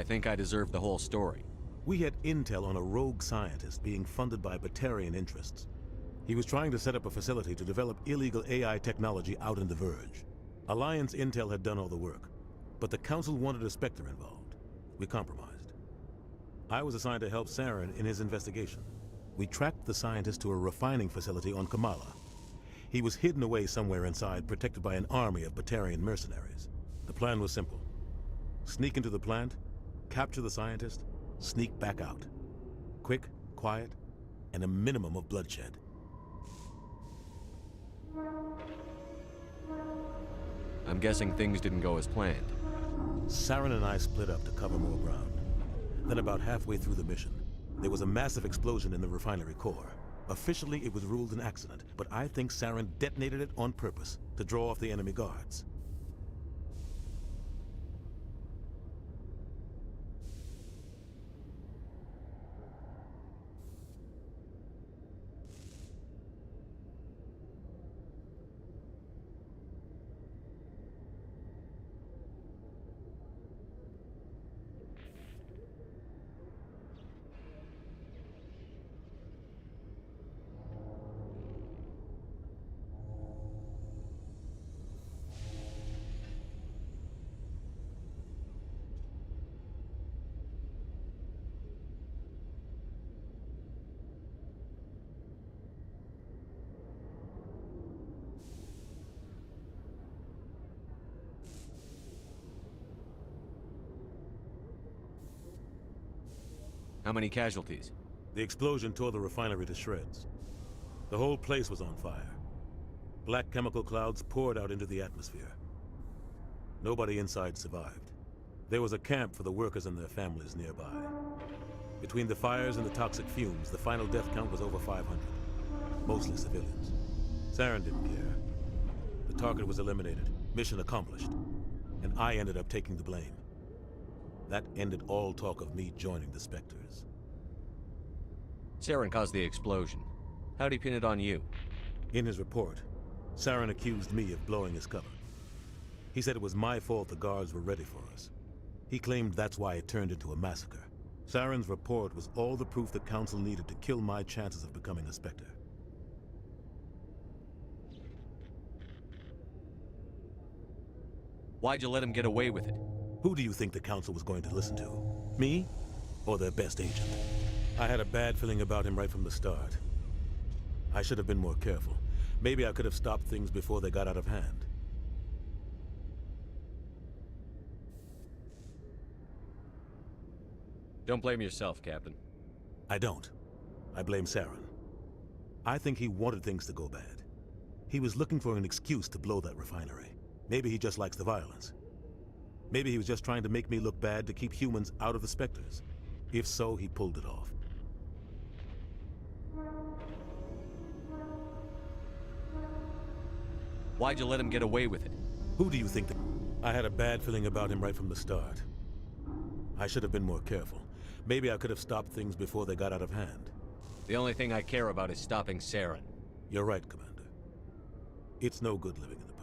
[SPEAKER 4] I think I deserve the whole story.
[SPEAKER 22] We had intel on a rogue scientist being funded by Batarian interests. He was trying to set up a facility to develop illegal AI technology out in the Verge. Alliance intel had done all the work, but the Council wanted a Spectre involved. We compromised. I was assigned to help Saren in his investigation. We tracked the scientist to a refining facility on Kamala. He was hidden away somewhere inside, protected by an army of Batarian mercenaries. The plan was simple. Sneak into the plant, capture the scientist, sneak back out. Quick, quiet, and a minimum of bloodshed.
[SPEAKER 4] I'm guessing things didn't go as planned.
[SPEAKER 22] Saren and I split up to cover more ground. Then about halfway through the mission, there was a massive explosion in the refinery core. Officially, it was ruled an accident, but I think Saren detonated it on purpose to draw off the enemy guards.
[SPEAKER 4] How many casualties?
[SPEAKER 22] The explosion tore the refinery to shreds. The whole place was on fire. Black chemical clouds poured out into the atmosphere. Nobody inside survived. There was a camp for the workers and their families nearby. Between the fires and the toxic fumes, the final death count was over 500. Mostly civilians. Saren didn't care. The target was eliminated, mission accomplished. And I ended up taking the blame. That ended all talk of me joining the Spectres.
[SPEAKER 4] Saren caused the explosion. How'd he pin it on you?
[SPEAKER 22] In his report, Saren accused me of blowing his cover. He said it was my fault the guards were ready for us. He claimed that's why it turned into a massacre. Saren's report was all the proof the Council needed to kill my chances of becoming a Spectre.
[SPEAKER 4] Why'd you let him get away with it?
[SPEAKER 22] Who do you think the Council was going to listen to? Me? Or their best agent? I had a bad feeling about him right from the start. I should have been more careful. Maybe I could have stopped things before they got out of hand.
[SPEAKER 4] Don't blame yourself, Captain.
[SPEAKER 22] I don't. I blame Saren. I think he wanted things to go bad. He was looking for an excuse to blow that refinery. Maybe he just likes the violence. Maybe he was just trying to make me look bad to keep humans out of the Spectres. If so, he pulled it off.
[SPEAKER 4] Why'd you let him get away with it?
[SPEAKER 22] Who do you think that... I had a bad feeling about him right from the start. I should have been more careful. Maybe I could have stopped things before they got out of hand.
[SPEAKER 4] The only thing I care about is stopping Saren.
[SPEAKER 22] You're right, Commander. It's no good living in the past.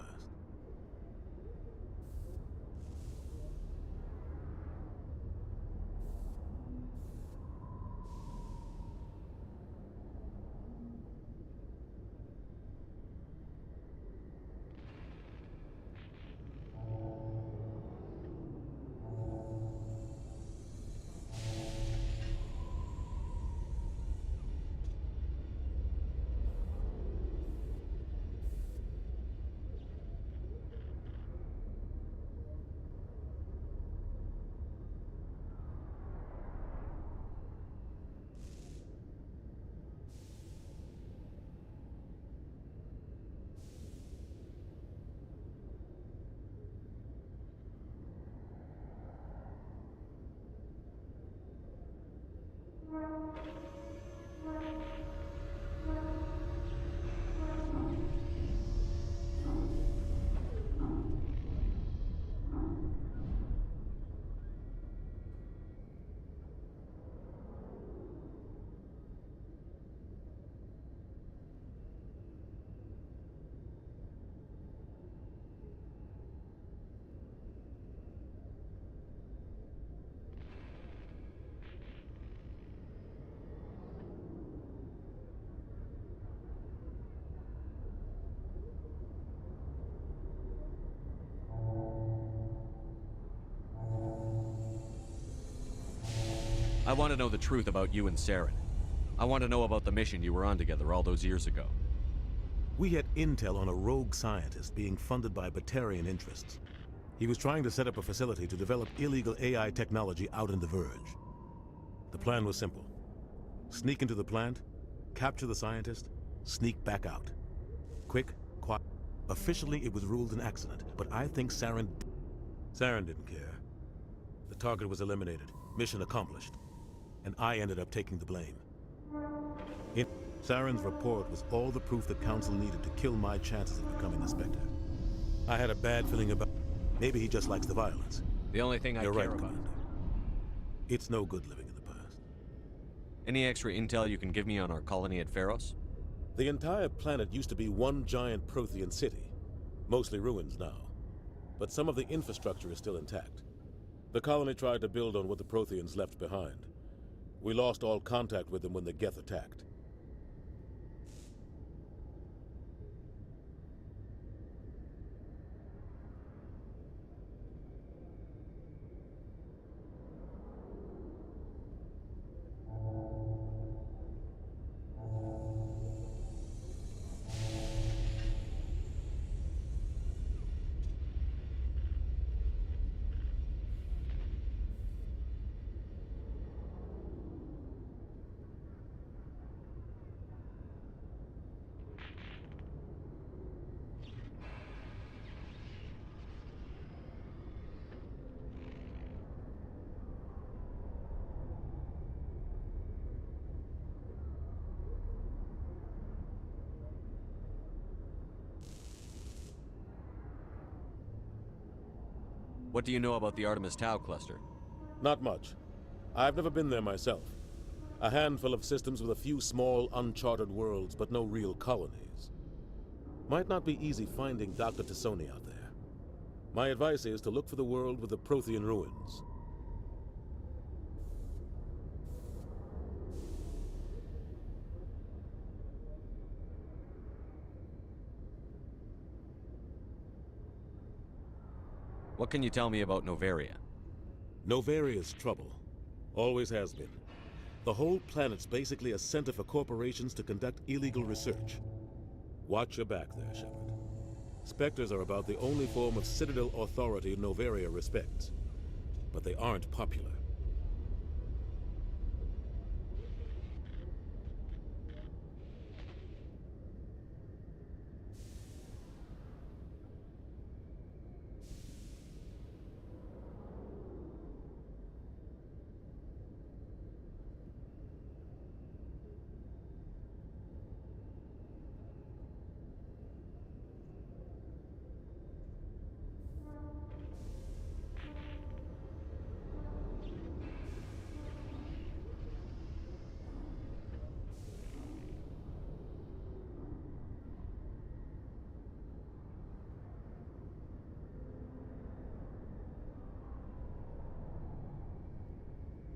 [SPEAKER 4] I want to know the truth about you and Saren. I want to know about the mission you were on together all those years ago.
[SPEAKER 22] We had intel on a rogue scientist being funded by Batarian interests. He was trying to set up a facility to develop illegal AI technology out in the Verge. The plan was simple. Sneak into the plant, capture the scientist, sneak back out. Quick, quiet. Officially, it was ruled an accident, but I think Saren didn't care. The target was eliminated, mission accomplished, and I ended up taking the blame. Saren's report was all the proof the Council needed to kill my chances of becoming a Spectre. I had a bad feeling about... Maybe he just likes the violence.
[SPEAKER 4] The only thing
[SPEAKER 22] You're
[SPEAKER 4] I care
[SPEAKER 22] right,
[SPEAKER 4] about.
[SPEAKER 22] Commander. It's no good living in the past.
[SPEAKER 4] Any extra intel you can give me on our colony at Pharos?
[SPEAKER 22] The entire planet used to be one giant Prothean city. Mostly ruins now. But some of the infrastructure is still intact. The colony tried to build on what the Protheans left behind. We lost all contact with them when the Geth attacked.
[SPEAKER 4] What do you know about the Artemis Tau cluster?
[SPEAKER 22] Not much. I've never been there myself. A handful of systems with a few small, uncharted worlds, but no real colonies. Might not be easy finding Dr. Tassoni out there. My advice is to look for the world with the Prothean ruins.
[SPEAKER 4] What can you tell me about Novaria?
[SPEAKER 22] Novaria's trouble. Always has been. The whole planet's basically a center for corporations to conduct illegal research. Watch your back there, Shepard. Spectres are about the only form of Citadel authority Novaria respects. But they aren't popular.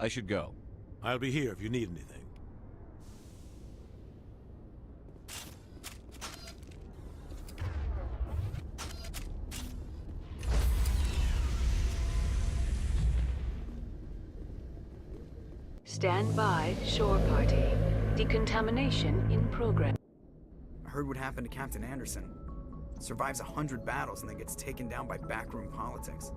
[SPEAKER 4] I should go.
[SPEAKER 22] I'll be here if you need anything.
[SPEAKER 6] Stand by, shore party. Decontamination in progress.
[SPEAKER 11] I heard what happened to Captain Anderson. Survives 100 battles and then gets taken down by backroom politics.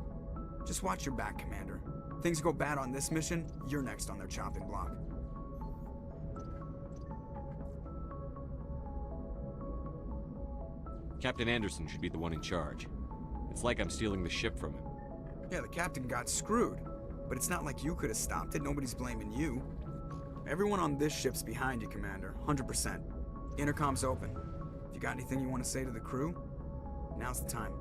[SPEAKER 11] Just watch your back, Commander. Things go bad on this mission, you're next on their chopping block.
[SPEAKER 4] Captain Anderson should be the one in charge. It's like I'm stealing the ship from him.
[SPEAKER 11] Yeah, the captain got screwed. But it's not like you could have stopped it. Nobody's blaming you. Everyone on this ship's behind you, Commander. 100%. Intercom's open. If you got anything you want to say to the crew, now's the time.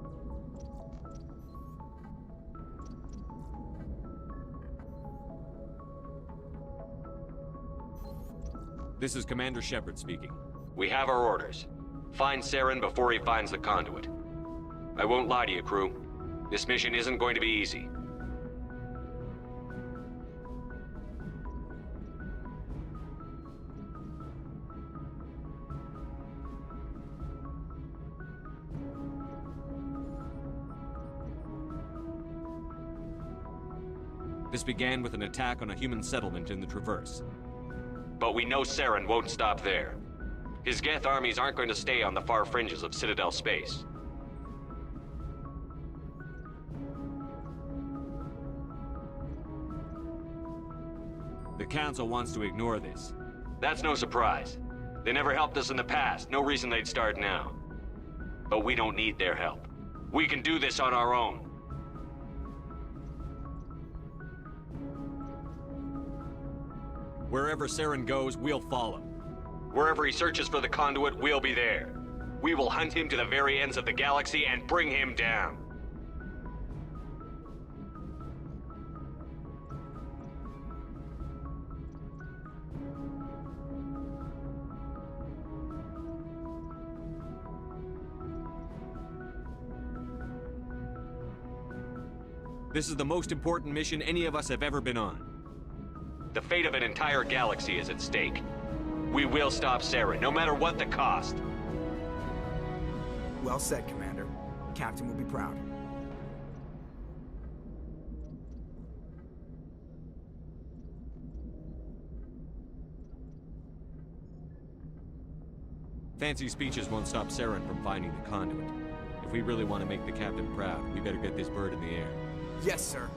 [SPEAKER 4] This is Commander Shepard speaking. We have our orders. Find Saren before he finds the conduit. I won't lie to you, crew. This mission isn't going to be easy. This began with an attack on a human settlement in the Traverse. But we know Saren won't stop there. His Geth armies aren't going to stay on the far fringes of Citadel space. The Council wants to ignore this. That's no surprise. They never helped us in the past, no reason they'd start now. But we don't need their help. We can do this on our own. Wherever Saren goes, we'll follow. Wherever he searches for the conduit, we'll be there. We will hunt him to the very ends of the galaxy and bring him down. This is the most important mission any of us have ever been on. The fate of an entire galaxy is at stake. We will stop Saren, no matter what the cost.
[SPEAKER 11] Well said, Commander. Captain will be proud.
[SPEAKER 4] Fancy speeches won't stop Saren from finding the conduit. If we really want to make the captain proud, we better get this bird in the air.
[SPEAKER 11] Yes, sir.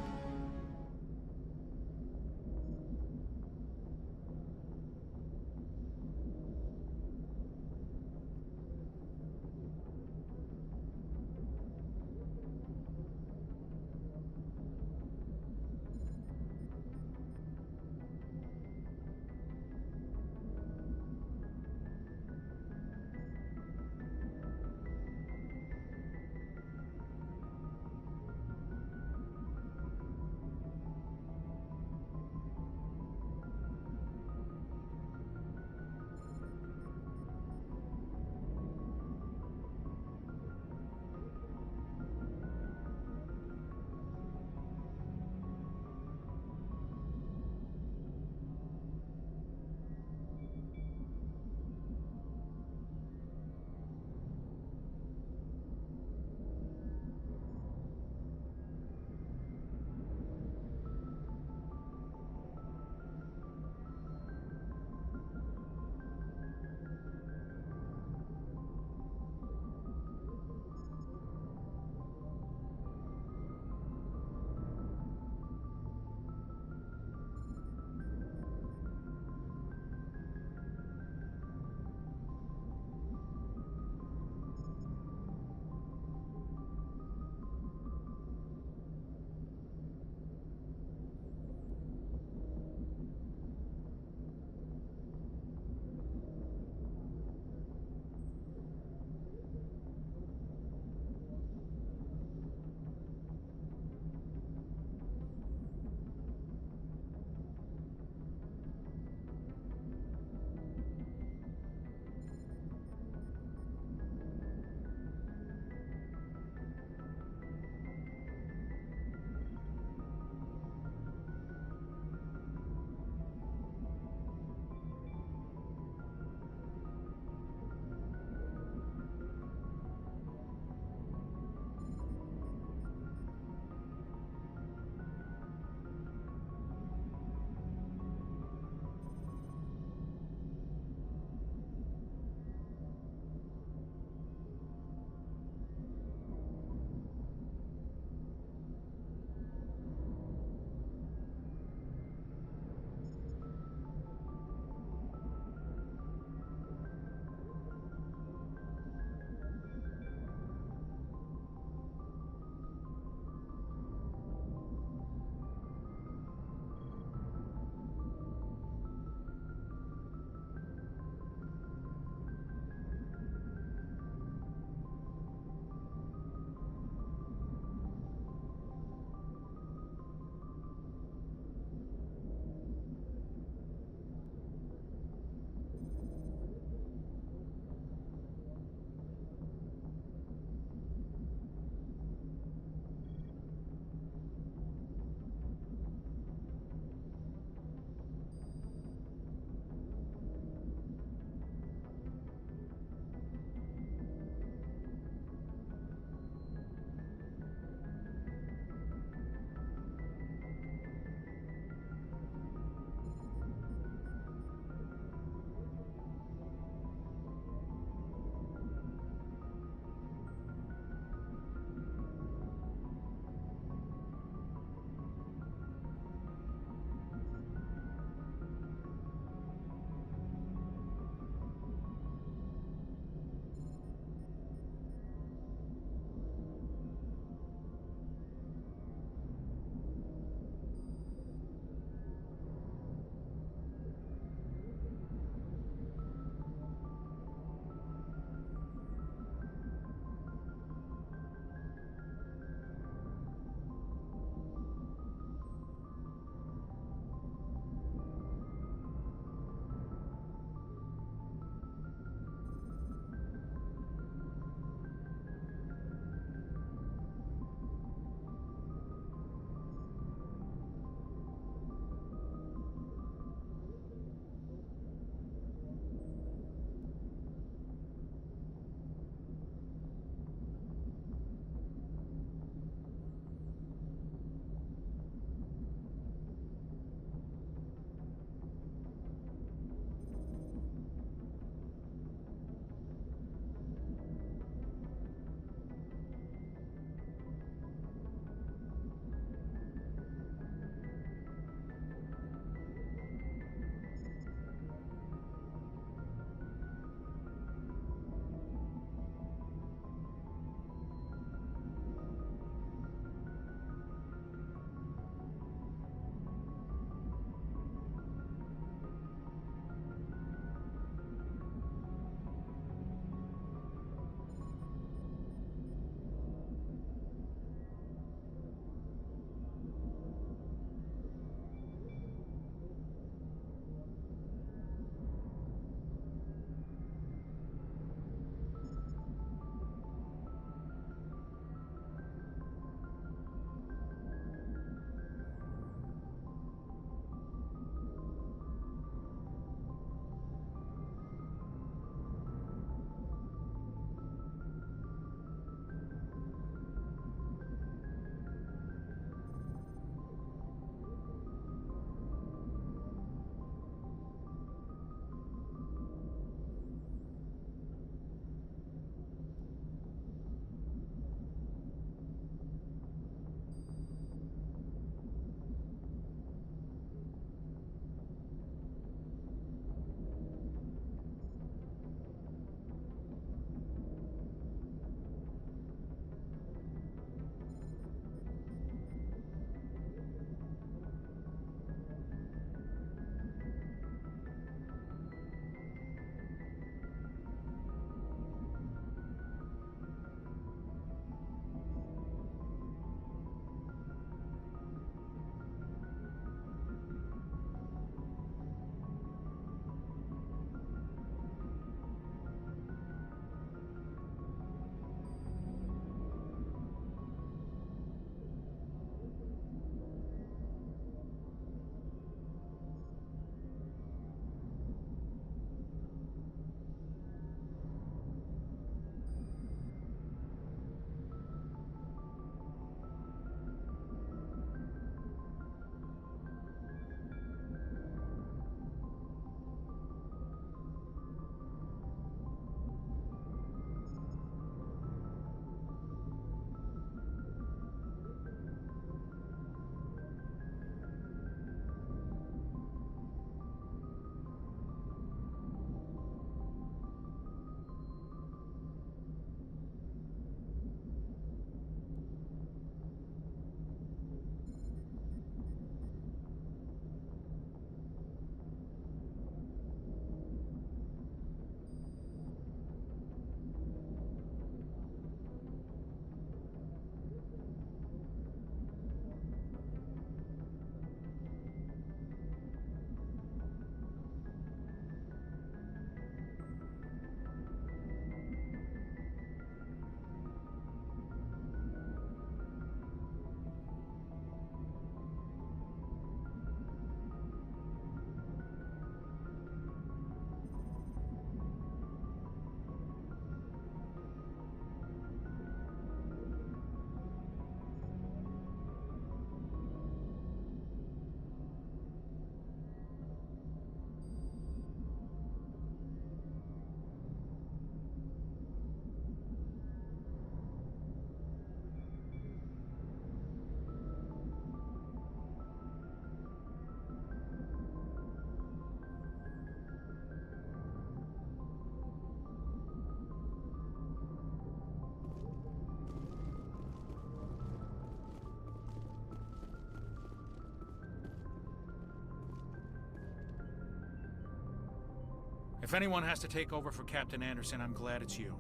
[SPEAKER 9] If anyone has to take over for Captain Anderson, I'm glad it's you.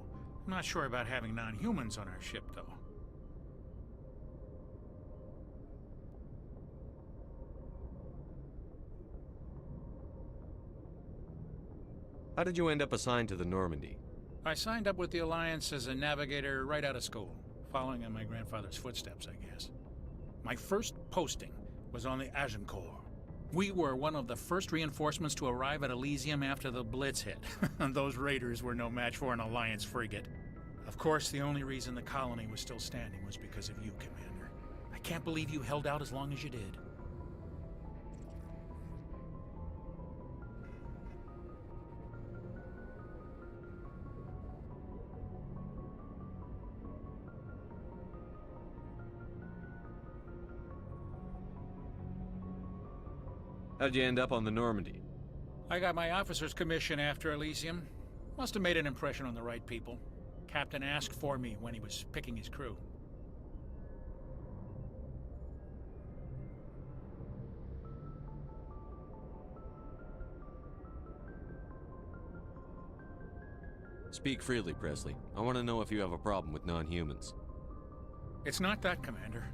[SPEAKER 9] I'm not sure about having non-humans on our ship, though.
[SPEAKER 4] How did you end up assigned to the Normandy?
[SPEAKER 9] I signed up with the Alliance as a navigator right out of school, following in my grandfather's footsteps, I guess. My first posting was on the Agincourt. We were one of the first reinforcements to arrive at Elysium after the Blitz hit. Those raiders were no match for an Alliance frigate. Of course, the only reason the colony was still standing was because of you, Commander. I can't believe you held out as long as you did.
[SPEAKER 4] How'd you end up on the Normandy?
[SPEAKER 9] I got my officer's commission after Elysium. Must have made an impression on the right people. Captain asked for me when he was picking his crew.
[SPEAKER 4] Speak freely, Presley. I want to know if you have a problem with non-humans.
[SPEAKER 9] It's not that, Commander.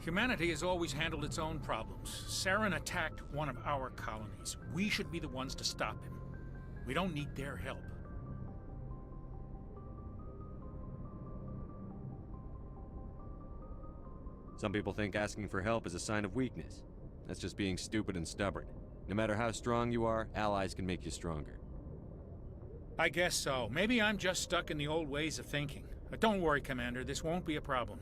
[SPEAKER 9] Humanity has always handled its own problems. Saren attacked one of our colonies. We should be the ones to stop him. We don't need their help.
[SPEAKER 4] Some people think asking for help is a sign of weakness. That's just being stupid and stubborn. No matter how strong you are, allies can make you stronger.
[SPEAKER 9] I guess so. Maybe I'm just stuck in the old ways of thinking. But don't worry, Commander. This won't be a problem.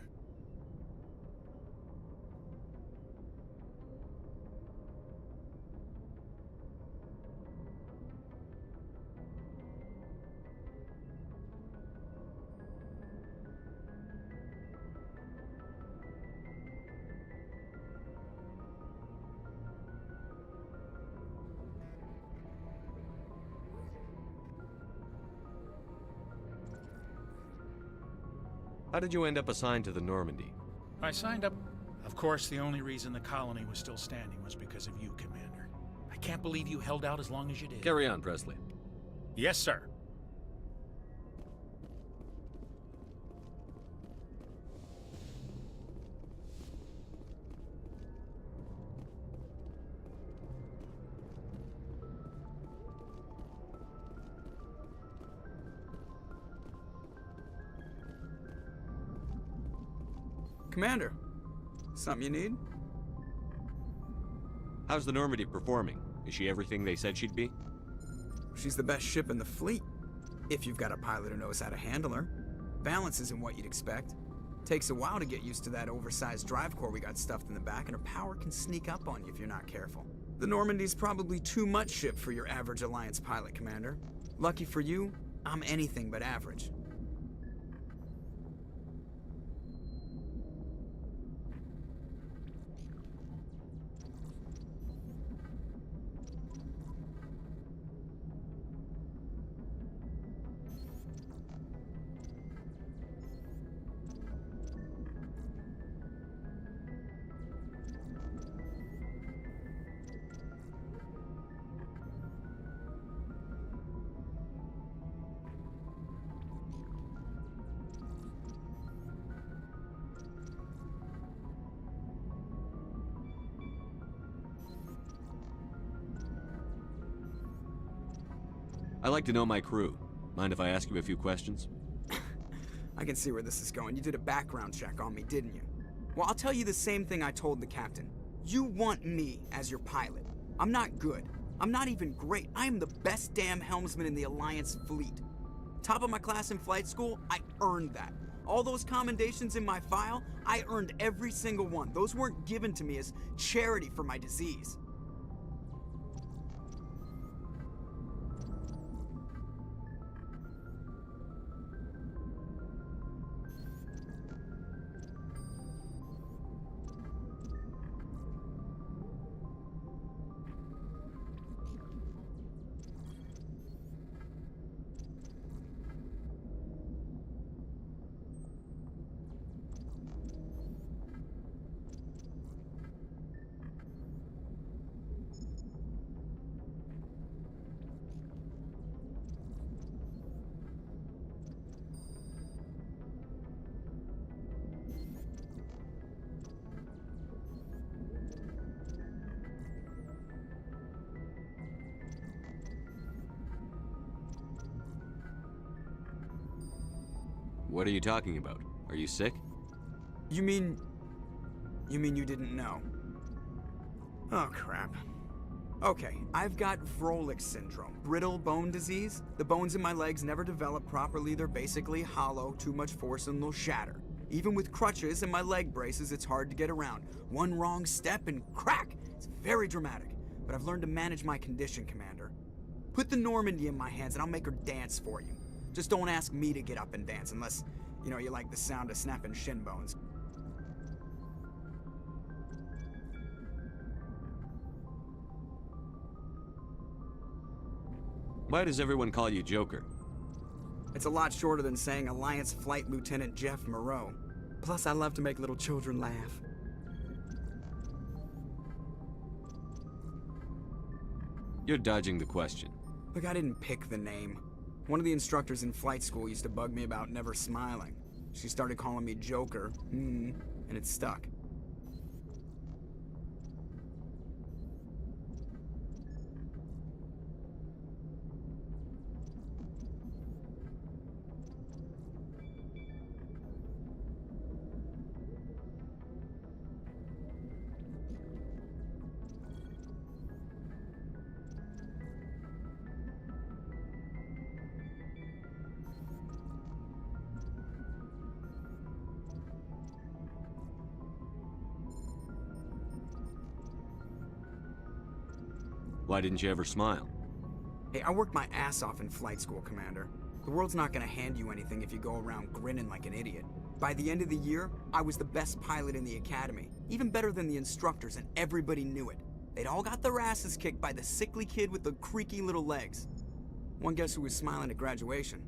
[SPEAKER 4] How did you end up assigned to the Normandy?
[SPEAKER 9] I signed up. Of course, the only reason the colony was still standing was because of you, Commander. I can't believe you held out as long as you did.
[SPEAKER 4] Carry on, Presley.
[SPEAKER 9] Yes, sir.
[SPEAKER 11] Commander, something you need?
[SPEAKER 4] How's the Normandy performing? Is she everything they said she'd be?
[SPEAKER 11] She's the best ship in the fleet, if you've got a pilot who knows how to handle her. Balance isn't what you'd expect. Takes a while to get used to that oversized drive core we got stuffed in the back, and her power can sneak up on you if you're not careful. The Normandy's probably too much ship for your average Alliance pilot, Commander. Lucky for you, I'm anything but average.
[SPEAKER 4] I like to know my crew. Mind if I ask you a few questions?
[SPEAKER 11] I can see where this is going. You did a background check on me, didn't you? Well, I'll tell you the same thing I told the captain. You want me as your pilot. I'm not good. I'm not even great. I am the best damn helmsman in the Alliance fleet. Top of my class in flight school, I earned that. All those commendations in my file, I earned every single one. Those weren't given to me as charity for my disease.
[SPEAKER 4] What are you talking about? Are you sick?
[SPEAKER 11] You mean you didn't know? Oh, crap. Okay, I've got Vrolik syndrome, brittle bone disease. The bones in my legs never develop properly. They're basically hollow, too much force and they'll shatter. Even with crutches and my leg braces, it's hard to get around. One wrong step and crack! It's very dramatic, but I've learned to manage my condition, Commander. Put the Normandy in my hands and I'll make her dance for you. Just don't ask me to get up and dance unless, you like the sound of snapping shin bones.
[SPEAKER 4] Why does everyone call you Joker?
[SPEAKER 11] It's a lot shorter than saying Alliance Flight Lieutenant Jeff Moreau. Plus, I love to make little children laugh.
[SPEAKER 4] You're dodging the question.
[SPEAKER 11] Look, I didn't pick the name. One of the instructors in flight school used to bug me about never smiling. She started calling me Joker, and it stuck.
[SPEAKER 4] Why didn't you ever smile?
[SPEAKER 11] Hey, I worked my ass off in flight school, Commander. The world's not gonna hand you anything if you go around grinning like an idiot. By the end of the year, I was the best pilot in the academy, even better than the instructors, and everybody knew it. They'd all got their asses kicked by the sickly kid with the creaky little legs. One guess who was smiling at graduation?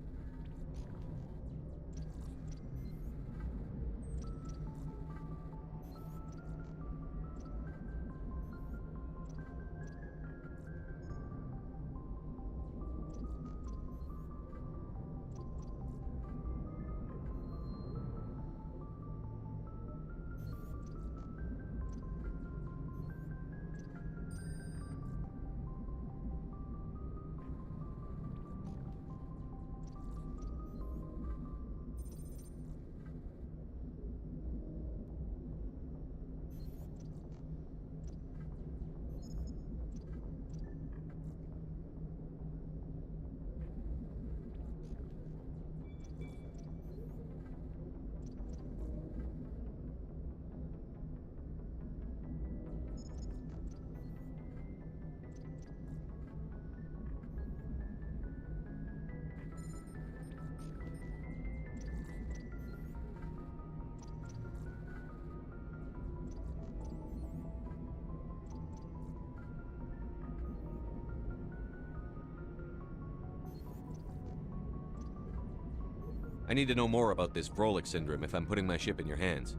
[SPEAKER 4] I need to know more about this Vrolik syndrome if I'm putting my ship in your hands.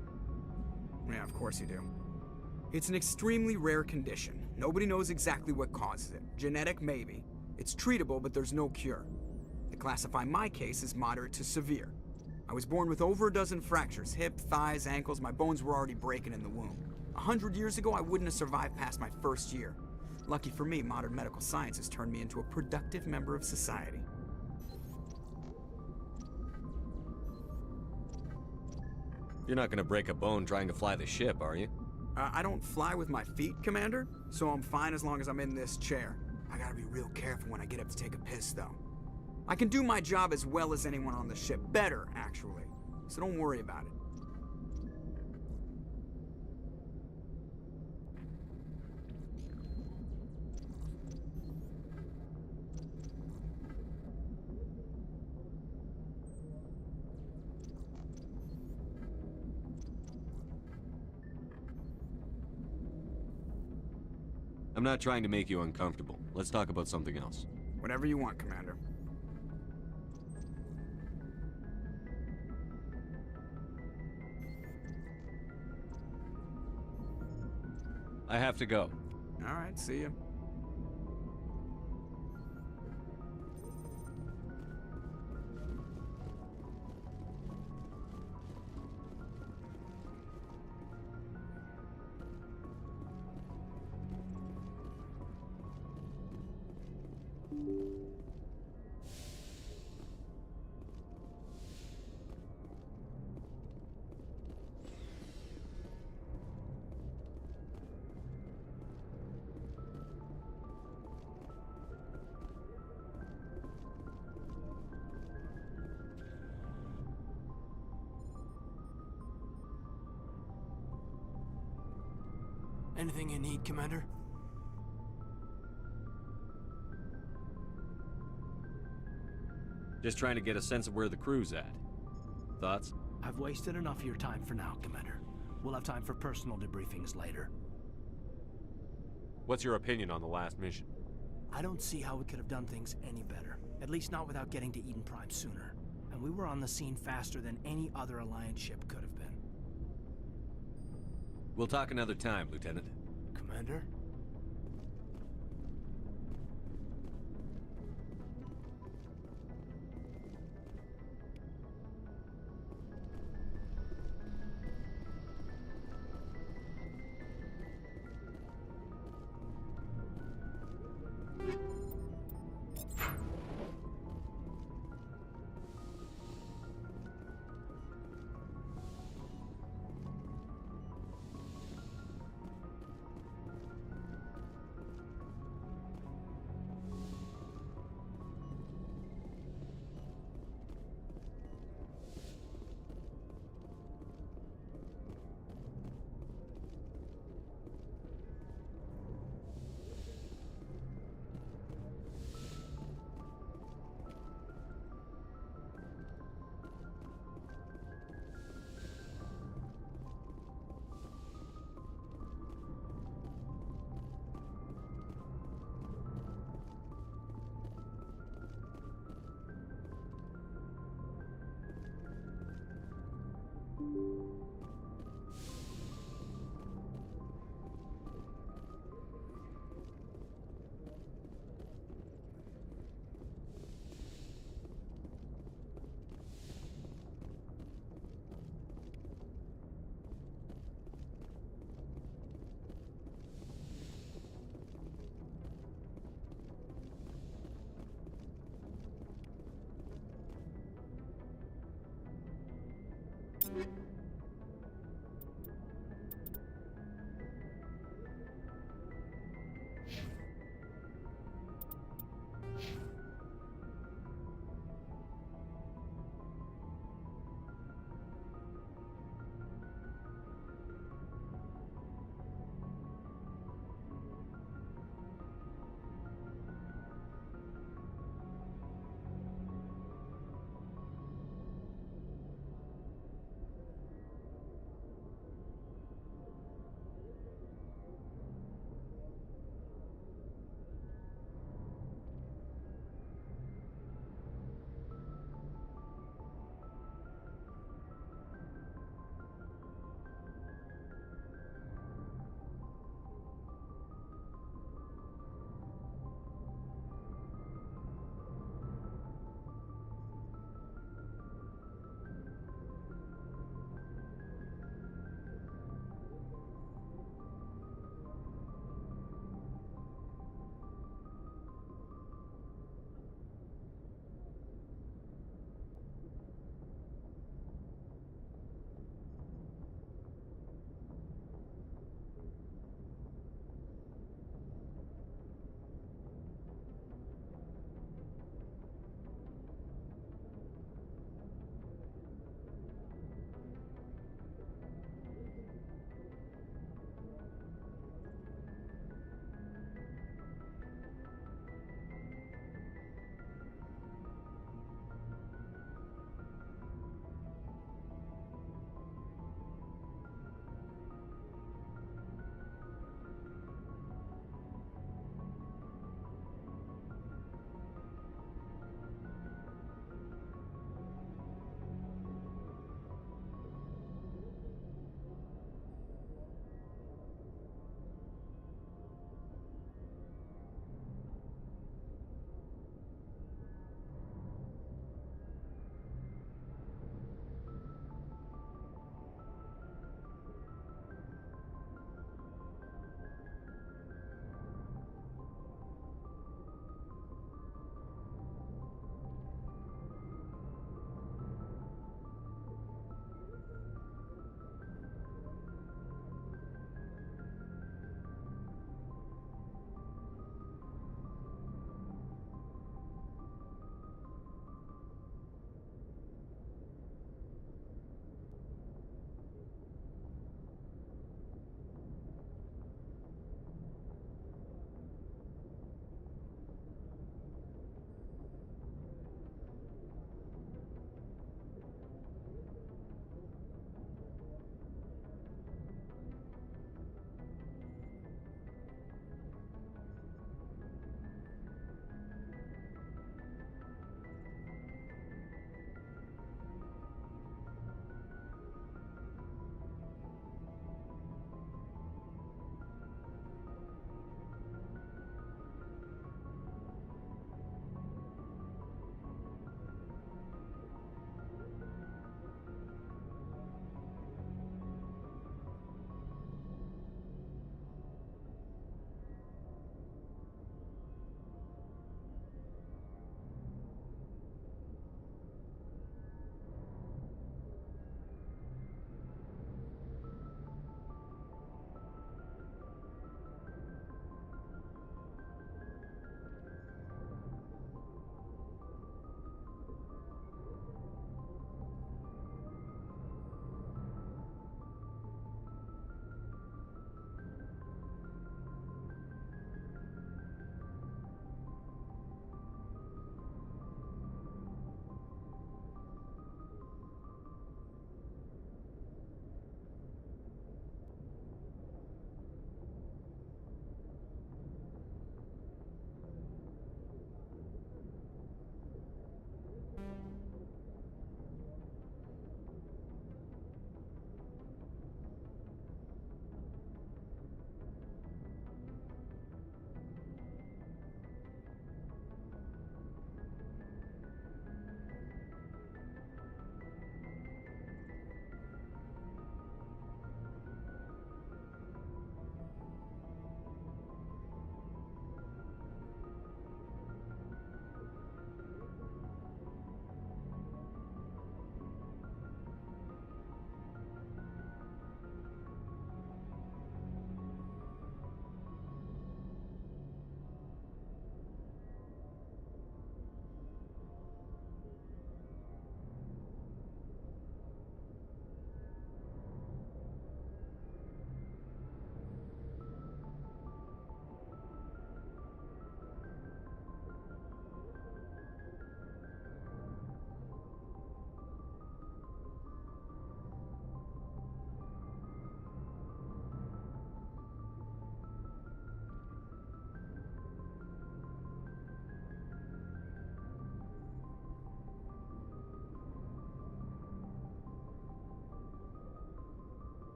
[SPEAKER 11] Yeah, of course you do. It's an extremely rare condition. Nobody knows exactly what causes it. Genetic, maybe. It's treatable, but there's no cure. They classify my case as moderate to severe. I was born with over a dozen fractures, hip, thighs, ankles. My bones were already breaking in the womb. 100 years ago, I wouldn't have survived past my first year. Lucky for me, modern medical science has turned me into a productive member of society.
[SPEAKER 4] You're not gonna break a bone trying to fly the ship, are you?
[SPEAKER 11] I don't fly with my feet, Commander, so I'm fine as long as I'm in this chair. I gotta be real careful when I get up to take a piss, though. I can do my job as well as anyone on the ship. Better, actually. So don't worry about it.
[SPEAKER 4] I'm not trying to make you uncomfortable. Let's talk about something else.
[SPEAKER 11] Whatever you want, Commander.
[SPEAKER 4] I have to go.
[SPEAKER 11] All right, see ya.
[SPEAKER 5] Anything you need, Commander?
[SPEAKER 4] Just trying to get a sense of where the crew's at. Thoughts?
[SPEAKER 5] I've wasted enough of your time for now, Commander. We'll have time for personal debriefings later.
[SPEAKER 8] What's your opinion on the last mission?
[SPEAKER 5] I don't see how we could have done things any better. At least not without getting to Eden Prime sooner. And we were on the scene faster than any other Alliance ship could have been.
[SPEAKER 4] We'll talk another time, Lieutenant.
[SPEAKER 5] Commander?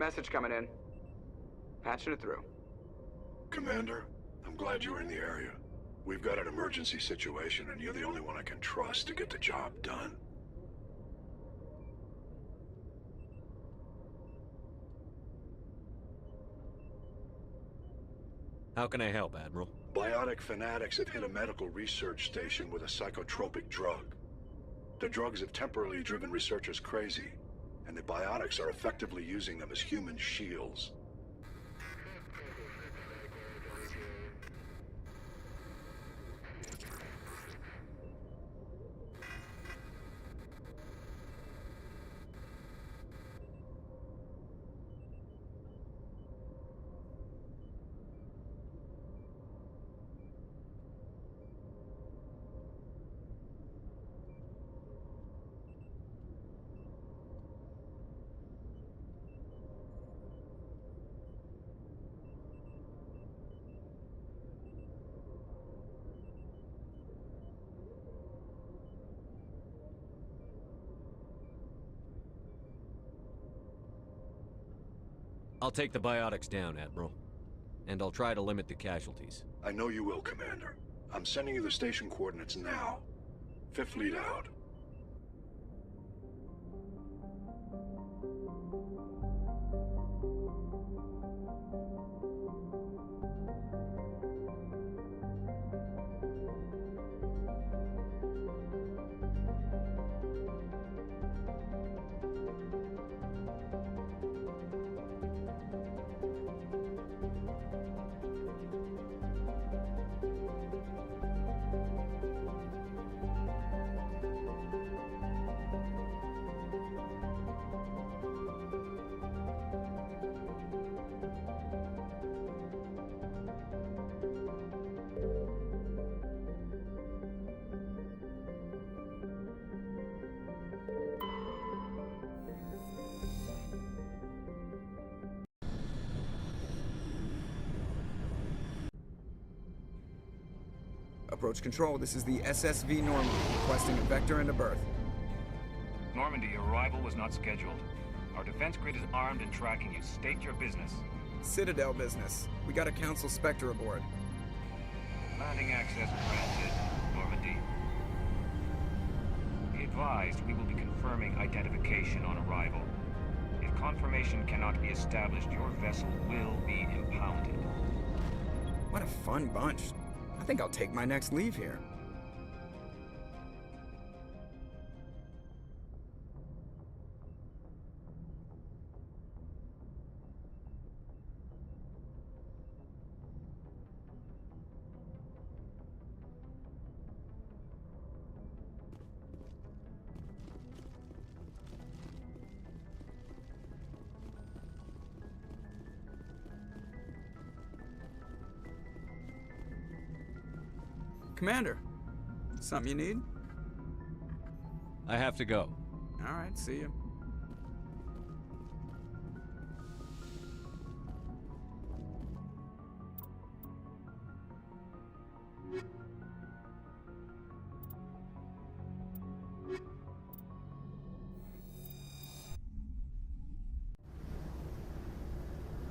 [SPEAKER 11] message coming in. Patching it through.
[SPEAKER 8] Commander, I'm glad you were in the area. We've got an emergency situation, and you're the only one I can trust to get the job done.
[SPEAKER 4] How can I help, Admiral?
[SPEAKER 8] Biotic fanatics have hit a medical research station with a psychotropic drug. The drugs have temporarily driven researchers crazy, and the biotics are effectively using them as human shields.
[SPEAKER 4] I'll take the biotics down, Admiral. And I'll try to limit the casualties.
[SPEAKER 8] I know you will, Commander. I'm sending you the station coordinates now. Fifth lead out.
[SPEAKER 11] Approach control, this is the SSV Normandy, requesting a vector and a berth.
[SPEAKER 14] Normandy, your arrival was not scheduled. Our defense grid is armed and tracking you. State your business.
[SPEAKER 11] Citadel business. We got a Council Spectre aboard.
[SPEAKER 14] Landing access granted, Normandy. Be advised, we will be confirming identification on arrival. If confirmation cannot be established, your vessel will be impounded.
[SPEAKER 11] What a fun bunch. I think I'll take my next leave here. Commander, something you need?
[SPEAKER 4] I have to go.
[SPEAKER 11] All right, see you.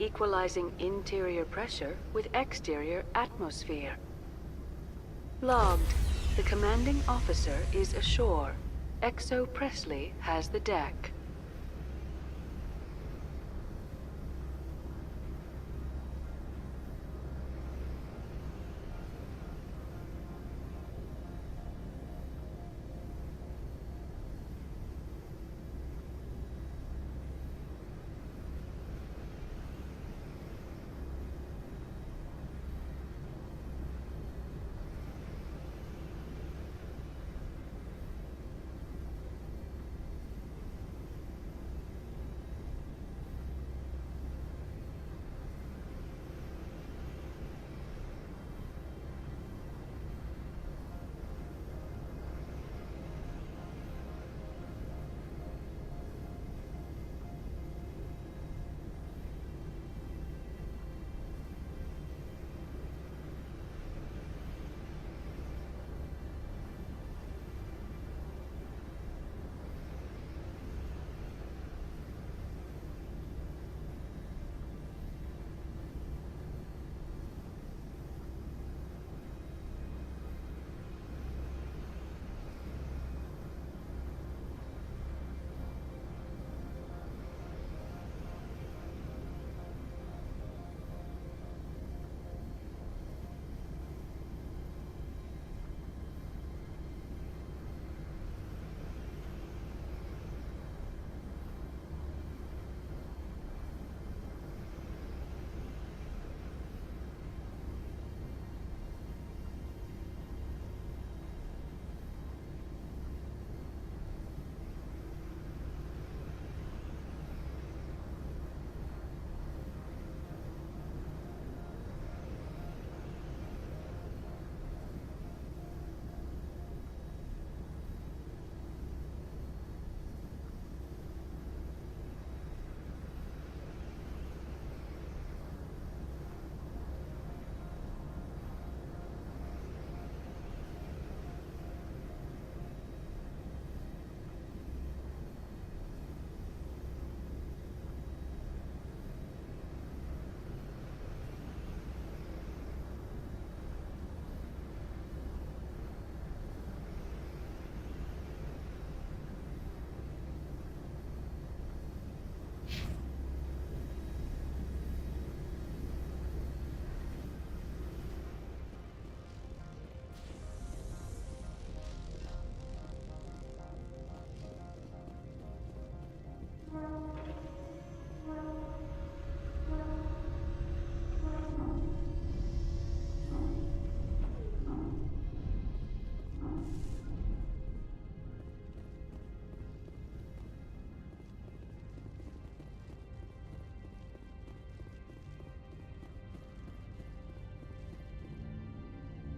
[SPEAKER 6] Equalizing interior pressure with exterior atmosphere. Logged. The commanding officer is ashore. Exo Presley has the deck.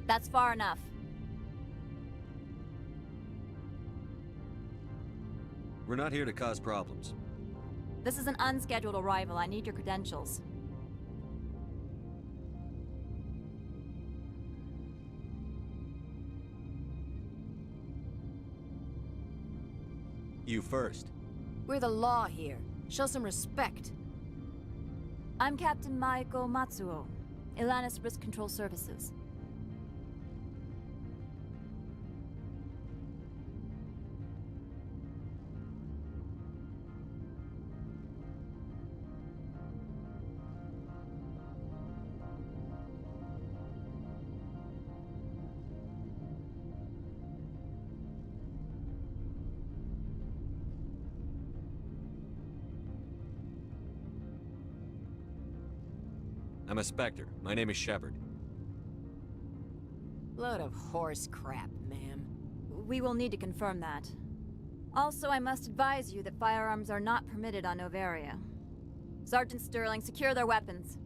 [SPEAKER 10] That's far enough.
[SPEAKER 17] We're not here to cause problems.
[SPEAKER 10] This is an unscheduled arrival. I need your credentials.
[SPEAKER 17] You first.
[SPEAKER 10] We're the law here. Show some respect. I'm Captain Maiko Matsuo, Ilanis Risk Control Services.
[SPEAKER 17] I'm a Spectre. My name is Shepard.
[SPEAKER 10] Load of horse crap, ma'am. We will need to confirm that. Also, I must advise you that firearms are not permitted on Novaria. Sergeant Sterling, secure their weapons.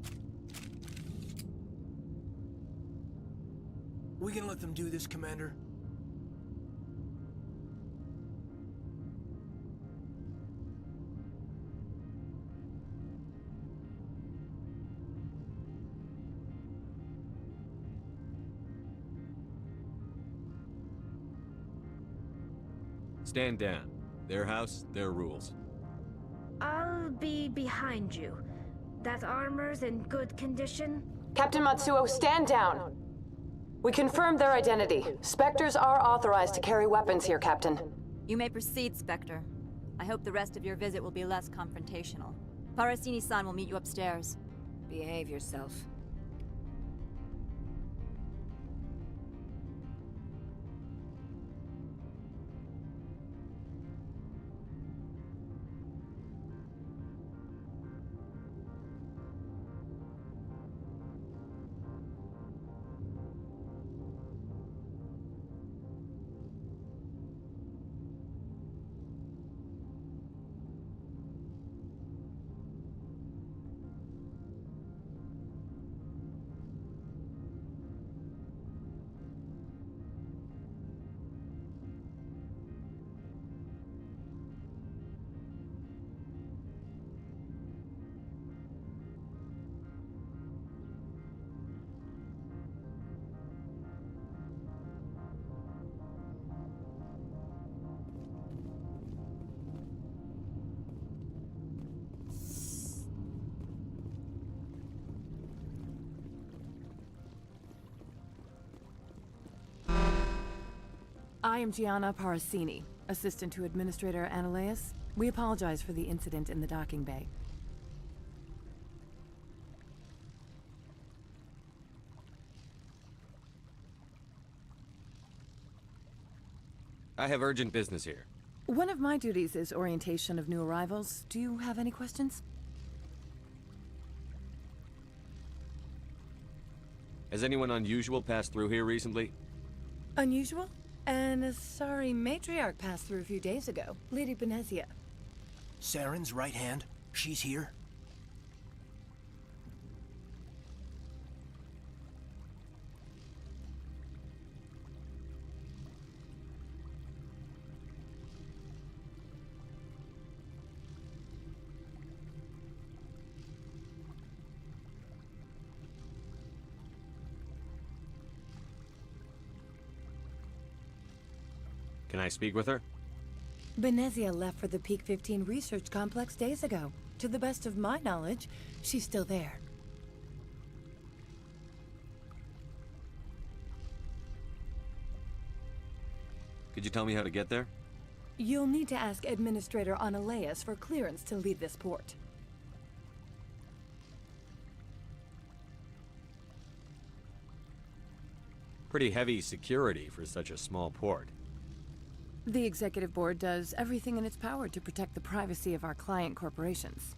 [SPEAKER 5] We can let them do this, Commander.
[SPEAKER 17] Stand down. Their house, their rules.
[SPEAKER 12] I'll be behind you. That armor's in good condition?
[SPEAKER 7] Captain Matsuo, stand down! We confirmed their identity. Spectres are authorized to carry weapons here, Captain.
[SPEAKER 10] You may proceed, Spectre. I hope the rest of your visit will be less confrontational. Parasini-san will meet you upstairs. Behave yourself.
[SPEAKER 7] I am Gianna Parasini, assistant to Administrator Ananias. We apologize for the incident in the docking bay.
[SPEAKER 17] I have urgent business here.
[SPEAKER 7] One of my duties is orientation of new arrivals. Do you have any questions?
[SPEAKER 17] Has anyone unusual passed through here recently?
[SPEAKER 7] Unusual? And a sorry matriarch passed through a few days ago. Lady Benezia.
[SPEAKER 5] Saren's right hand. She's here.
[SPEAKER 17] Can I speak with her?
[SPEAKER 7] Benezia left for the Peak 15 research complex days ago. To the best of my knowledge, she's still there.
[SPEAKER 17] Could you tell me how to get there?
[SPEAKER 7] You'll need to ask Administrator Ananias for clearance to leave this port.
[SPEAKER 17] Pretty heavy security for such a small port.
[SPEAKER 7] The Executive Board does everything in its power to protect the privacy of our client corporations.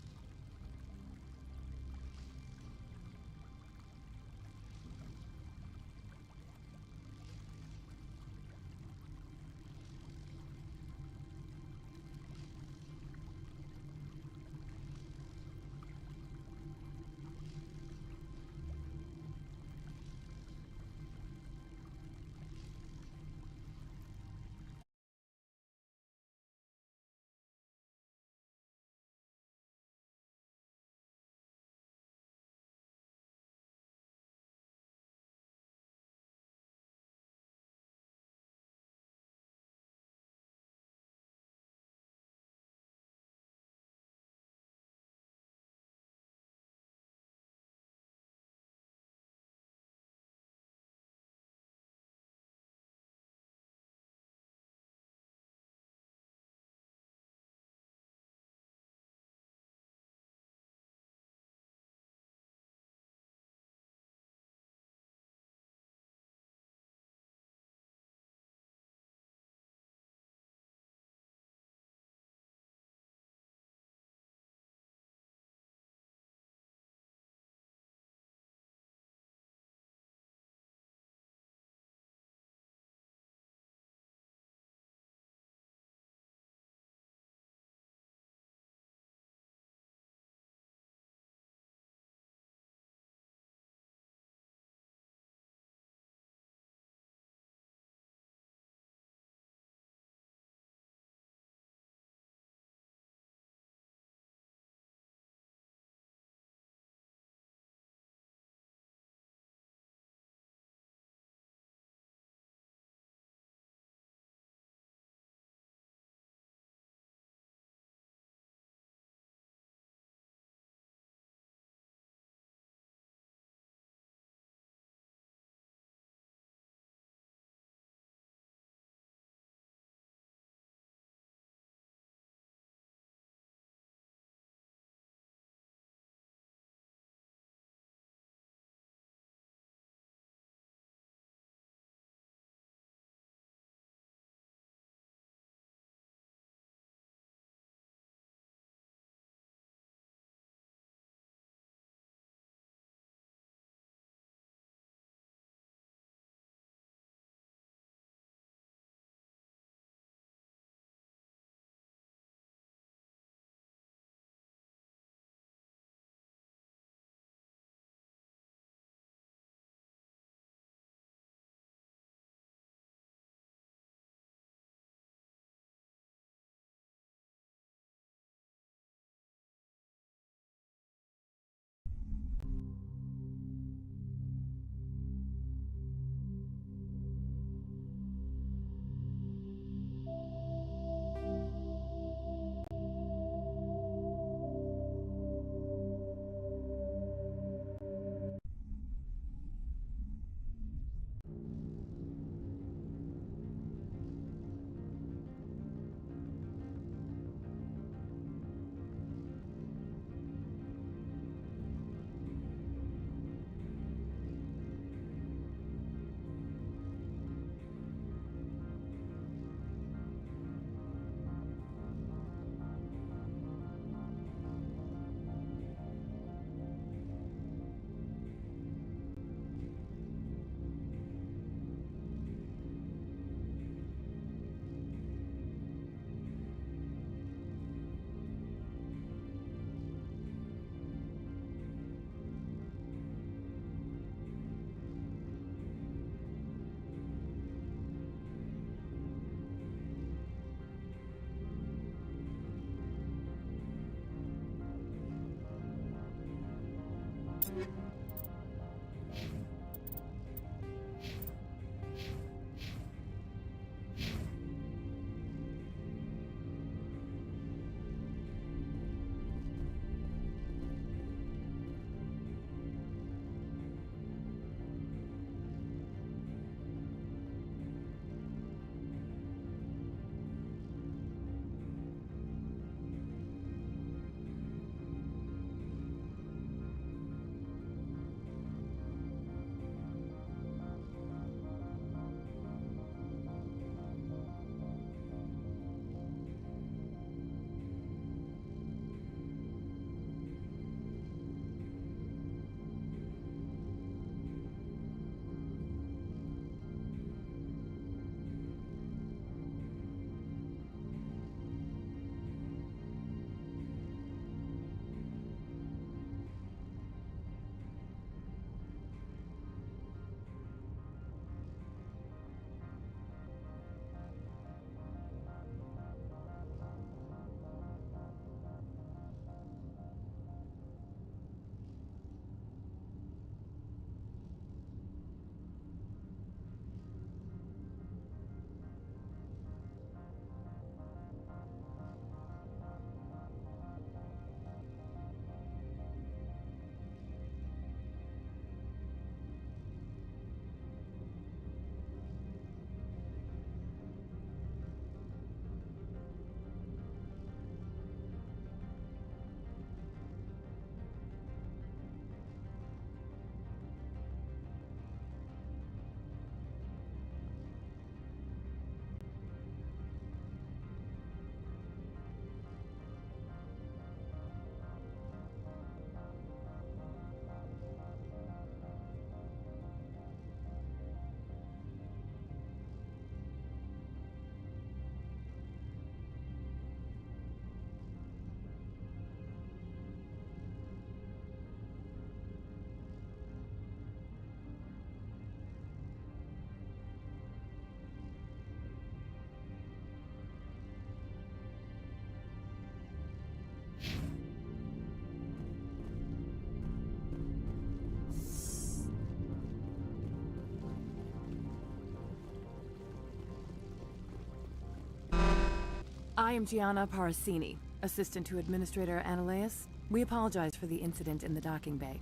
[SPEAKER 2] I am Gianna Parasini, assistant to Administrator Ananias. We apologize for the incident in the docking bay.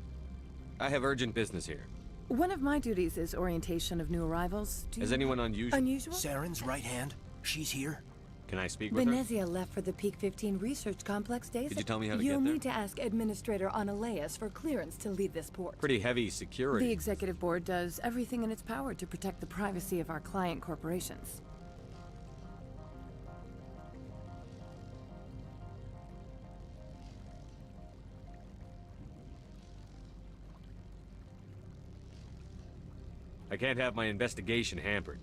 [SPEAKER 17] I have urgent business here.
[SPEAKER 2] One of my duties is orientation of new arrivals.
[SPEAKER 17] Is anyone unusual?
[SPEAKER 2] Unusual?
[SPEAKER 5] Saren's right hand. She's here.
[SPEAKER 17] Can I speak with her?
[SPEAKER 2] Venezia left for the Peak 15 research complex days.
[SPEAKER 17] Could you tell me how to
[SPEAKER 2] You'll
[SPEAKER 17] get there?
[SPEAKER 2] need to ask Administrator Ananias for clearance to leave this port.
[SPEAKER 17] Pretty heavy security.
[SPEAKER 2] The Executive Board does everything in its power to protect the privacy of our client corporations.
[SPEAKER 17] I can't have my investigation hampered.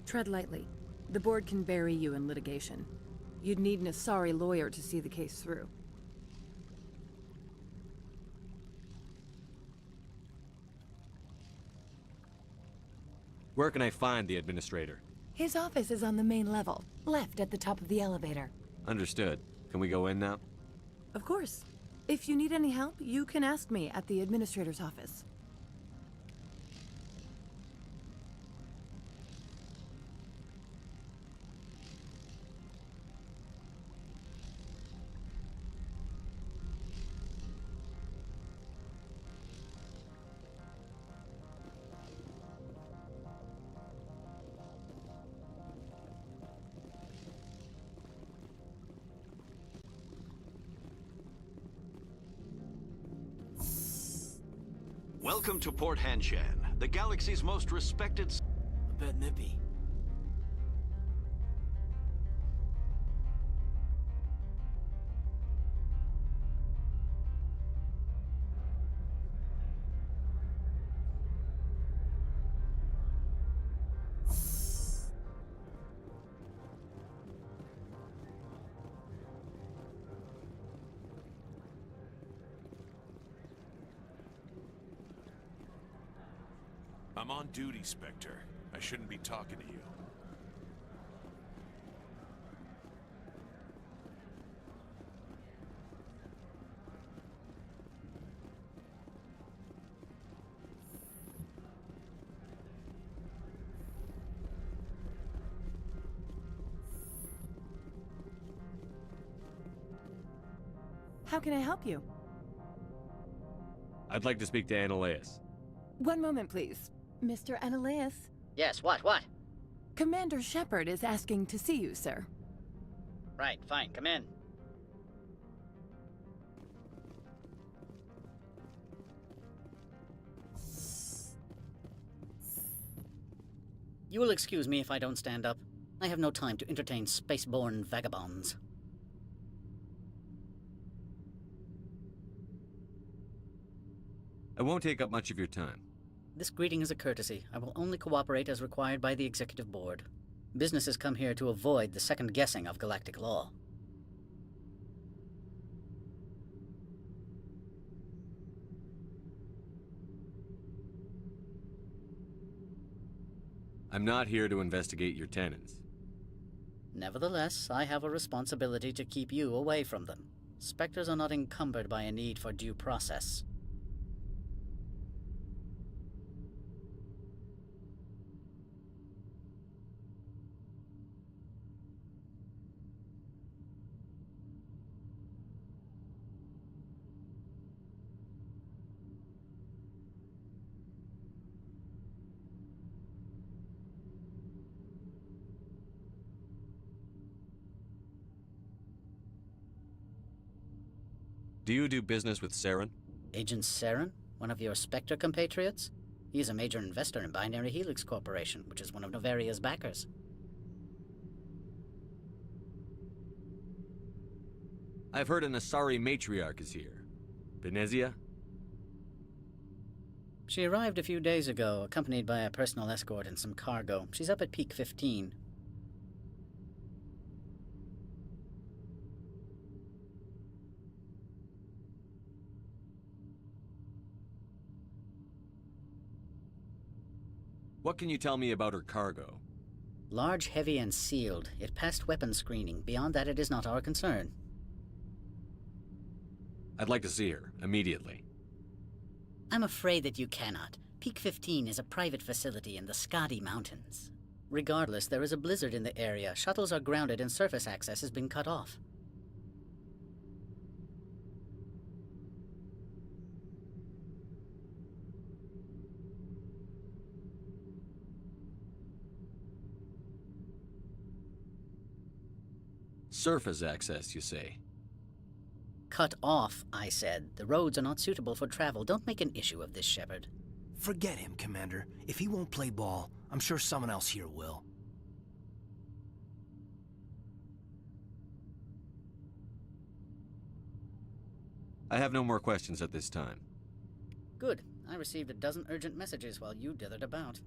[SPEAKER 2] Tread lightly. The board can bury you in litigation. You'd need an Asari lawyer to see the case through.
[SPEAKER 17] Where can I find the administrator?
[SPEAKER 2] His office is on the main level, left at the top of the elevator.
[SPEAKER 17] Understood. Can we go in now?
[SPEAKER 2] Of course. If you need any help, you can ask me at the administrator's office.
[SPEAKER 21] Welcome to Port Hanshan, the galaxy's most respected...
[SPEAKER 5] A bit nippy.
[SPEAKER 15] I'm on duty, Spectre. I shouldn't be talking to you.
[SPEAKER 2] How can I help you?
[SPEAKER 4] I'd like to speak to Ananias.
[SPEAKER 2] One moment, please. Mr. Ananias?
[SPEAKER 1] Yes, what?
[SPEAKER 2] Commander Shepard is asking to see you, sir.
[SPEAKER 1] Right, fine, come in. You will excuse me if I don't stand up. I have no time to entertain spaceborne vagabonds.
[SPEAKER 4] I won't take up much of your time.
[SPEAKER 1] This greeting is a courtesy. I will only cooperate as required by the Executive Board. Businesses come here to avoid the second guessing of galactic law.
[SPEAKER 4] I'm not here to investigate your tenants.
[SPEAKER 1] Nevertheless, I have a responsibility to keep you away from them. Spectres are not encumbered by a need for due process.
[SPEAKER 4] Do you do business with Saren?
[SPEAKER 1] Agent Saren? One of your Spectre compatriots? He is a major investor in Binary Helix Corporation, which is one of Novaria's backers.
[SPEAKER 4] I've heard an Asari matriarch is here. Benezia?
[SPEAKER 1] She arrived a few days ago, accompanied by a personal escort and some cargo. She's up at Peak 15.
[SPEAKER 4] What can you tell me about her cargo?
[SPEAKER 1] Large, heavy, and sealed. It passed weapons screening. Beyond that, it is not our concern.
[SPEAKER 4] I'd like to see her, immediately.
[SPEAKER 1] I'm afraid that you cannot. Peak 15 is a private facility in the Skadi Mountains. Regardless, there is a blizzard in the area. Shuttles are grounded and surface access has been cut off.
[SPEAKER 4] Surface access, you say?
[SPEAKER 1] Cut off, I said. The roads are not suitable for travel. Don't make an issue of this, Shepard.
[SPEAKER 5] Forget him, Commander. If he won't play ball, I'm sure someone else here will.
[SPEAKER 4] I have no more questions at this time.
[SPEAKER 1] Good. I received a dozen urgent messages while you dithered about.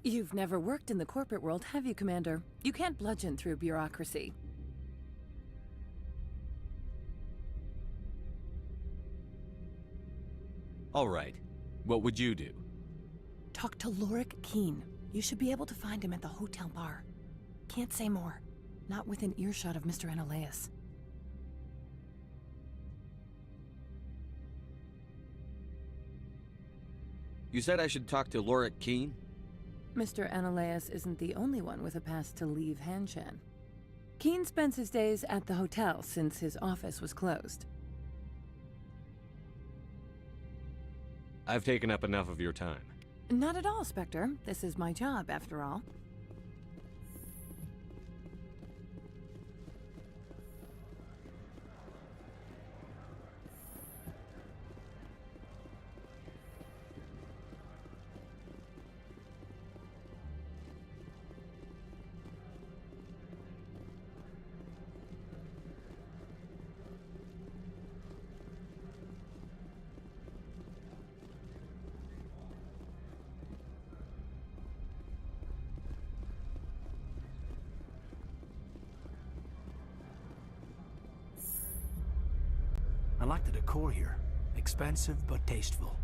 [SPEAKER 2] You've never worked in the corporate world, have you, Commander? You can't bludgeon through bureaucracy.
[SPEAKER 4] All right. What would you do?
[SPEAKER 2] Talk to Lorik Keen. You should be able to find him at the hotel bar. Can't say more. Not within earshot of Mr. Ananias.
[SPEAKER 4] You said I should talk to Lorik Keen?
[SPEAKER 2] Mr. Ananias isn't the only one with a pass to leave Hanshan. Keen spends his days at the hotel since his office was closed.
[SPEAKER 4] I've taken up enough of your time.
[SPEAKER 2] Not at all, Spectre. This is my job, after all.
[SPEAKER 5] I like the decor here. Expensive but tasteful.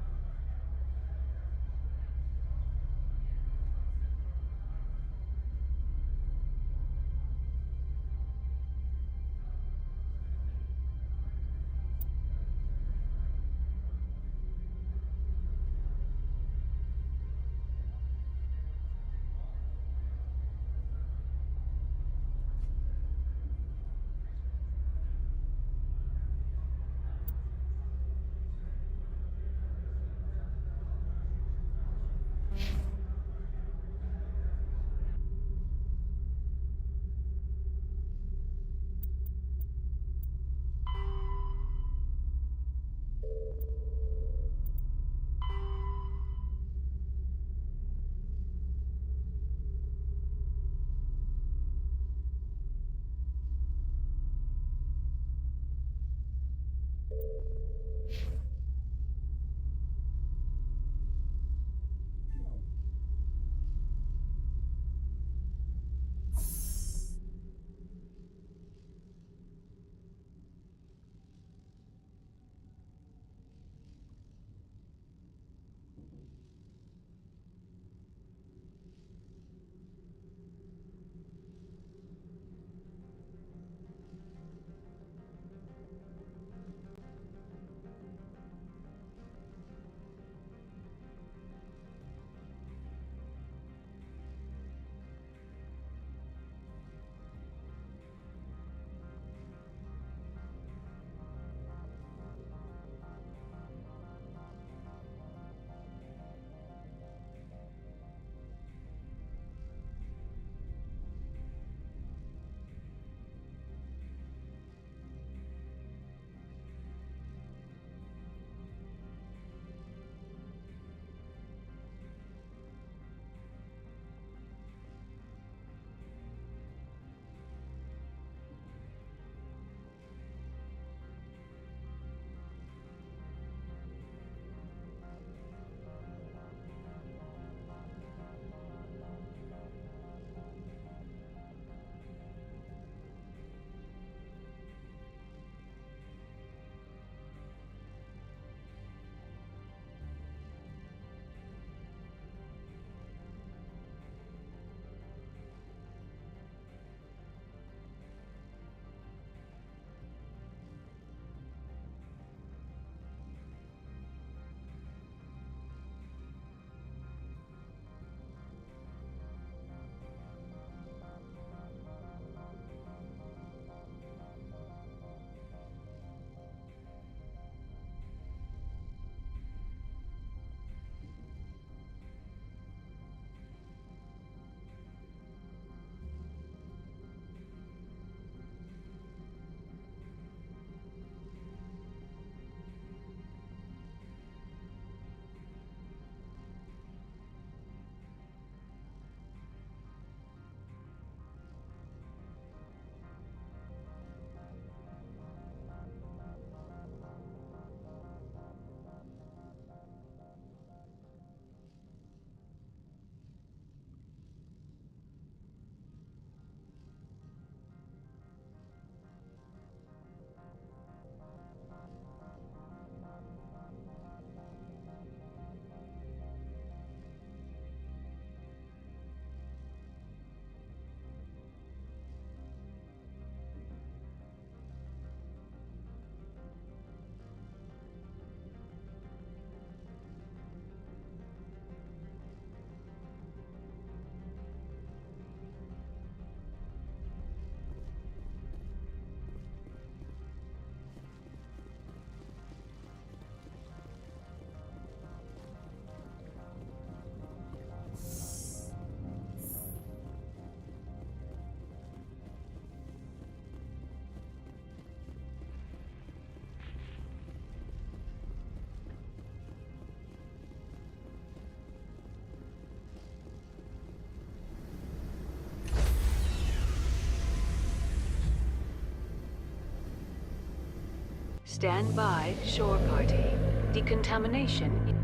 [SPEAKER 6] Stand by, shore party. Decontamination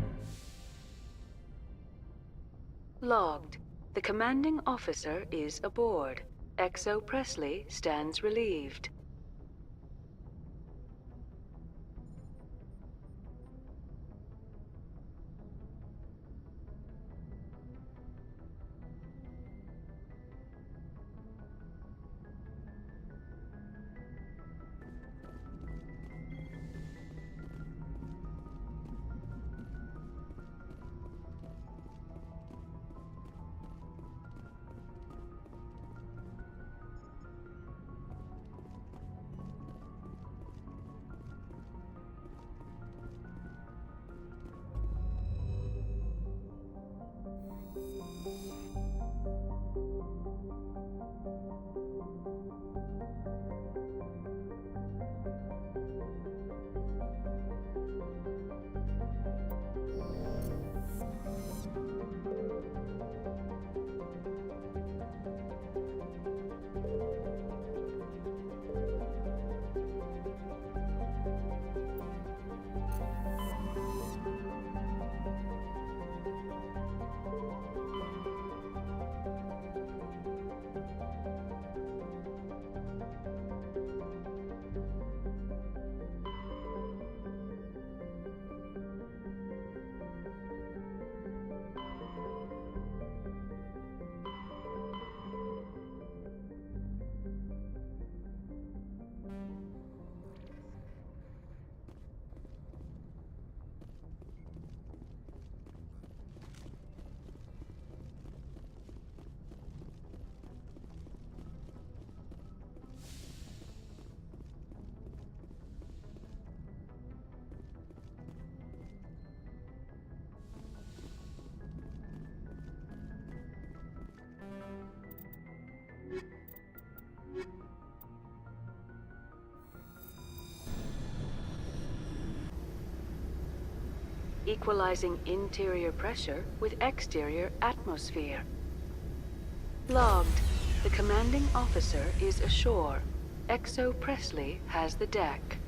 [SPEAKER 6] logged. The commanding officer is aboard. XO Presley stands relieved. Equalizing interior pressure with exterior atmosphere. Logged. The commanding officer is ashore. XO Presley has the deck.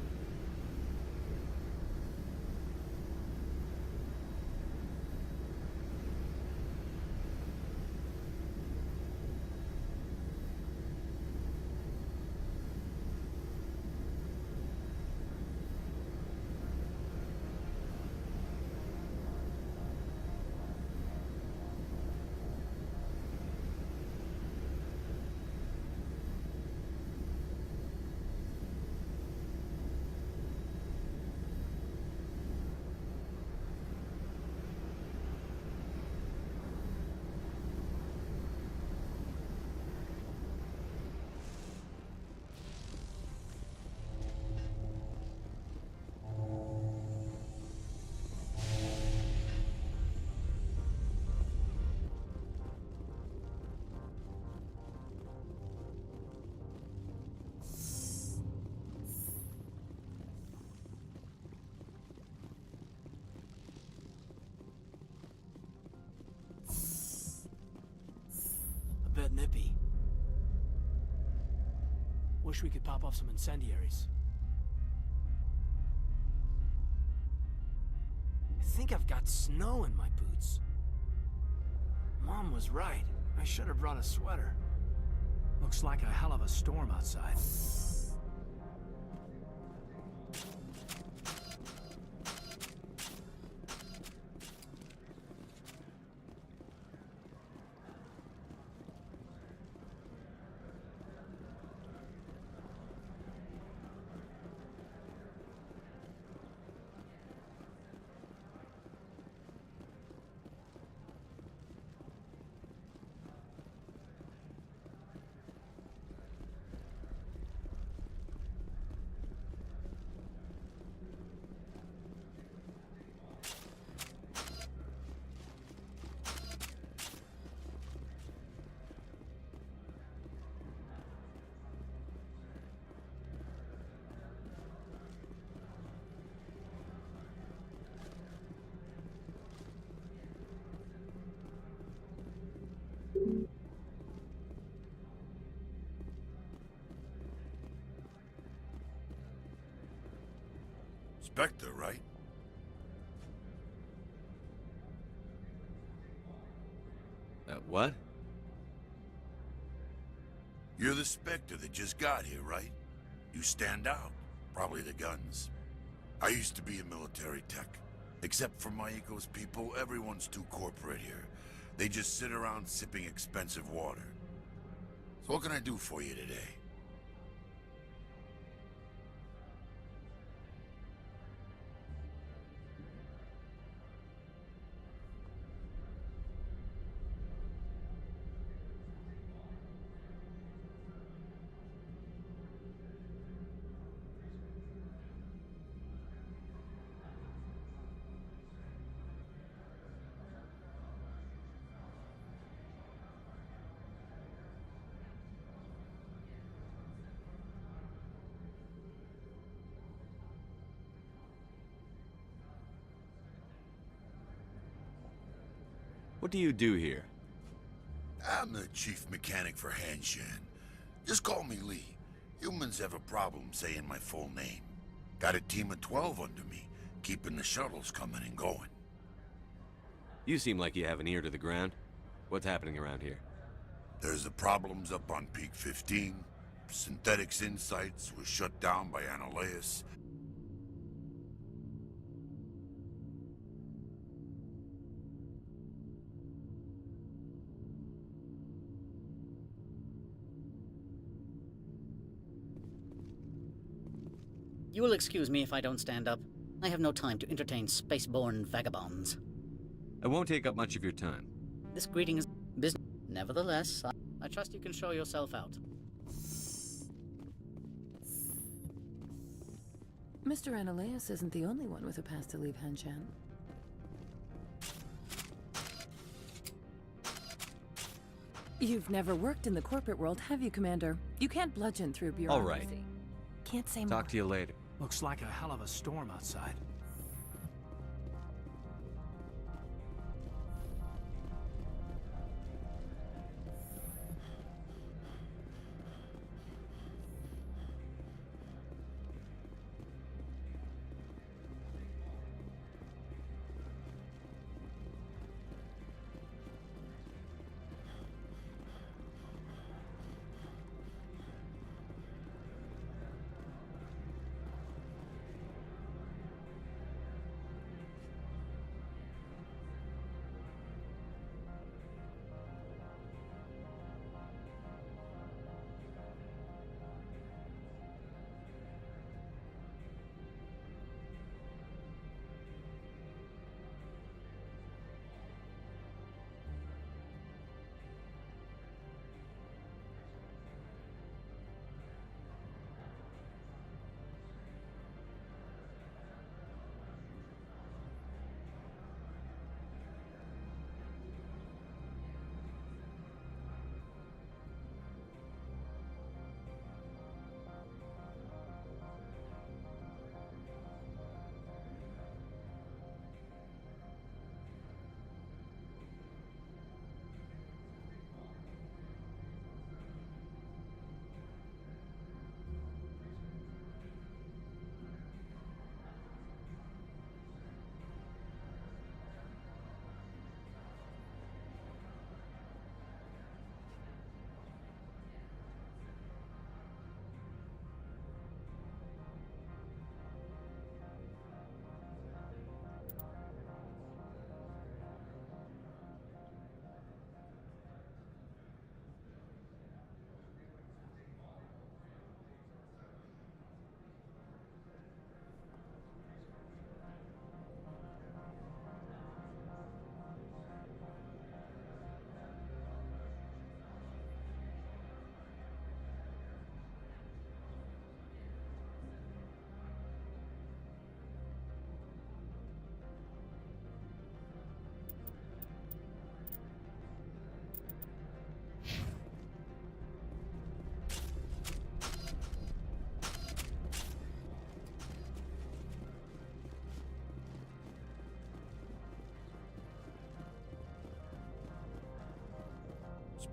[SPEAKER 5] Bit nippy. Wish we could pop off some incendiaries. I think I've got snow in my boots. Mom was right. I should have brought a sweater. Looks like a hell of a storm outside.
[SPEAKER 13] Spectre, right?
[SPEAKER 17] What?
[SPEAKER 13] You're the Spectre that just got here, right? You stand out. Probably the guns. I used to be in military tech. Except for Maiko's people, everyone's too corporate here. They just sit around sipping expensive water. So what can I do for you today?
[SPEAKER 17] What do you do here?
[SPEAKER 13] I'm the chief mechanic for Hanshan. Just call me Lee. Humans have a problem saying my full name. Got a team of 12 under me, keeping the shuttles coming and going.
[SPEAKER 17] You seem like you have an ear to the ground. What's happening around here?
[SPEAKER 13] There's the problems up on Peak 15. Synthetics Insights was shut down by Analeus.
[SPEAKER 1] You will excuse me if I don't stand up. I have no time to entertain spaceborne vagabonds.
[SPEAKER 17] I won't take up much of your time.
[SPEAKER 1] This greeting is business. Nevertheless, I trust you can show yourself out.
[SPEAKER 2] Mr. Analeus isn't the only one with a pass to leave Hanshan. You've never worked in the corporate world, have you, Commander? You can't bludgeon through bureaucracy.
[SPEAKER 17] All right.
[SPEAKER 2] Can't say more.
[SPEAKER 17] Talk to you later.
[SPEAKER 5] Looks like a hell of a storm outside.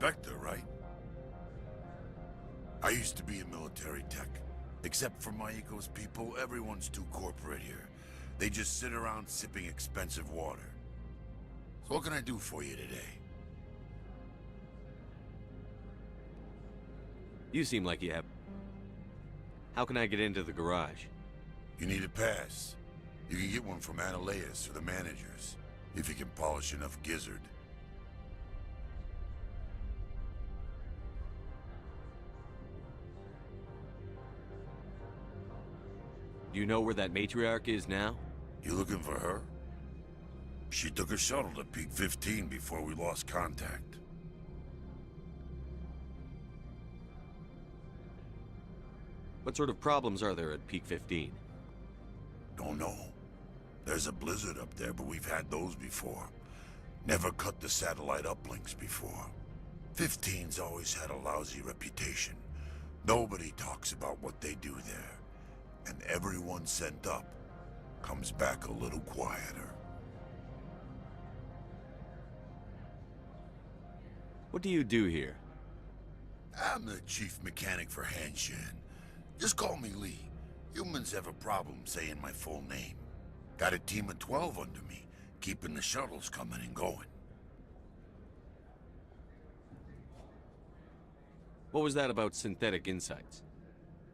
[SPEAKER 13] Spectre, right? I used to be in military tech. Except for Maiko's people, everyone's too corporate here. They just sit around sipping expensive water. So what can I do for you today?
[SPEAKER 17] You seem like you have... How can I get into the garage?
[SPEAKER 13] You need a pass. You can get one from Analeus or the managers, if you can polish enough gizzard.
[SPEAKER 17] Do you know where that matriarch is now?
[SPEAKER 13] You looking for her? She took a shuttle to Peak 15 before we lost contact.
[SPEAKER 17] What sort of problems are there at Peak 15?
[SPEAKER 13] Don't know. There's a blizzard up there, but we've had those before. Never cut the satellite uplinks before. 15's always had a lousy reputation. Nobody talks about what they do there. And everyone sent up comes back a little quieter.
[SPEAKER 17] What do you do here?
[SPEAKER 13] I'm the chief mechanic for Hanshin. Just call me Lee. Humans have a problem saying my full name. Got a team of 12 under me, keeping the shuttles coming and going.
[SPEAKER 17] What was that about synthetic insights?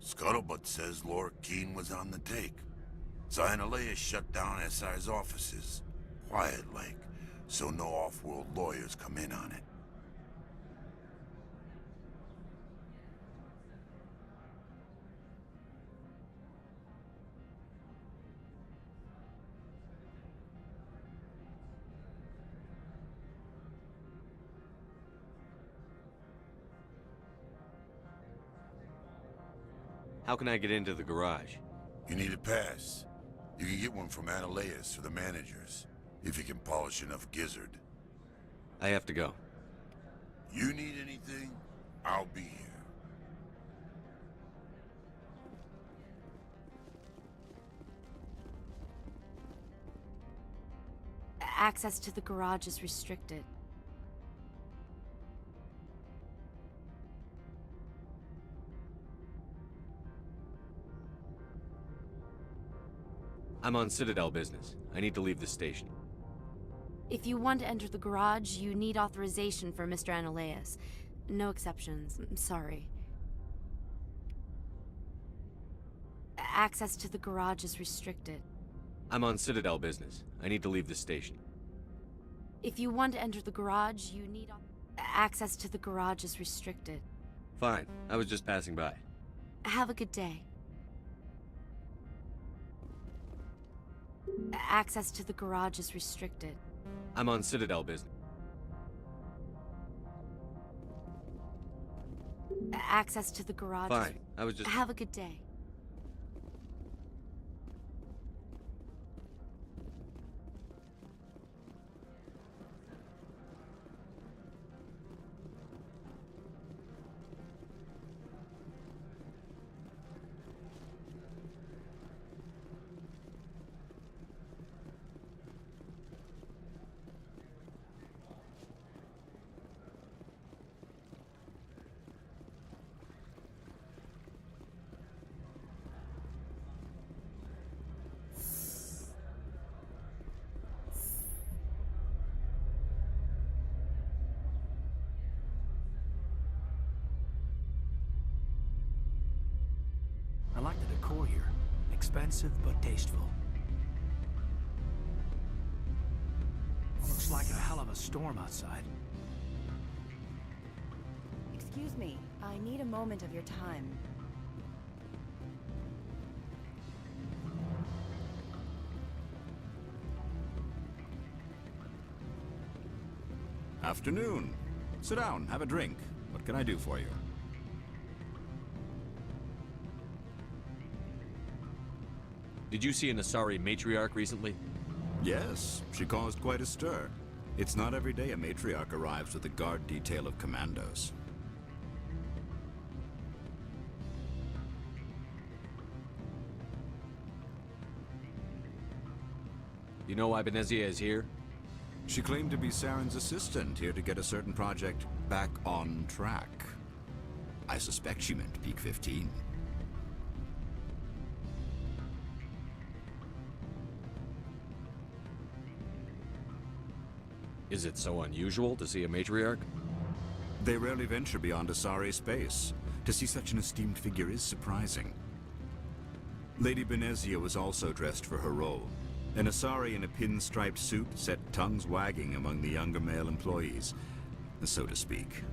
[SPEAKER 13] Scuttlebutt says Laura Keene was on the take. So Analeus shut down SI's offices. Quiet-like, so no off-world lawyers come in on it.
[SPEAKER 17] How can I get into the garage?
[SPEAKER 13] You need a pass. You can get one from Analeus or the managers, if you can polish enough gizzard.
[SPEAKER 17] I have to go.
[SPEAKER 13] You need anything, I'll be here.
[SPEAKER 18] Access to the garage is restricted.
[SPEAKER 17] I'm on Citadel business. I need to leave the station.
[SPEAKER 18] If you want to enter the garage, you need authorization for Mr. Analeus. No exceptions. I'm sorry. Access to the garage is restricted.
[SPEAKER 17] I'm on Citadel business. I need to leave the station.
[SPEAKER 18] If you want to enter the garage, you need access to the garage is restricted.
[SPEAKER 17] Fine. I was just passing by.
[SPEAKER 18] Have a good day. Access to the garage is restricted.
[SPEAKER 17] I'm on Citadel business.
[SPEAKER 18] Access to the garage.
[SPEAKER 17] Fine. I was just...
[SPEAKER 18] Have a good day.
[SPEAKER 5] I like the decor here. Expensive but tasteful. Looks like a hell of a storm outside.
[SPEAKER 20] Excuse me, I need a moment of your time.
[SPEAKER 23] Afternoon. Sit down, have a drink. What can I do for you?
[SPEAKER 17] Did you see an Asari matriarch recently?
[SPEAKER 23] Yes, she caused quite a stir. It's not every day a matriarch arrives with a guard detail of commandos.
[SPEAKER 17] You know why Benezia is here?
[SPEAKER 23] She claimed to be Saren's assistant, here to get a certain project back on track. I suspect she meant Peak 15.
[SPEAKER 17] Is it so unusual to see a matriarch?
[SPEAKER 23] They rarely venture beyond Asari space. To see such an esteemed figure is surprising. Lady Benezia was also dressed for her role. An Asari in a pinstriped suit set tongues wagging among the younger male employees, so to speak.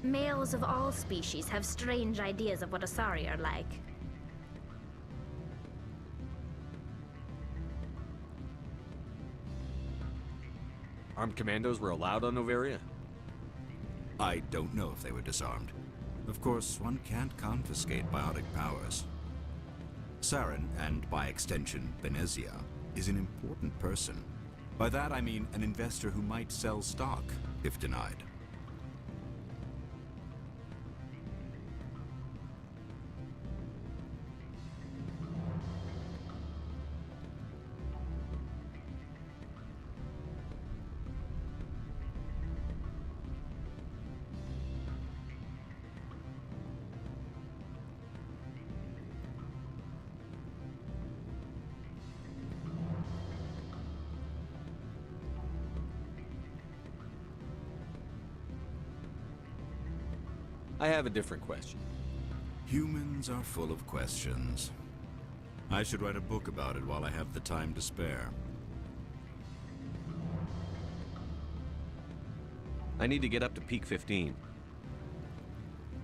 [SPEAKER 12] Males of all species have strange ideas of what Asari are like.
[SPEAKER 17] Armed commandos were allowed on Noveria?
[SPEAKER 23] I don't know if they were disarmed. Of course, one can't confiscate biotic powers. Saren, and by extension, Benezia, is an important person. By that I mean an investor who might sell stock, if denied.
[SPEAKER 17] I have a different question.
[SPEAKER 23] Humans are full of questions. I should write a book about it while I have the time to spare.
[SPEAKER 17] I need to get up to Peak 15.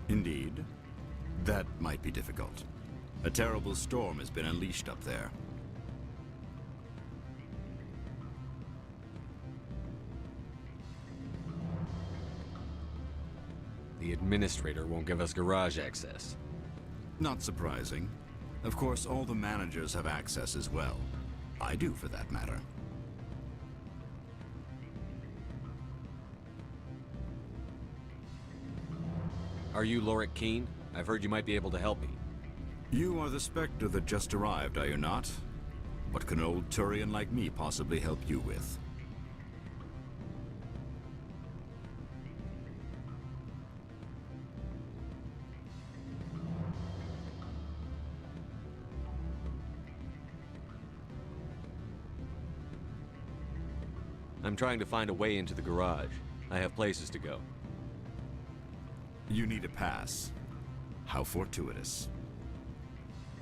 [SPEAKER 23] Indeed. That might be difficult. A terrible storm has been unleashed up there.
[SPEAKER 17] The administrator won't give us garage access.
[SPEAKER 23] Not surprising. Of course, all the managers have access as well. I do, for that matter.
[SPEAKER 17] Are you Lorik Keen? I've heard you might be able to help me.
[SPEAKER 23] You are the Spectre that just arrived, are you not? What can an old Turian like me possibly help you with?
[SPEAKER 17] I'm trying to find a way into the garage. I have places to go.
[SPEAKER 23] You need a pass. How fortuitous.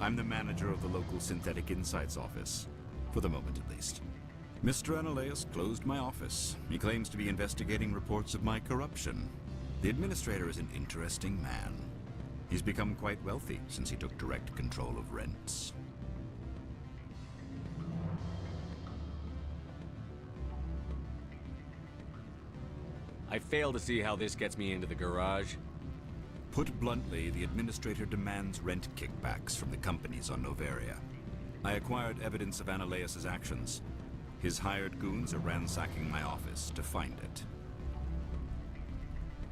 [SPEAKER 23] I'm the manager of the local Synthetic Insights office. For the moment, at least. Mr. Analeus closed my office. He claims to be investigating reports of my corruption. The administrator is an interesting man. He's become quite wealthy since he took direct control of rents.
[SPEAKER 17] I fail to see how this gets me into the garage.
[SPEAKER 23] Put bluntly, the administrator demands rent kickbacks from the companies on Noveria. I acquired evidence of Analeus' actions. His hired goons are ransacking my office to find it.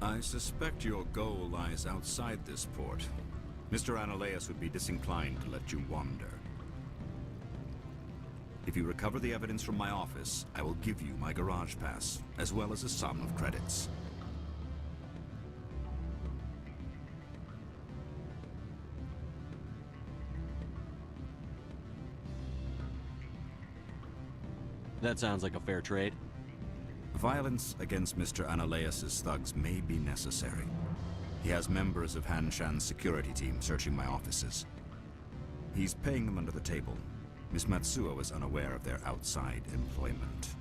[SPEAKER 23] I suspect your goal lies outside this port. Mr. Analeus would be disinclined to let you wander. If you recover the evidence from my office, I will give you my garage pass, as well as a sum of credits.
[SPEAKER 17] That sounds like a fair trade.
[SPEAKER 23] Violence against Mr. Analeus' thugs may be necessary. He has members of Han Shan's security team searching my offices. He's paying them under the table. Miss Matsuo is unaware of their outside employment.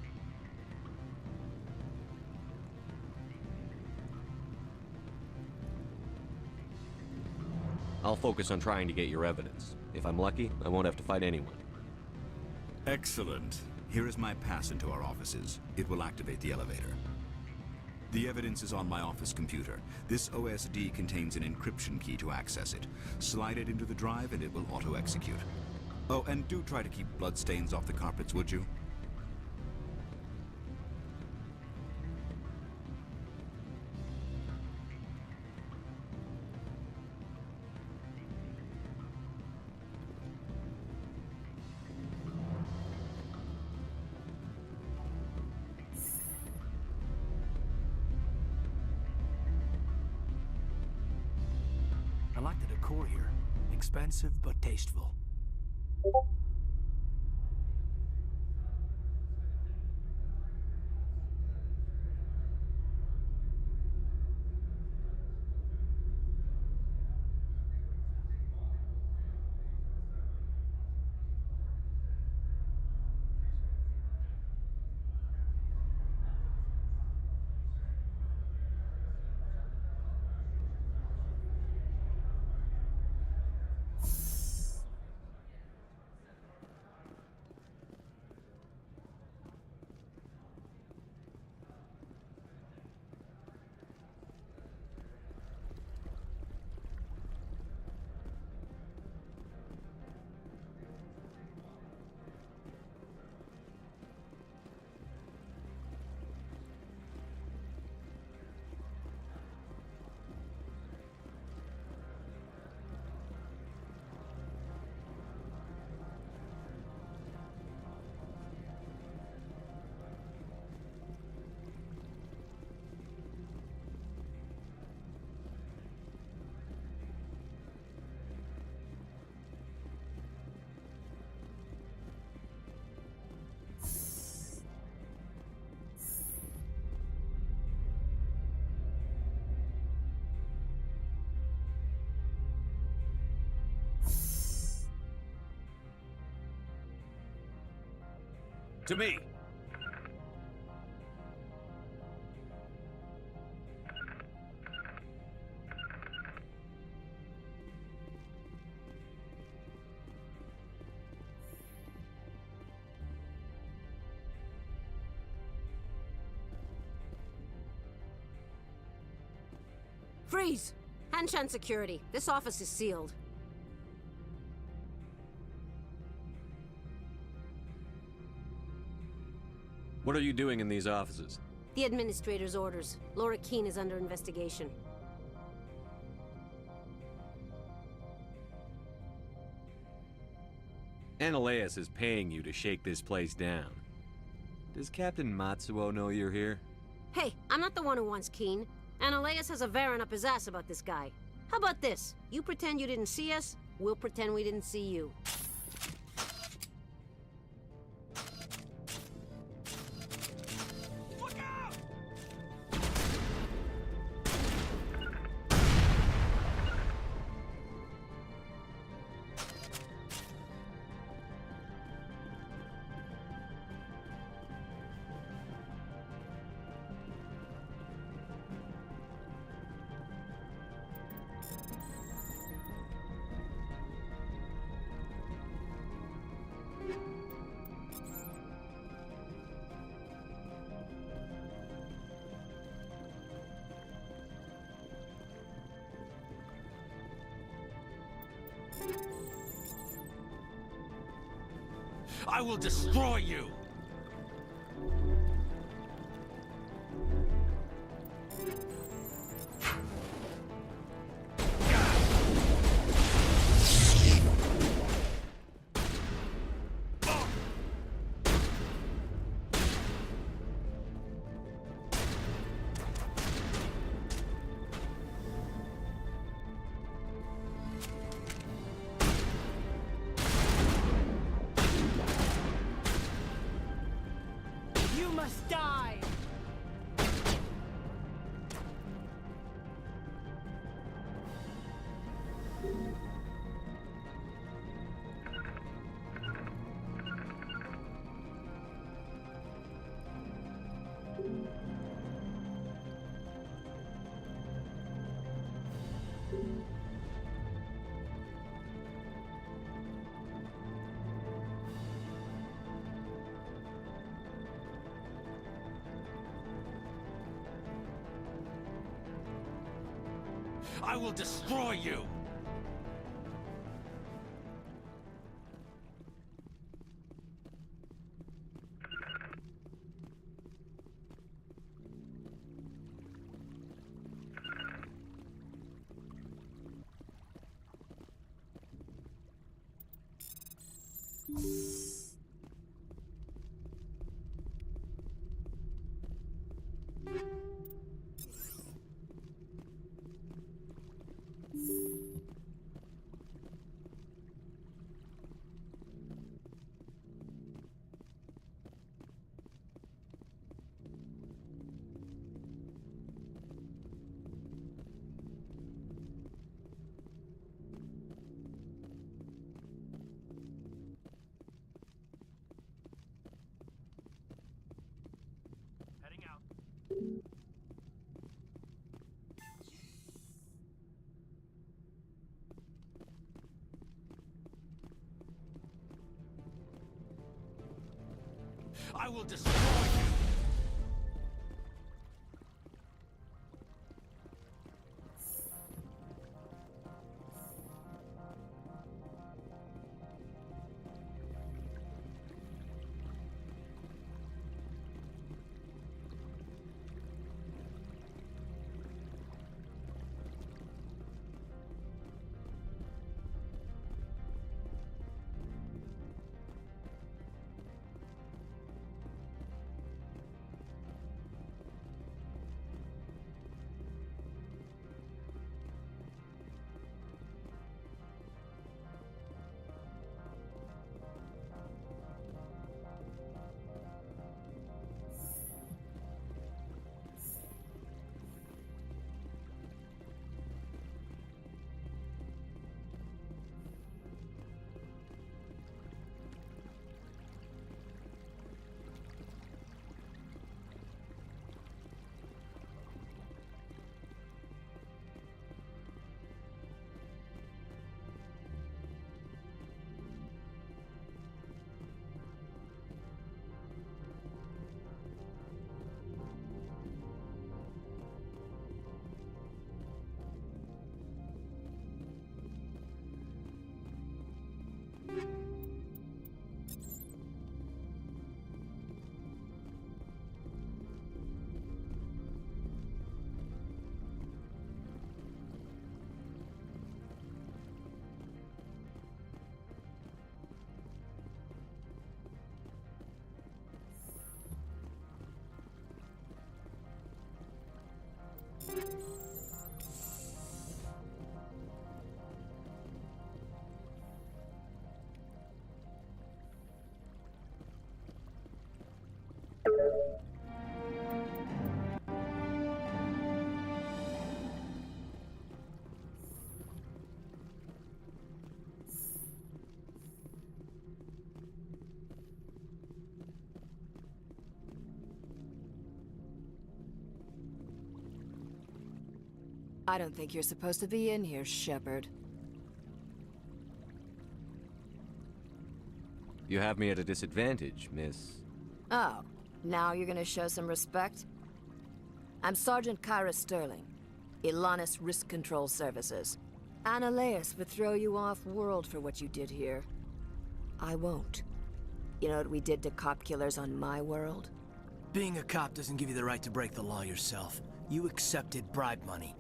[SPEAKER 17] I'll focus on trying to get your evidence. If I'm lucky, I won't have to fight anyone.
[SPEAKER 23] Excellent. Here is my pass into our offices. It will activate the elevator. The evidence is on my office computer. This OSD contains an encryption key to access it. Slide it into the drive and it will auto-execute. Oh, and do try to keep bloodstains off the carpets, would you?
[SPEAKER 5] I like the decor here. Expensive but tasteful.
[SPEAKER 15] To me!
[SPEAKER 3] Freeze! Hanshan security. This office is sealed.
[SPEAKER 17] What are you doing in these offices?
[SPEAKER 3] The administrator's orders. Laura Keene is under investigation.
[SPEAKER 17] Ananias is paying you to shake this place down. Does Captain Matsuo know you're here?
[SPEAKER 3] Hey, I'm not the one who wants Keene. Ananias has a Varen up his ass about this guy. How about this? You pretend you didn't see us, we'll pretend we didn't see you.
[SPEAKER 15] I will destroy you!
[SPEAKER 16] You must die!
[SPEAKER 15] I will destroy you! I will destroy you!
[SPEAKER 9] I don't think you're supposed to be in here, Shepard.
[SPEAKER 17] You have me at a disadvantage, miss.
[SPEAKER 9] Oh, now you're gonna show some respect? I'm Sergeant Kyra Sterling, Ilanis Risk Control Services. Analeas would throw you off-world for what you did here. I won't. You know what we did to cop killers on my world?
[SPEAKER 5] Being a cop doesn't give you the right to break the law yourself. You accepted bribe money.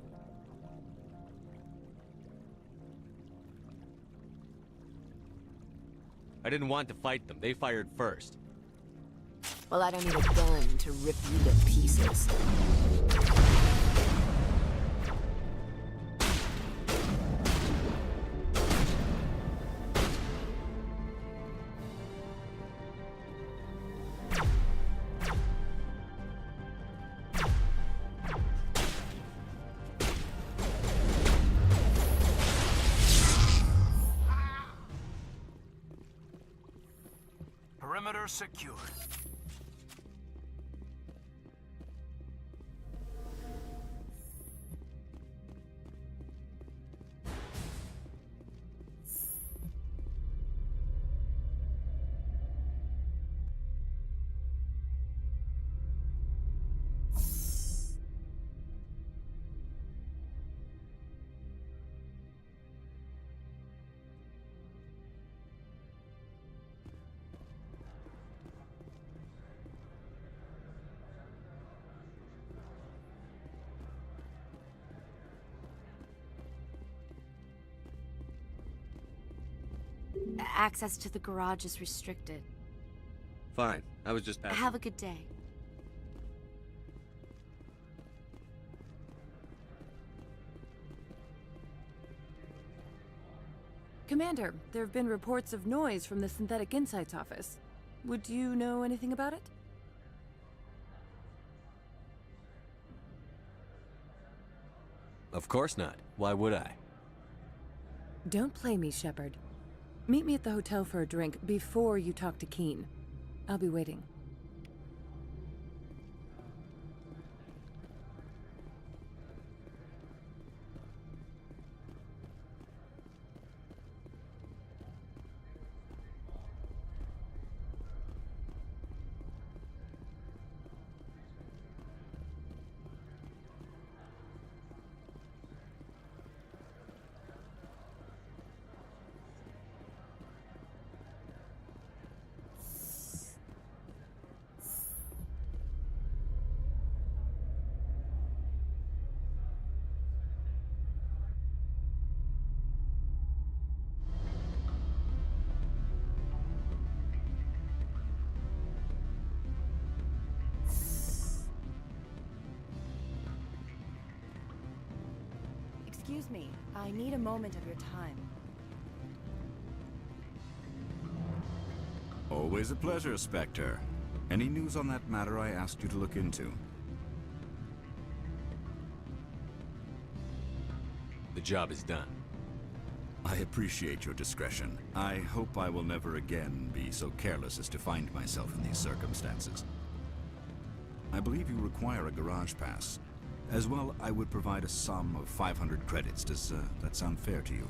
[SPEAKER 17] I didn't want to fight them. They fired first.
[SPEAKER 9] Well, I don't need a gun to rip you to pieces.
[SPEAKER 5] Perimeter secured.
[SPEAKER 18] Access to the garage is restricted.
[SPEAKER 17] Fine. I was just passing.
[SPEAKER 18] Have a good day.
[SPEAKER 2] Commander, there have been reports of noise from the Synthetic Insights office. Would you know anything about it?
[SPEAKER 17] Of course not. Why would I?
[SPEAKER 2] Don't play me, Shepard. Meet me at the hotel for a drink before you talk to Keen. I'll be waiting.
[SPEAKER 20] Excuse me, I need a moment of your time.
[SPEAKER 23] Always a pleasure, Spectre. Any news on that matter I asked you to look into?
[SPEAKER 17] The job is done.
[SPEAKER 23] I appreciate your discretion. I hope I will never again be so careless as to find myself in these circumstances. I believe you require a garage pass. As well, I would provide a sum of 500 credits. Does that sound fair to you?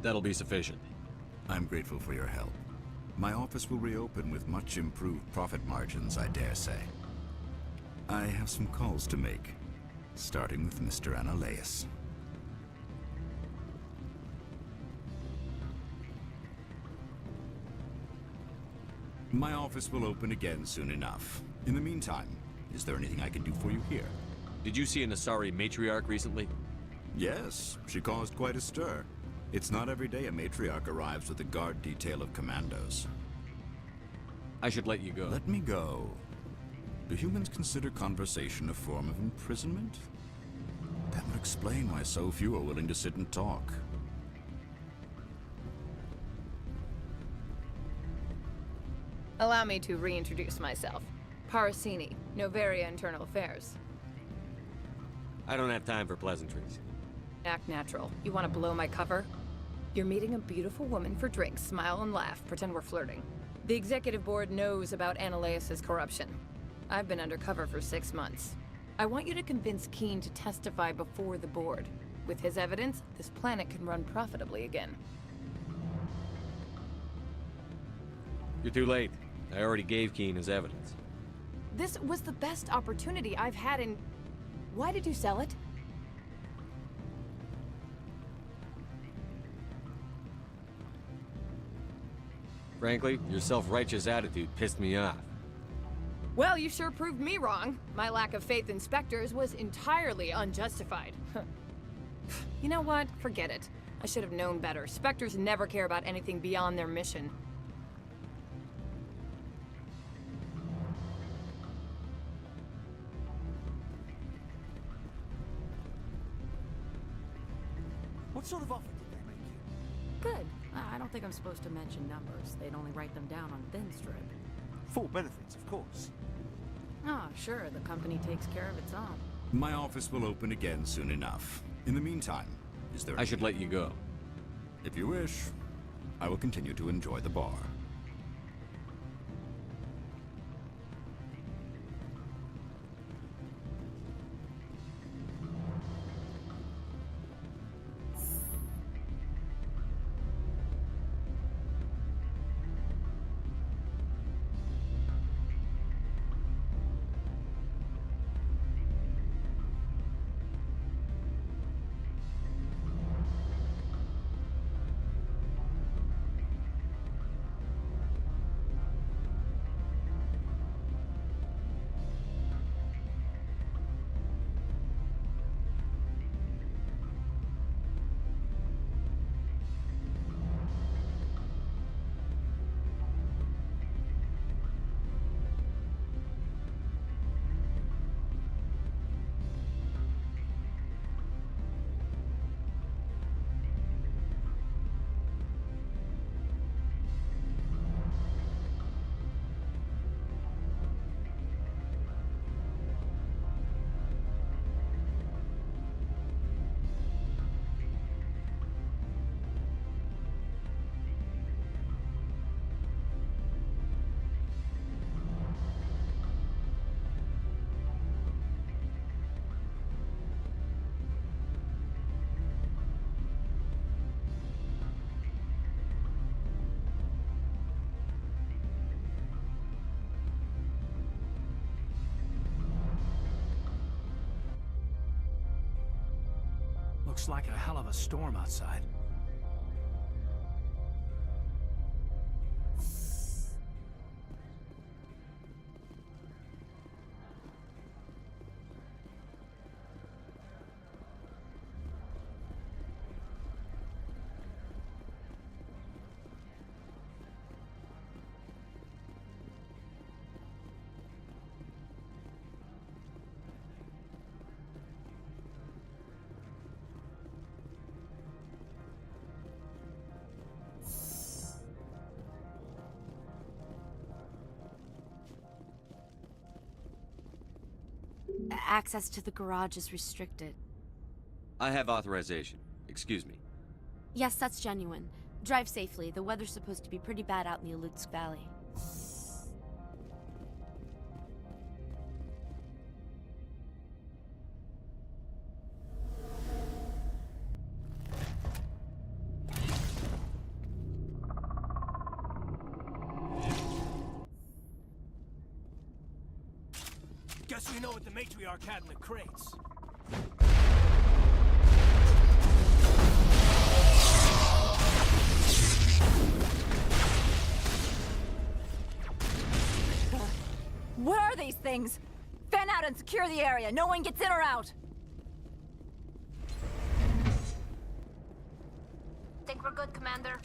[SPEAKER 17] That'll be sufficient.
[SPEAKER 23] I'm grateful for your help. My office will reopen with much improved profit margins, I dare say. I have some calls to make, starting with Mr. Analeas. My office will open again soon enough. In the meantime, is there anything I can do for you here?
[SPEAKER 17] Did you see an Asari matriarch recently?
[SPEAKER 23] Yes, she caused quite a stir. It's not every day a matriarch arrives with a guard detail of commandos.
[SPEAKER 17] I should let you go.
[SPEAKER 23] Let me go. Do humans consider conversation a form of imprisonment? That would explain why so few are willing to sit and talk.
[SPEAKER 19] Allow me to reintroduce myself.
[SPEAKER 7] Parasini, Novaria Internal Affairs.
[SPEAKER 17] I don't have time for pleasantries.
[SPEAKER 7] Act natural. You want to blow my cover? You're meeting a beautiful woman for drinks, smile and laugh, pretend we're flirting. The executive board knows about Ananias' corruption. I've been undercover for 6 months. I want you to convince Keene to testify before the board. With his evidence, this planet can run profitably again.
[SPEAKER 17] You're too late. I already gave Keene his evidence.
[SPEAKER 7] This was the best opportunity I've had in... Why did you sell it?
[SPEAKER 17] Frankly, your self-righteous attitude pissed me off.
[SPEAKER 7] Well, you sure proved me wrong. My lack of faith in Spectres was entirely unjustified. You know what? Forget it. I should have known better. Spectres never care about anything beyond their mission.
[SPEAKER 5] What sort of offer did they make you?
[SPEAKER 8] Good. I don't think I'm supposed to mention numbers. They'd only write them down on thin strip.
[SPEAKER 5] Full benefits, of course.
[SPEAKER 8] Oh, sure. The company takes care of its own.
[SPEAKER 23] My office will open again soon enough. In the meantime, is there...
[SPEAKER 17] I should let you go.
[SPEAKER 23] If you wish, I will continue to enjoy the bar.
[SPEAKER 5] Looks like a hell of a storm outside.
[SPEAKER 18] Access to the garage is restricted.
[SPEAKER 17] I have authorization. Excuse me.
[SPEAKER 18] Yes, that's genuine. Drive safely. The weather's supposed to be pretty bad out in the Alutsk Valley.
[SPEAKER 5] Guess we know what the matriarch had in the crates.
[SPEAKER 10] What are these things? Fan out and secure the area. No one gets in or out.
[SPEAKER 12] Think we're good, Commander?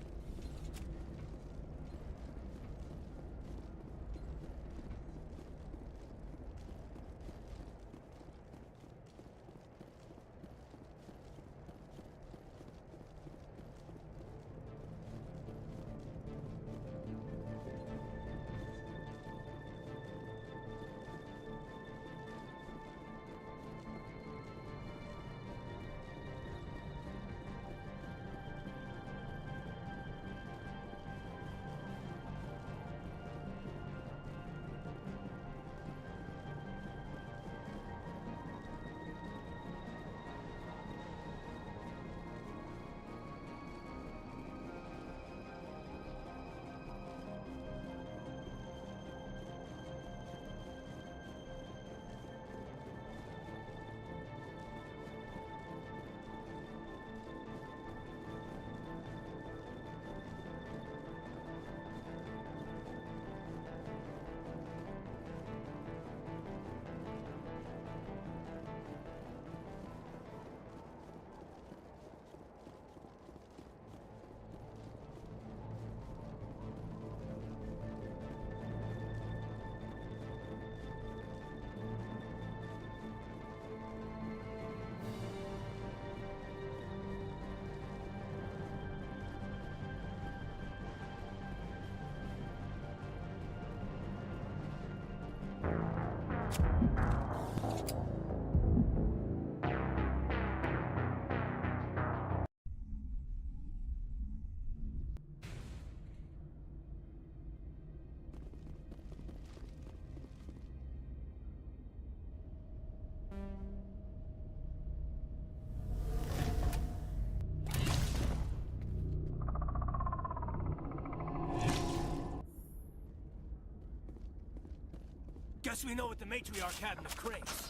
[SPEAKER 5] Guess we know what the matriarch had in the crates.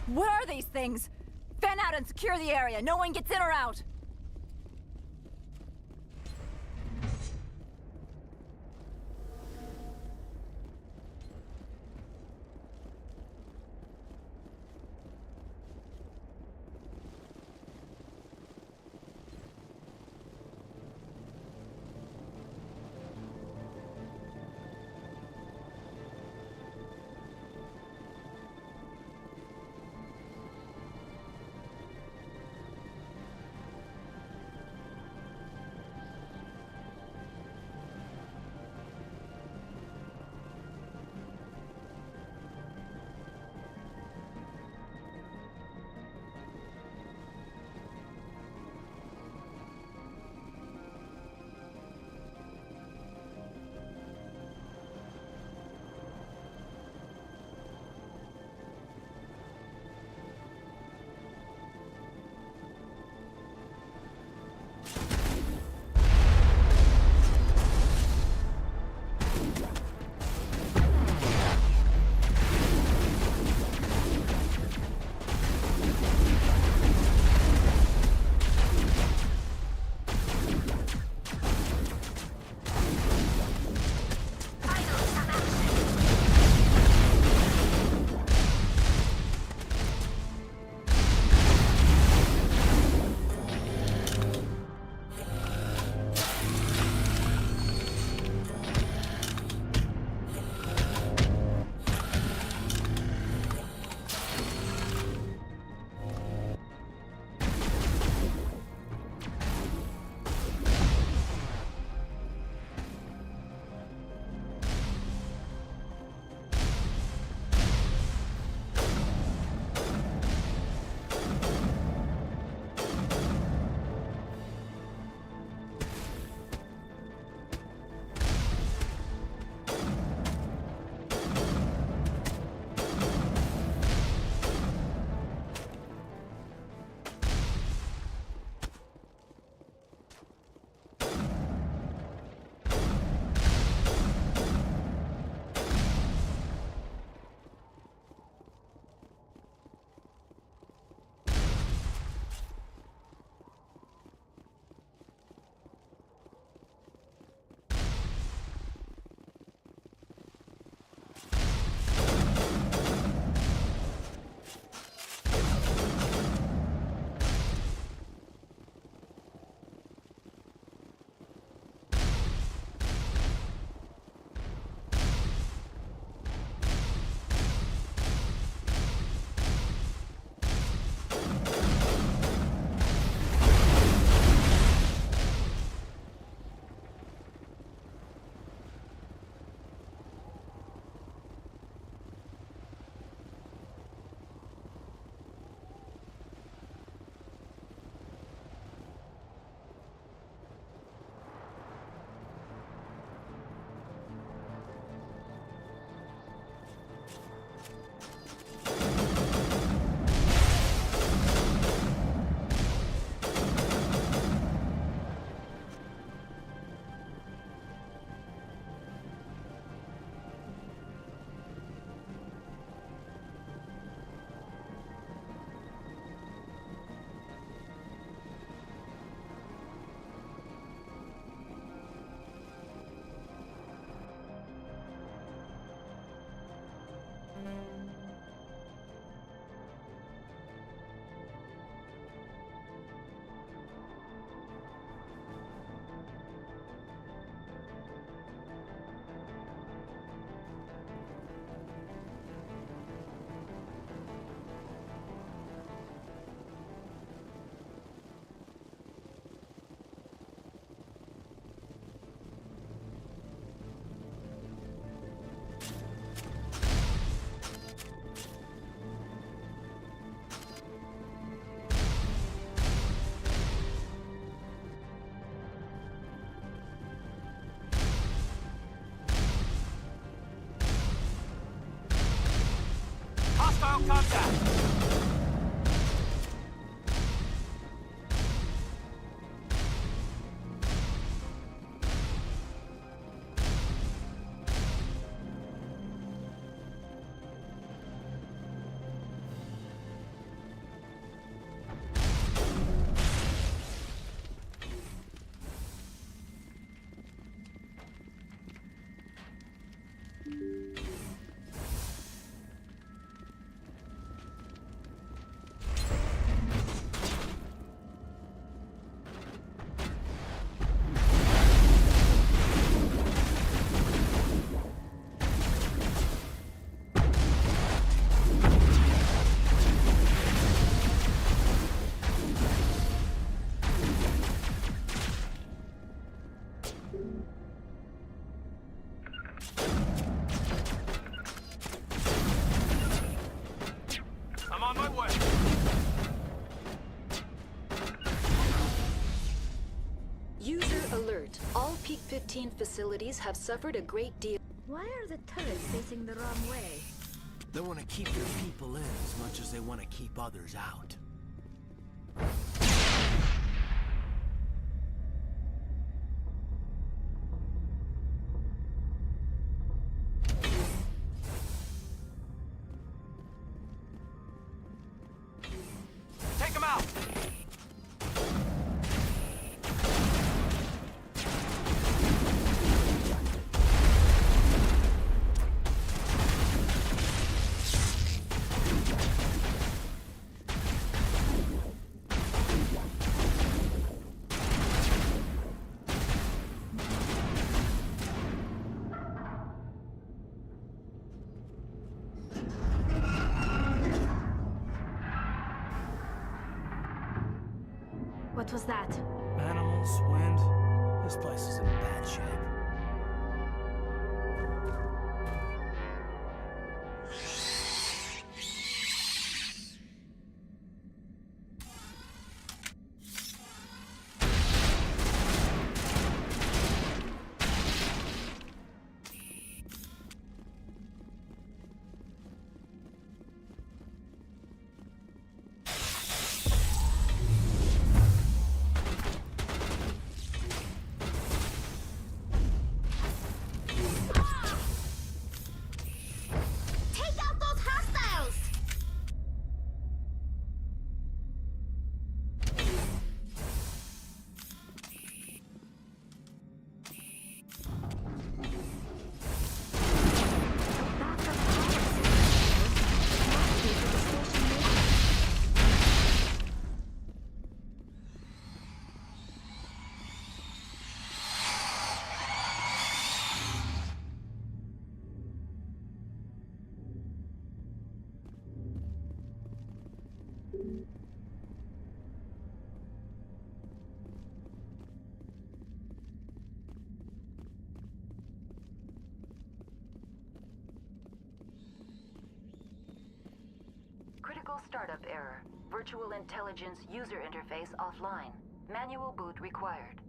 [SPEAKER 10] What are these things? Fan out and secure the area. No one gets in or out.
[SPEAKER 5] Hostile contact!
[SPEAKER 6] 15 facilities have suffered a great deal.
[SPEAKER 12] Why are the turrets facing the wrong way?
[SPEAKER 5] They want to keep their people in as much as they want to keep others out.
[SPEAKER 16] Take him out!
[SPEAKER 12] What was that?
[SPEAKER 5] Animals, wind. This place is in bad shape.
[SPEAKER 12] Take out those hostiles!
[SPEAKER 6] Critical startup error. Virtual intelligence user interface offline. Manual boot required.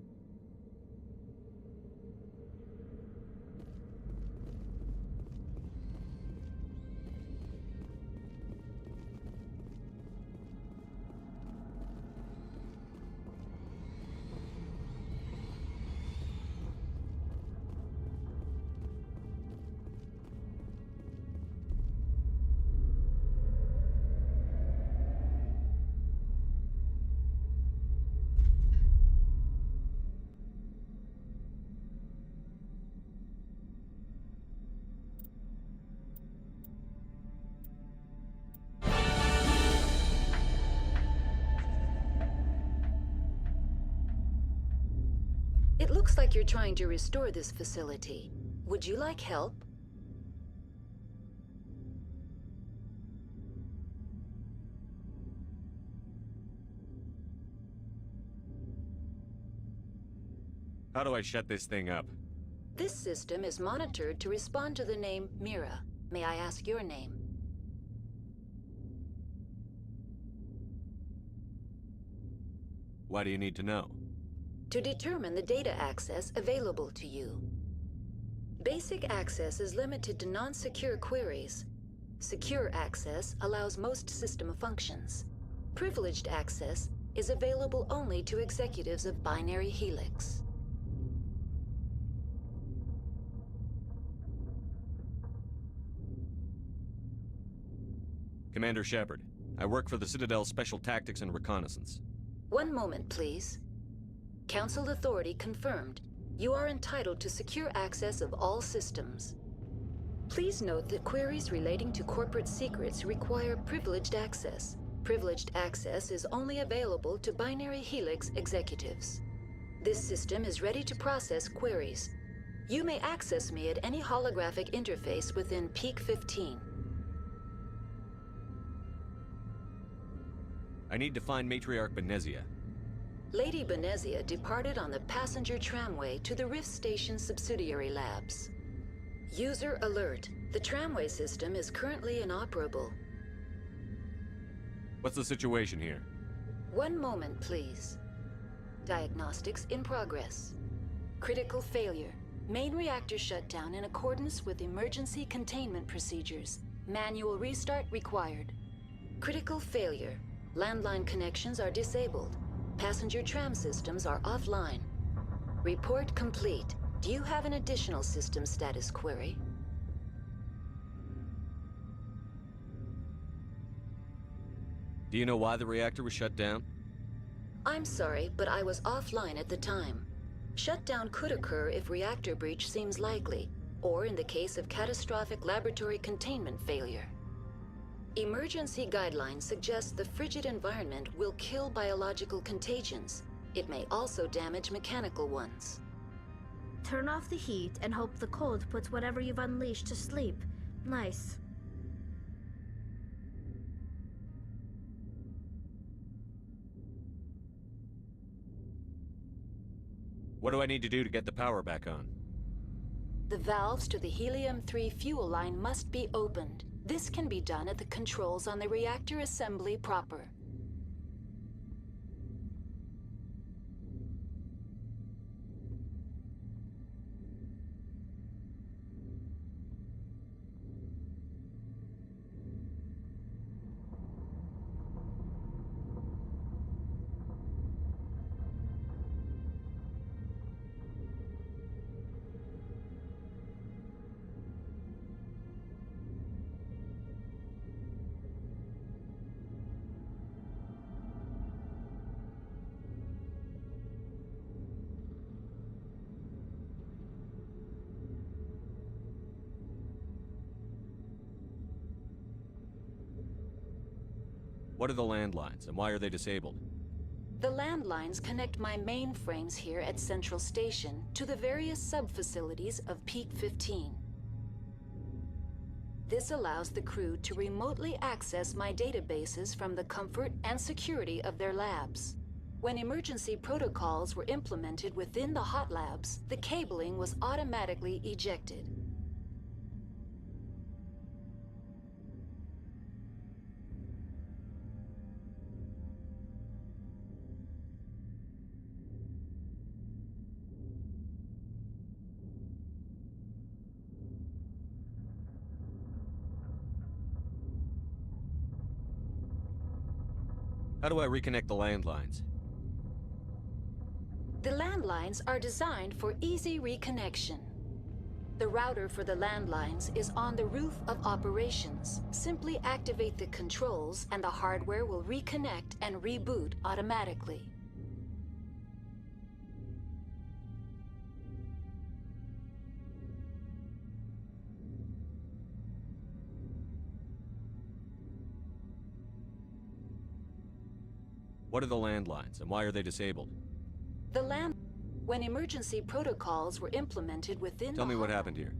[SPEAKER 6] It looks like you're trying to restore this facility. Would you like help?
[SPEAKER 17] How do I shut this thing up?
[SPEAKER 6] This system is monitored to respond to the name Mira. May I ask your name?
[SPEAKER 17] Why do you need to know?
[SPEAKER 6] To determine the data access available to you. Basic access is limited to non-secure queries. Secure access allows most system functions. Privileged access is available only to executives of Binary Helix.
[SPEAKER 17] Commander Shepard, I work for the Citadel Special Tactics and Reconnaissance.
[SPEAKER 6] One moment, please. Council authority confirmed. You are entitled to secure access of all systems. Please note that queries relating to corporate secrets require privileged access. Privileged access is only available to Binary Helix executives. This system is ready to process queries. You may access me at any holographic interface within Peak 15.
[SPEAKER 17] I need to find Matriarch Benezia.
[SPEAKER 6] Lady Benezia departed on the passenger tramway to the Rift Station subsidiary labs. User alert. The tramway system is currently inoperable.
[SPEAKER 17] What's the situation here?
[SPEAKER 6] One moment, please. Diagnostics in progress. Critical failure. Main reactor shut down in accordance with emergency containment procedures. Manual restart required. Critical failure. Landline connections are disabled. Passenger tram systems are offline. Report complete. Do you have an additional system status query?
[SPEAKER 17] Do you know why the reactor was shut down?
[SPEAKER 6] I'm sorry, but I was offline at the time. Shutdown could occur if reactor breach seems likely, or in the case of catastrophic laboratory containment failure. Emergency guidelines suggest the frigid environment will kill biological contagions. It may also damage mechanical ones.
[SPEAKER 12] Turn off the heat and hope the cold puts whatever you've unleashed to sleep. Nice.
[SPEAKER 17] What do I need to do to get the power back on?
[SPEAKER 6] The valves to the helium-3 fuel line must be opened. This can be done at the controls on the reactor assembly proper.
[SPEAKER 17] What are the landlines, and why are they disabled?
[SPEAKER 6] The landlines connect my mainframes here at Central Station to the various sub-facilities of Peak 15. This allows the crew to remotely access my databases from the comfort and security of their labs. When emergency protocols were implemented within the hot labs, the cabling was automatically ejected.
[SPEAKER 17] How do I reconnect the landlines?
[SPEAKER 6] The landlines are designed for easy reconnection. The router for the landlines is on the roof of operations. Simply activate the controls and the hardware will reconnect and reboot automatically.
[SPEAKER 17] What are the landlines, and why are they disabled?
[SPEAKER 6] When emergency protocols were implemented within
[SPEAKER 17] Tell me what happened here.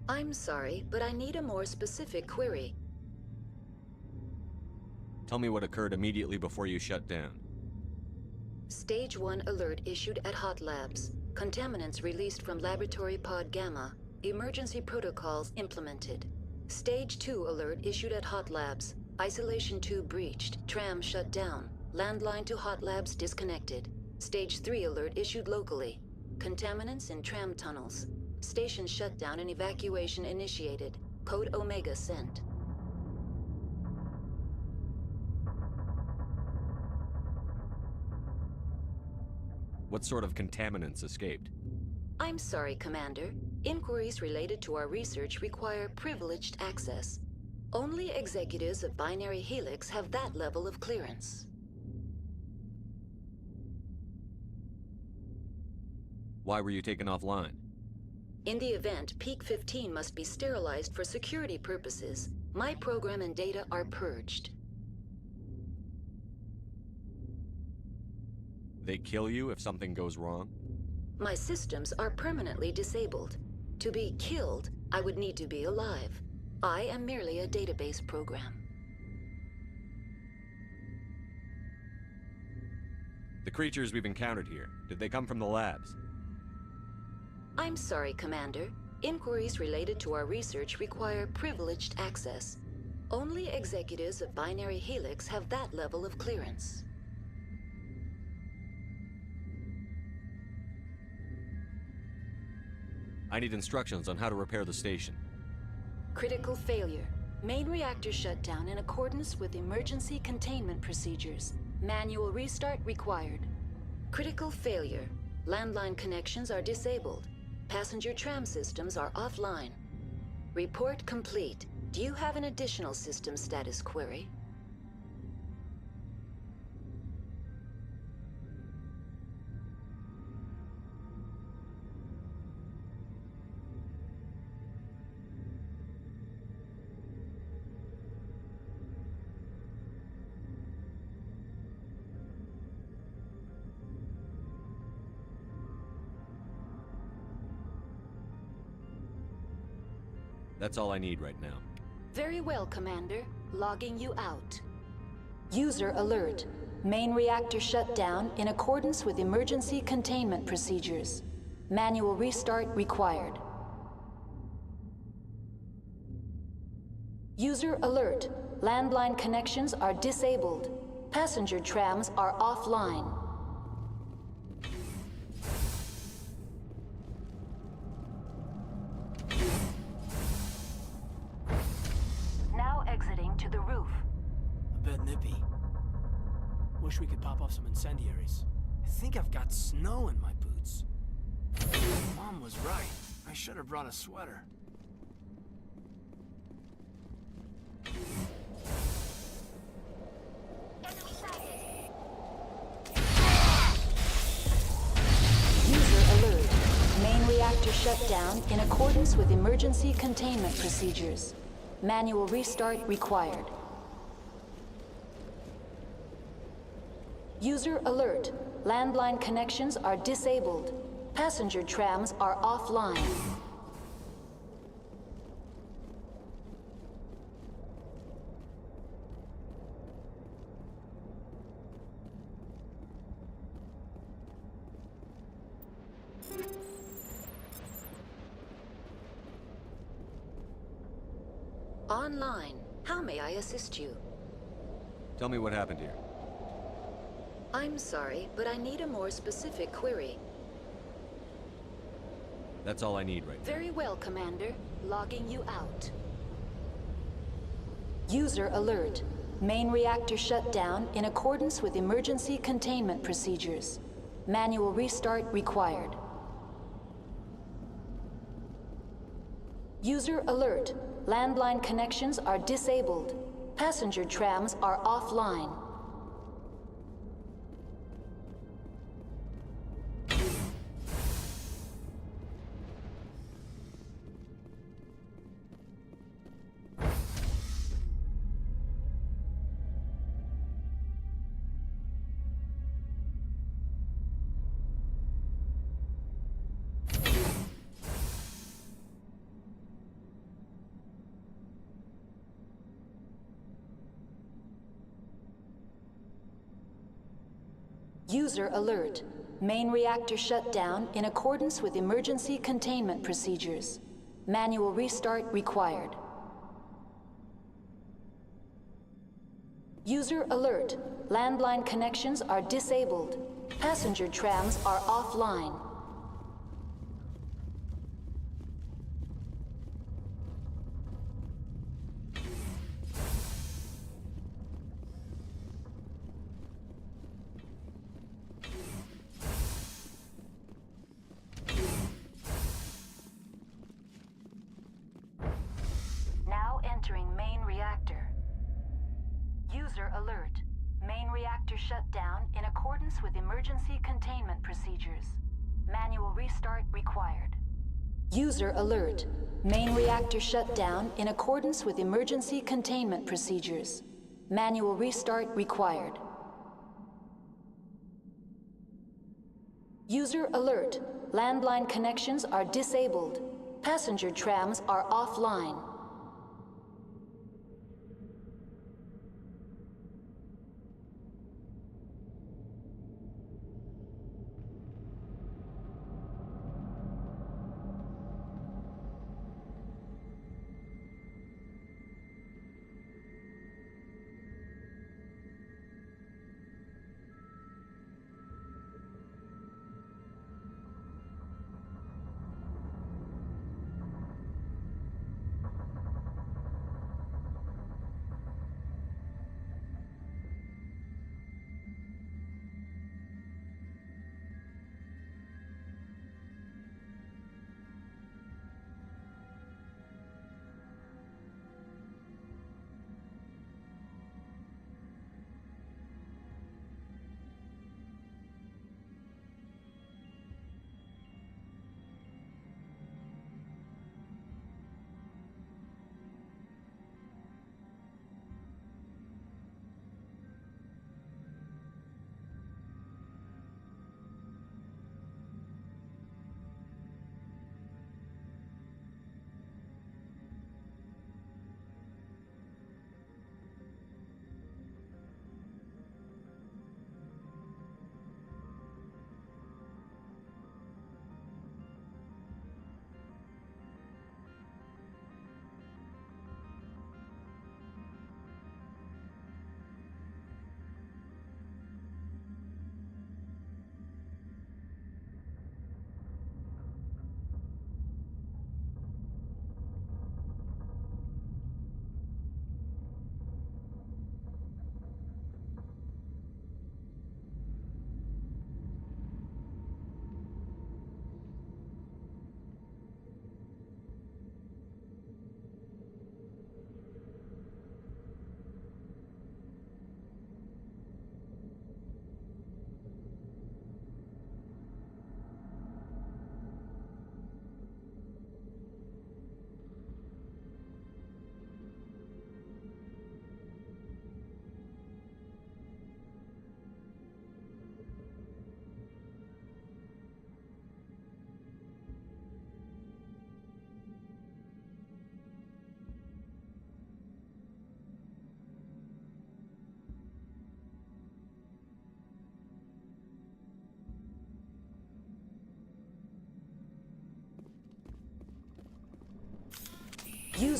[SPEAKER 6] I'm sorry, but I need a more specific query.
[SPEAKER 17] Tell me what occurred immediately before you shut down.
[SPEAKER 6] Stage 1 alert issued at Hot Labs. Contaminants released from Laboratory Pod Gamma. Emergency protocols implemented. Stage 2 alert issued at Hot Labs. Isolation 2 breached. Tram shut down. Landline to Hot Labs disconnected. Stage 3 alert issued locally. Contaminants in tram tunnels. Station shutdown and evacuation initiated. Code Omega sent.
[SPEAKER 17] What sort of contaminants escaped?
[SPEAKER 6] I'm sorry, Commander. Inquiries related to our research require privileged access. Only executives of Binary Helix have that level of clearance.
[SPEAKER 17] Why were you taken offline?
[SPEAKER 6] In the event, Peak 15 must be sterilized for security purposes. My program and data are purged.
[SPEAKER 17] They kill you if something goes wrong?
[SPEAKER 6] My systems are permanently disabled. To be killed, I would need to be alive. I am merely a database program.
[SPEAKER 17] The creatures we've encountered here, did they come from the labs?
[SPEAKER 6] I'm sorry, Commander. Inquiries related to our research require privileged access. Only executives of Binary Helix have that level of clearance.
[SPEAKER 17] I need instructions on how to repair the station.
[SPEAKER 6] Critical failure. Main reactor shut down in accordance with emergency containment procedures. Manual restart required. Critical failure. Landline connections are disabled. Passenger tram systems are offline. Report complete. Do you have an additional system status query?
[SPEAKER 17] That's all I need right now.
[SPEAKER 6] Very well, Commander. Logging you out. User alert. Main reactor shut down in accordance with emergency containment procedures. Manual restart required. User alert. Landline connections are disabled. Passenger trams are offline. Now exiting to the roof.
[SPEAKER 5] A bit nippy. Wish we could pop off some incendiaries. I think I've got snow in my boots. Mom was right. I should have brought a sweater.
[SPEAKER 6] User alert. Main reactor shut down in accordance with emergency containment procedures. Manual restart required. User alert. Landline connections are disabled. Passenger trams are offline. Online. How may I assist you?
[SPEAKER 17] Tell me what happened here.
[SPEAKER 6] I'm sorry, but I need a more specific query.
[SPEAKER 17] That's all I need right now.
[SPEAKER 6] Very well, Commander. Logging you out. User alert. Main reactor shut down in accordance with emergency containment procedures. Manual restart required. User alert. Landline connections are disabled. Passenger trams are offline. User alert. Main reactor shut down in accordance with emergency containment procedures. Manual restart required. User alert. Landline connections are disabled. Passenger trams are offline. Now entering main reactor. User alert. Main reactor shut down in accordance with emergency containment procedures. Manual restart required. User alert. Main reactor shut down in accordance with emergency containment procedures. Manual restart required. User alert. Landline connections are disabled. Passenger trams are offline.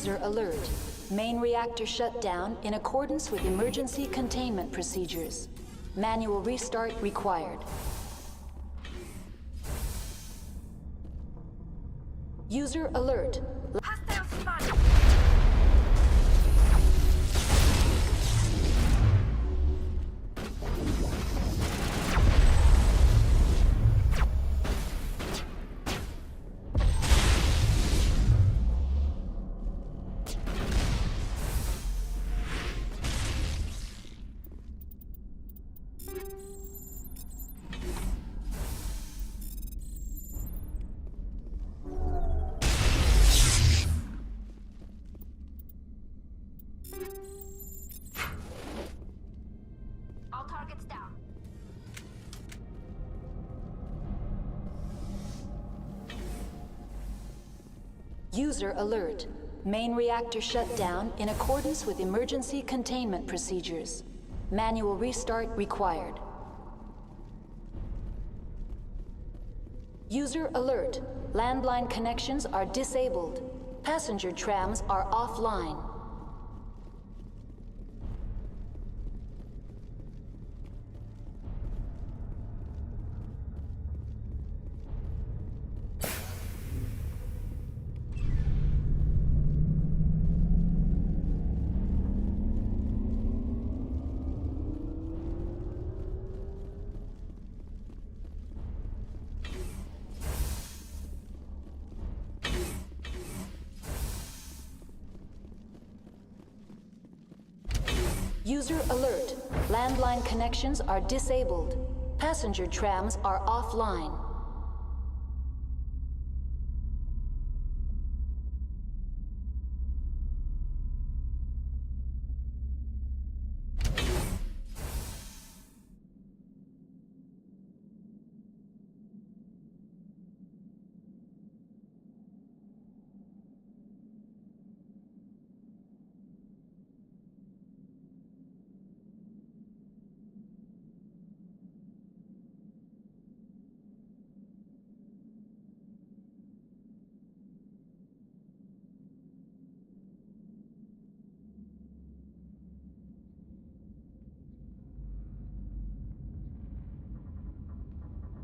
[SPEAKER 6] User alert. Main reactor shut down in accordance with emergency containment procedures. Manual restart required. User alert.
[SPEAKER 12] Hostile spotted! All targets down.
[SPEAKER 6] User alert. Main reactor shut down in accordance with emergency containment procedures. Manual restart required. User alert. Landline connections are disabled. Passenger trams are offline. User alert. Landline connections are disabled. Passenger trams are offline.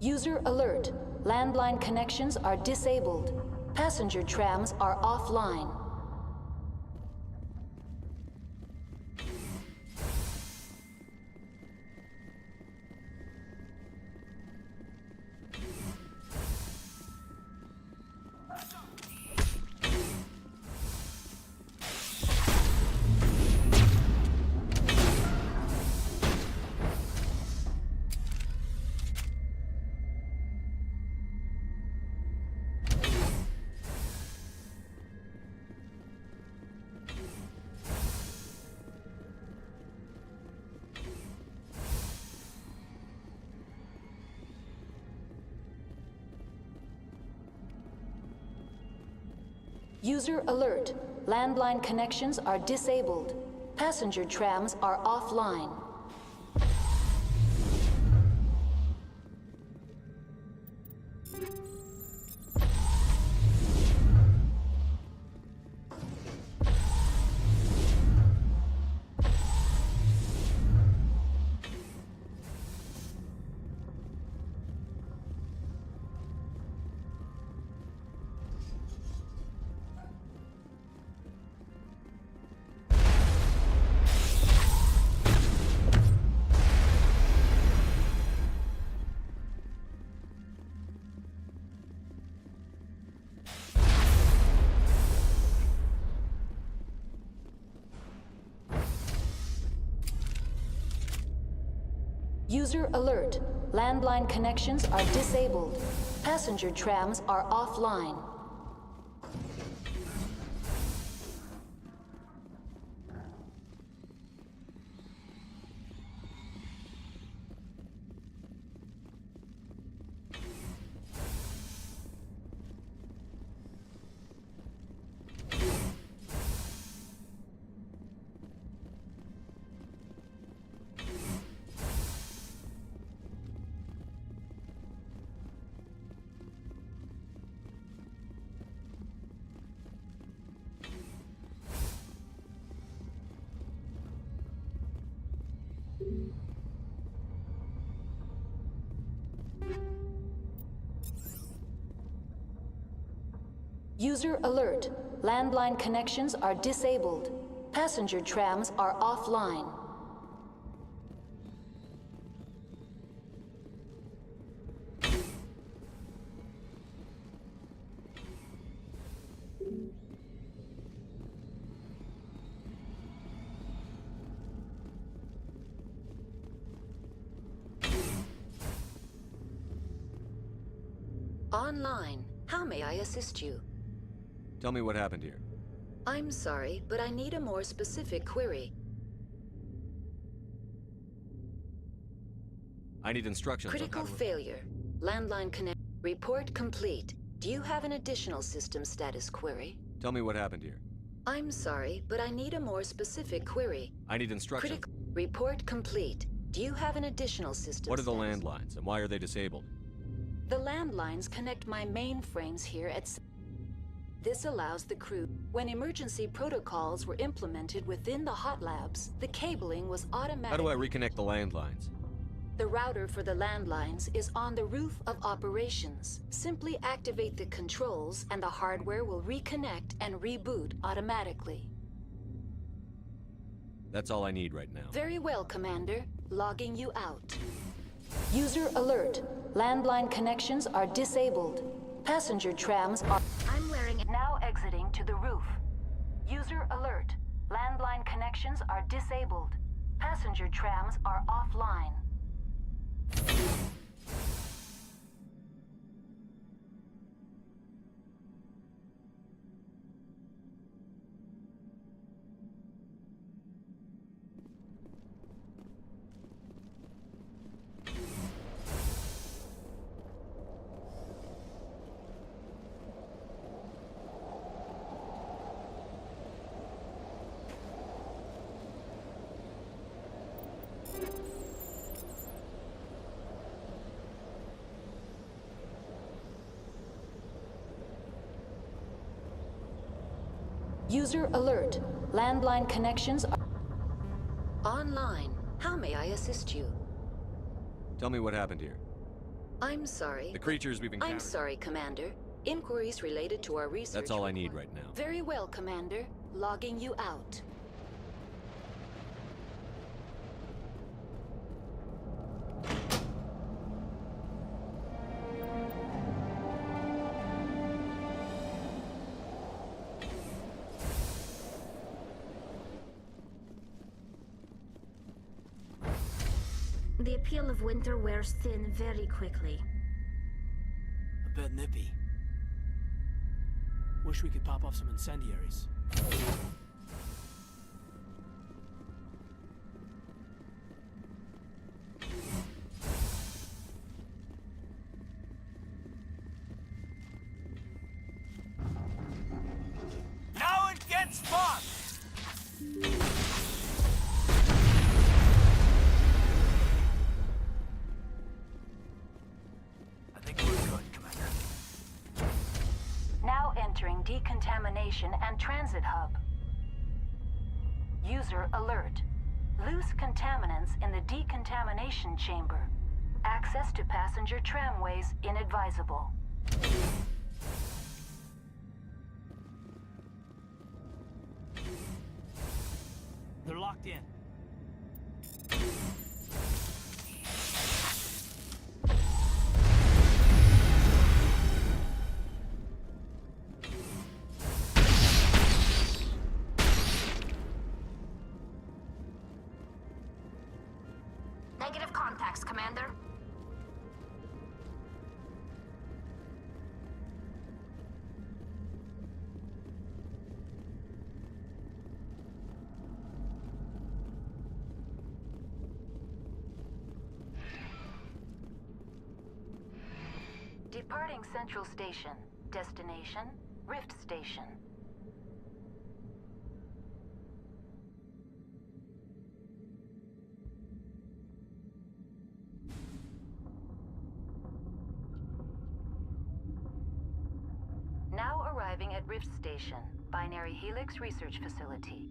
[SPEAKER 6] User alert. Landline connections are disabled. Passenger trams are offline. User alert. Landline connections are disabled. Passenger trams are offline. User alert. Landline connections are disabled. Passenger trams are offline. User alert. Landline connections are disabled. Passenger trams are offline. Online. How may I assist you?
[SPEAKER 17] Tell me what happened here.
[SPEAKER 6] I'm sorry, but I need a more specific query.
[SPEAKER 17] I need instructions.
[SPEAKER 6] Critical failure. Landline connect. Report complete. Do you have an additional system status query?
[SPEAKER 17] Tell me what happened here.
[SPEAKER 6] I'm sorry, but I need a more specific query.
[SPEAKER 17] I need instructions.
[SPEAKER 6] Report complete. Do you have an additional system
[SPEAKER 17] What are the
[SPEAKER 6] status?
[SPEAKER 17] landlines, and why are they disabled?
[SPEAKER 6] The landlines connect my mainframes here at... This allows the crew... When emergency protocols were implemented within the hot labs, the cabling was automatic.
[SPEAKER 17] How do I reconnect the landlines?
[SPEAKER 6] The router for the landlines is on the roof of operations. Simply activate the controls and the hardware will reconnect and reboot automatically.
[SPEAKER 17] That's all I need right now.
[SPEAKER 6] Very well, Commander. Logging you out. User alert. Landline connections are disabled. Passenger trams are... I'm wearing it. Now exiting to the roof. User alert. Landline connections are disabled. Passenger trams are offline. User alert. Landline connections are... Online. How may I assist you?
[SPEAKER 17] Tell me what happened here.
[SPEAKER 6] I'm sorry.
[SPEAKER 17] The creatures we've encountered.
[SPEAKER 6] I'm sorry, Commander. Inquiries related to our research...
[SPEAKER 17] That's all I need right now.
[SPEAKER 6] Very well, Commander. Logging you out.
[SPEAKER 12] The appeal of winter wears thin very quickly.
[SPEAKER 5] A bit nippy. Wish we could pop off some incendiaries.
[SPEAKER 16] Now it gets fun!
[SPEAKER 6] Now entering decontamination and transit hub. User alert. Loose contaminants in the decontamination chamber. Access to passenger tramways inadvisable.
[SPEAKER 5] They're locked in.
[SPEAKER 12] Negative contacts, Commander.
[SPEAKER 6] Departing Central Station. Destination, Rift Station. Now arriving at Rift Station, Binary Helix Research Facility.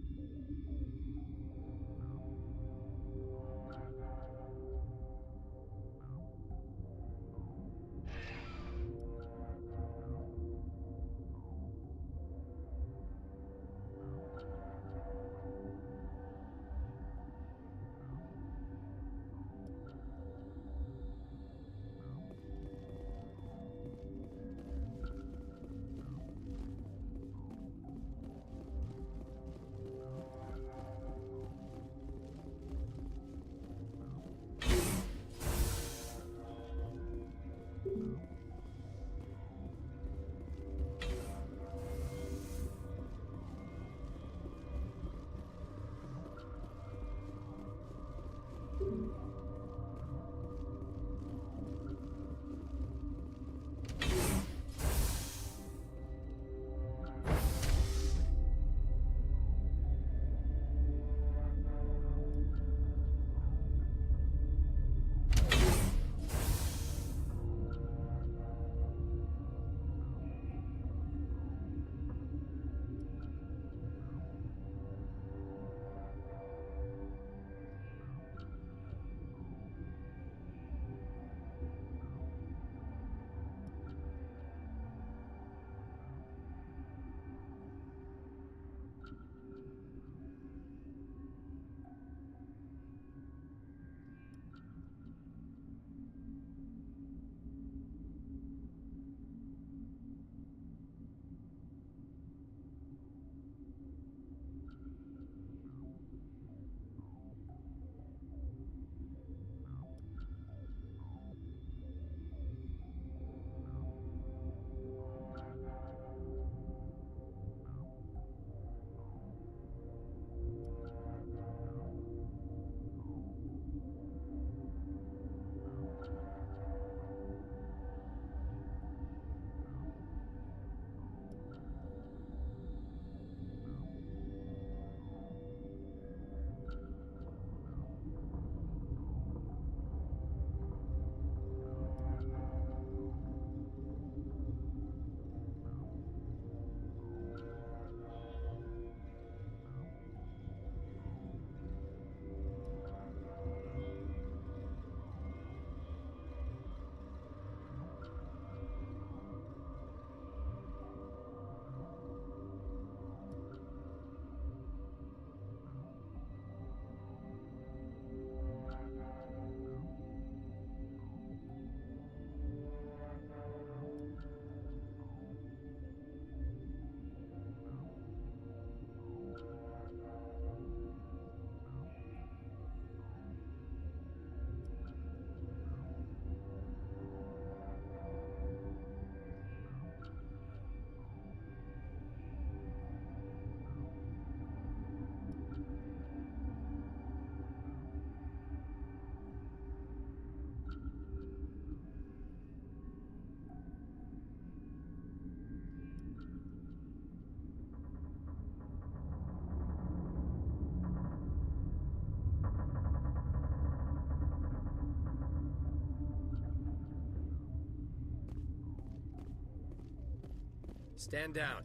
[SPEAKER 14] Stand down.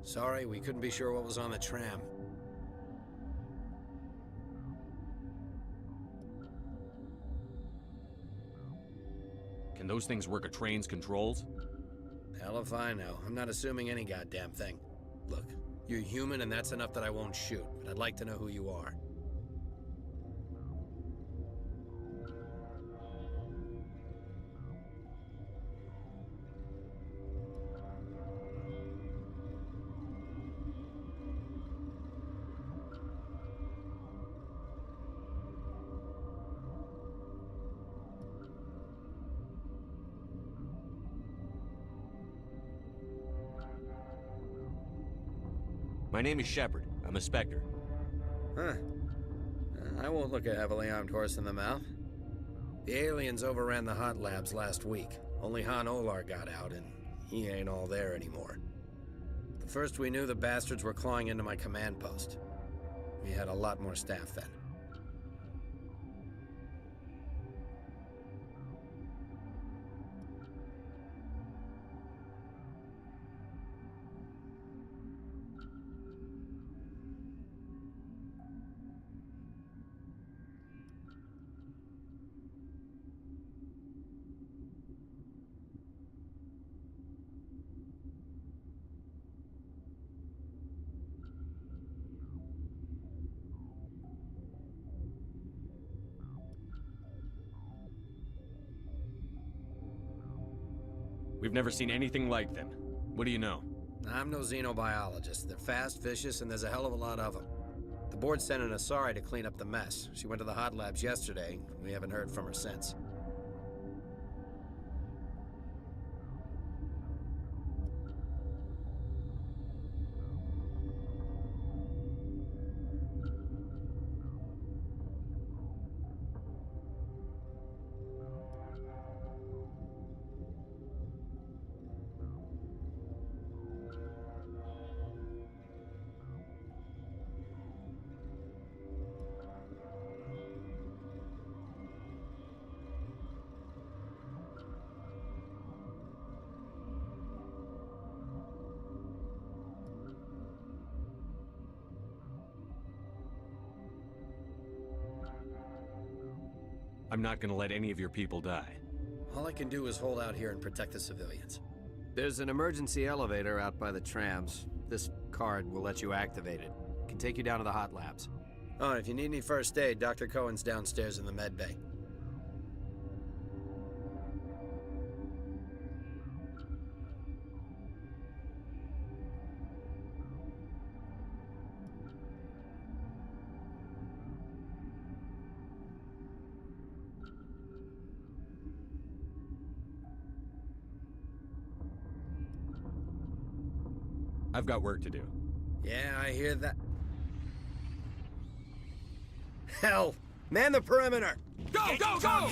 [SPEAKER 14] Sorry, we couldn't be sure what was on the tram.
[SPEAKER 17] Can those things work a train's controls?
[SPEAKER 14] Hell if I know. I'm not assuming any goddamn thing. Look, you're human and that's enough that I won't shoot, but I'd like to know who you are.
[SPEAKER 17] My name is Shepard. I'm a Spectre.
[SPEAKER 14] Huh. I won't look a heavily armed horse in the mouth. The aliens overran the hot labs last week. Only Han Olar got out, and he ain't all there anymore. The first we knew, the bastards were clawing into my command post. We had a lot more staff then.
[SPEAKER 17] We've never seen anything like them. What do you know?
[SPEAKER 14] I'm no xenobiologist. They're fast, vicious, and there's a hell of a lot of them. The board sent an Asari to clean up the mess. She went to the hot labs yesterday. We haven't heard from her since.
[SPEAKER 17] I'm not gonna let any of your people die.
[SPEAKER 14] All I can do is hold out here and protect the civilians. There's an emergency elevator out by the trams. This card will let you activate it. It can take you down to the hot labs. Oh, and if you need any first aid, Dr. Cohen's downstairs in the med bay.
[SPEAKER 17] I've got work to do.
[SPEAKER 14] Yeah, I hear that. Hell! Man the perimeter!
[SPEAKER 16] Go, go, go!